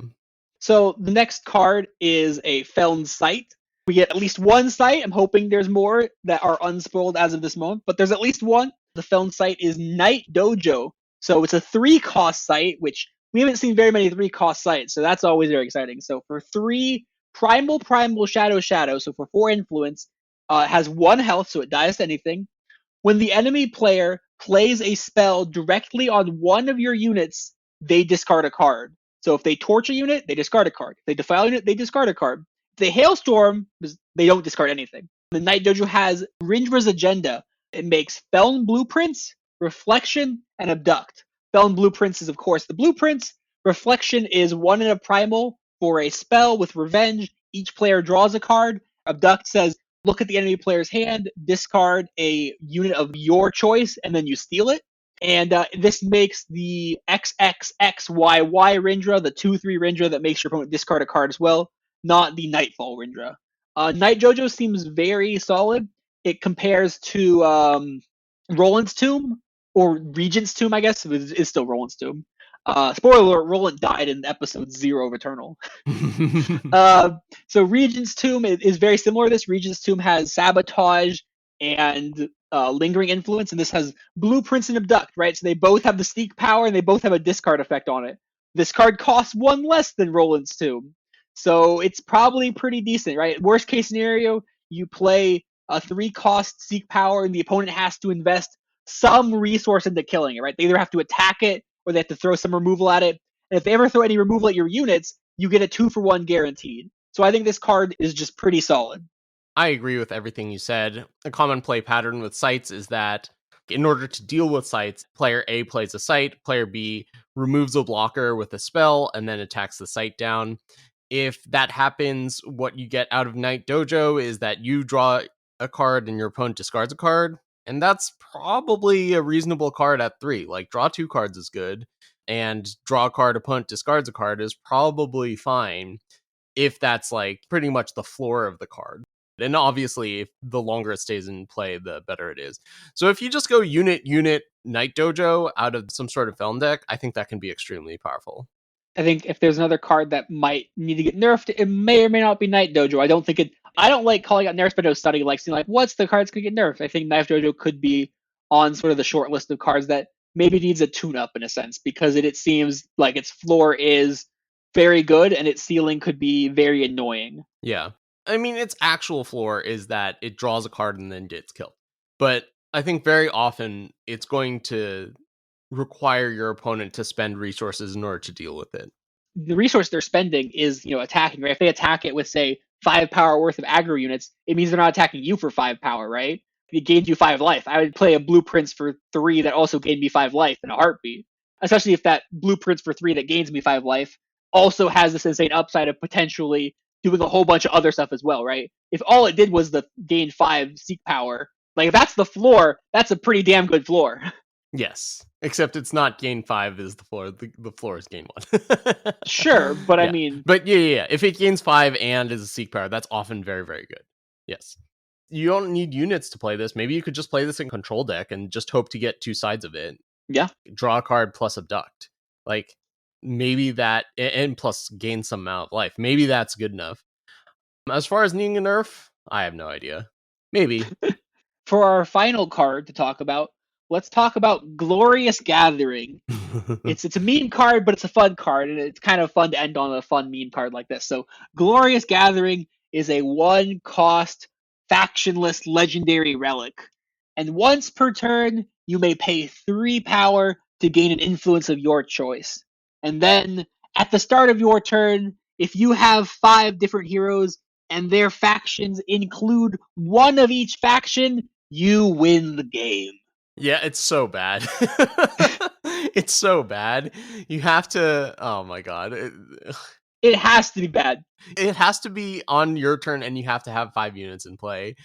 So the next card is a Feln Sight. We get at least 1 sight. I'm hoping there's more that are unspoiled as of this moment, but there's at least 1. The Feln Sight is Night Dojo. So it's a 3-cost sight, which we haven't seen very many 3-cost sights, so that's always very exciting. So for 3 Primal, Shadow, so for 4 influence, it has 1 health, so it dies to anything. When the enemy player plays a spell directly on one of your units, they discard a card. So if they torch a unit, they discard a card. If they defile a unit, they discard a card. If they hailstorm, they don't discard anything. The Night Dojo has Rindra's Agenda. It makes Feln Blueprints, Reflection, and Abduct. Feln Blueprints is, of course, the blueprints. Reflection is 1 in a primal for a spell with revenge. Each player draws a card. Abduct says, look at the enemy player's hand, discard a unit of your choice, and then you steal it. And this makes the XXXYY Rindra, the 2/3 Rindra that makes your opponent discard a card as well, not the Nightfall Rindra. Night Dojo seems very solid. It compares to Roland's Tomb, or Regent's Tomb, I guess. It's still Roland's Tomb. Spoiler alert, Roland died in episode 0 of Eternal. So Regent's Tomb is very similar to this. Regent's Tomb has Sabotage and Lingering Influence, and this has Blueprints and Abduct, right? So they both have the sneak power, and they both have a discard effect on it. This card costs 1 less than Roland's Tomb. So it's probably pretty decent, right? Worst case scenario, you play a 3-cost Seek Power, and the opponent has to invest some resource into killing it, right? They either have to attack it, or they have to throw some removal at it. And if they ever throw any removal at your units, you get a 2-for-1 guaranteed. So I think this card is just pretty solid. I agree with everything you said. A common play pattern with sights is that in order to deal with sights, player A plays a sight, player B removes a blocker with a spell, and then attacks the sight down. If that happens, what you get out of Night Dojo is that you draw a card and your opponent discards a card. And that's probably a reasonable card at 3. Like, draw 2 cards is good, and draw a card, opponent discards a card is probably fine if that's, like, pretty much the floor of the card. And obviously, if the longer it stays in play, the better it is. So if you just go unit, Night Dojo out of some sort of Feln deck, I think that can be extremely powerful. I think if there's another card that might need to get nerfed, it may or may not be Night Dojo. I don't like calling out nerfs, but I was studying, like, seeing, like, what's the cards going to get nerfed? I think Night Dojo could be on sort of the short list of cards that maybe needs a tune-up in a sense, because it seems like its floor is very good and its ceiling could be very annoying. Yeah. I mean, its actual floor is that it draws a card and then gets killed. But I think very often it's going to require your opponent to spend resources in order to deal with it. The resource they're spending is, attacking, right? If they attack it with, say, 5 power worth of aggro units, it means they're not attacking you for 5 power, right? It gains you 5 life. I would play a blueprints for 3 that also gained me 5 life in a heartbeat. Especially if that blueprints for 3 that gains me 5 life also has this insane upside of potentially doing a whole bunch of other stuff as well, right? If all it did was the gain 5 seek power, like if that's the floor, that's a pretty damn good floor. Yes, except it's not gain 5 is the floor. The floor is gain 1. Sure, but Yeah. I mean, But yeah. If it gains 5 and is a seek power, that's often very, very good. Yes. You don't need units to play this. Maybe you could just play this in control deck and just hope to get 2 sides of it. yeah. Draw a card plus abduct. Like, maybe that, and plus gain some amount of life. Maybe that's good enough. As far as needing a nerf, I have no idea. Maybe. For our final card to talk about, let's talk about Glorious Gathering. It's a meme card, but it's a fun card, and it's kind of fun to end on a fun meme card like this. So, Glorious Gathering is a 1-cost, factionless legendary relic. And once per turn, you may pay 3 power to gain an influence of your choice. And then, at the start of your turn, if you have 5 different heroes and their factions include one of each faction, you win the game. Yeah, it's so bad. It's so bad. You have to. Oh my god. It has to be bad. It has to be on your turn, and you have to have 5 units in play,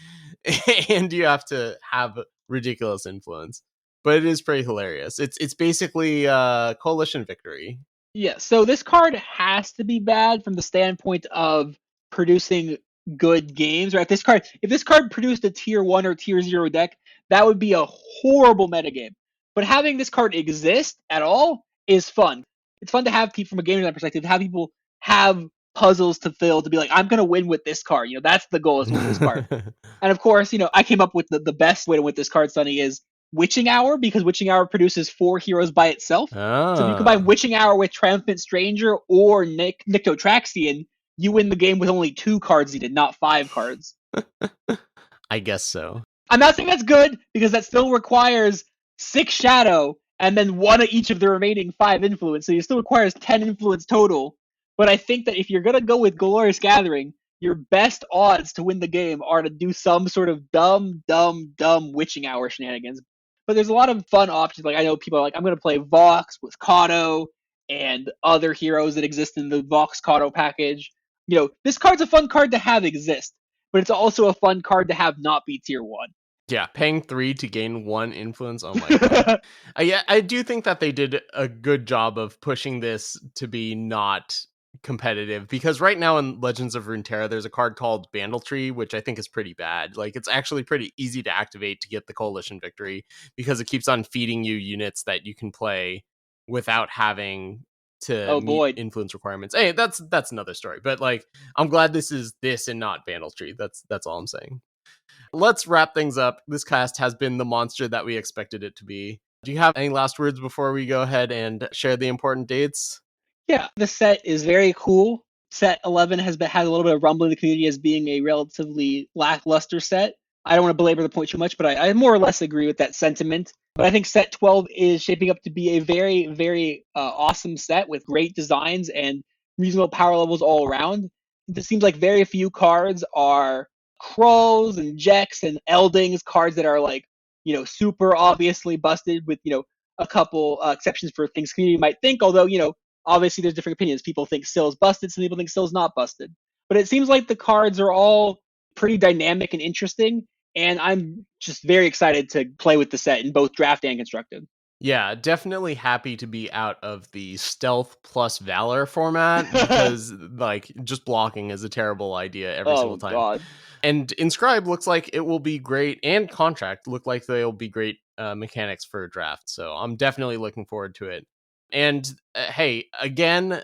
and you have to have ridiculous influence. But it is pretty hilarious. It's basically coalition victory. Yeah, so this card has to be bad from the standpoint of producing good games, right? If this card produced a tier 1 or tier 0 deck, that would be a horrible metagame. But having this card exist at all is fun. It's fun to have people, from a game design perspective, have people have puzzles to fill, to be like, I'm going to win with this card. That's the goal, is to win this card. And of course, I came up with the best way to win this card, Sunny, is Witching Hour, because Witching Hour produces 4 heroes by itself. So if you combine Witching Hour with Triumphant Stranger or Nyctotraxian, you win the game with only 2 cards needed, not 5 cards. I guess so. I'm not saying that's good, because that still requires 6 Shadow and then 1 of each of the remaining 5 influence. So it still requires 10 influence total. But I think that if you're going to go with Glorious Gathering, your best odds to win the game are to do some sort of dumb Witching Hour shenanigans. But there's a lot of fun options. Like, I know people are like, I'm going to play Vox with Kato and other heroes that exist in the Vox Kato package. This card's a fun card to have exist, but it's also a fun card to have not be tier 1. Yeah, paying 3 to gain 1 influence. Oh my god. I do think that they did a good job of pushing this to be not competitive, because right now in Legends of Runeterra there's a card called Bandletree, which I think is pretty bad. Like, it's actually pretty easy to activate to get the coalition victory, because it keeps on feeding you units that you can play without having to meet influence requirements. Hey, that's another story. But like, I'm glad this is this and not Bandletree. That's all I'm saying. Let's wrap things up. This cast has been the monster that we expected it to be. Do you have any last words before we go ahead and share the important dates? Yeah, the set is very cool. Set 11 had a little bit of rumble in the community as being a relatively lackluster set. I don't want to belabor the point too much, but I more or less agree with that sentiment. But I think set 12 is shaping up to be a very, very awesome set with great designs and reasonable power levels all around. It seems like very few cards are Krulls and Jeks and Eldings, cards that are like, super obviously busted, with, a couple exceptions for things community might think, although, obviously there's different opinions. People think Sill's busted, some people think Sill's not busted. But it seems like the cards are all pretty dynamic and interesting, and I'm just very excited to play with the set in both draft and constructed. Yeah, definitely happy to be out of the stealth plus valor format, because like, just blocking is a terrible idea every single time. God. And Inscribe looks like it will be great, and Contract look like they'll be great mechanics for a draft. So I'm definitely looking forward to it. And hey, again,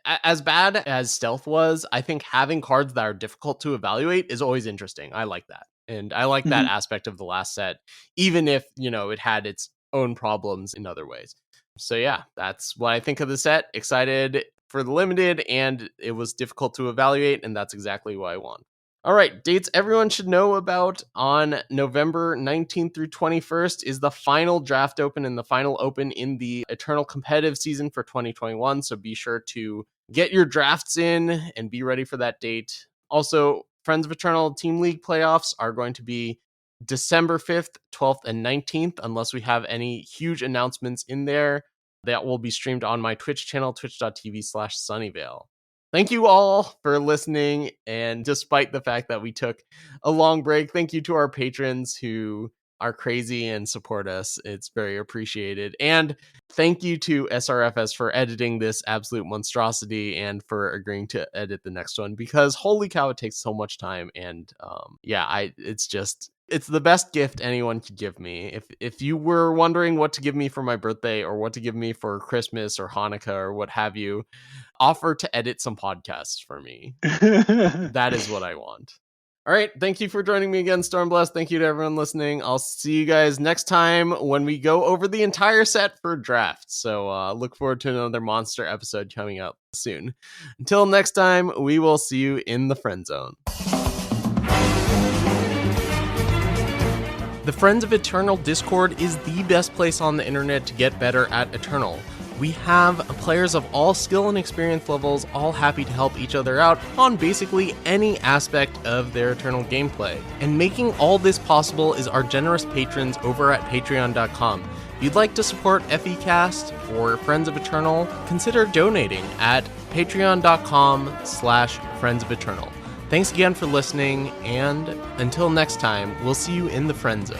as bad as stealth was, I think having cards that are difficult to evaluate is always interesting. I like that. And I like that aspect of the last set, even if, it had its own problems in other ways. So yeah, that's what I think of the set. Excited for the limited, and it was difficult to evaluate, and that's exactly what I want. All right, dates everyone should know about. On November 19th through 21st is the final draft open and the final open in the Eternal competitive season for 2021. So be sure to get your drafts in and be ready for that date. Also, Friends of Eternal Team League playoffs are going to be December 5th, 12th, and 19th, unless we have any huge announcements in there. That will be streamed on my Twitch channel, twitch.tv/Sunyveil. Thank you all for listening, and despite the fact that we took a long break, thank you to our patrons who are crazy and support us. It's very appreciated. And thank you to SRFS for editing this absolute monstrosity and for agreeing to edit the next one, because holy cow, it takes so much time. And it's the best gift anyone could give me. If you were wondering what to give me for my birthday or what to give me for Christmas or Hanukkah or what have you, offer to edit some podcasts for me. That is what I want. All right. Thank you for joining me again, Stormblessed. Thank you to everyone listening. I'll see you guys next time when we go over the entire set for draft. So look forward to another monster episode coming up soon. Until next time, we will see you in the friend zone. The Friends of Eternal Discord is the best place on the internet to get better at Eternal. We have players of all skill and experience levels all happy to help each other out on basically any aspect of their Eternal gameplay. And making all this possible is our generous patrons over at patreon.com. If you'd like to support FECast or Friends of Eternal, consider donating at patreon.com/Friends of Eternal. Thanks again for listening, and until next time, we'll see you in the friend zone.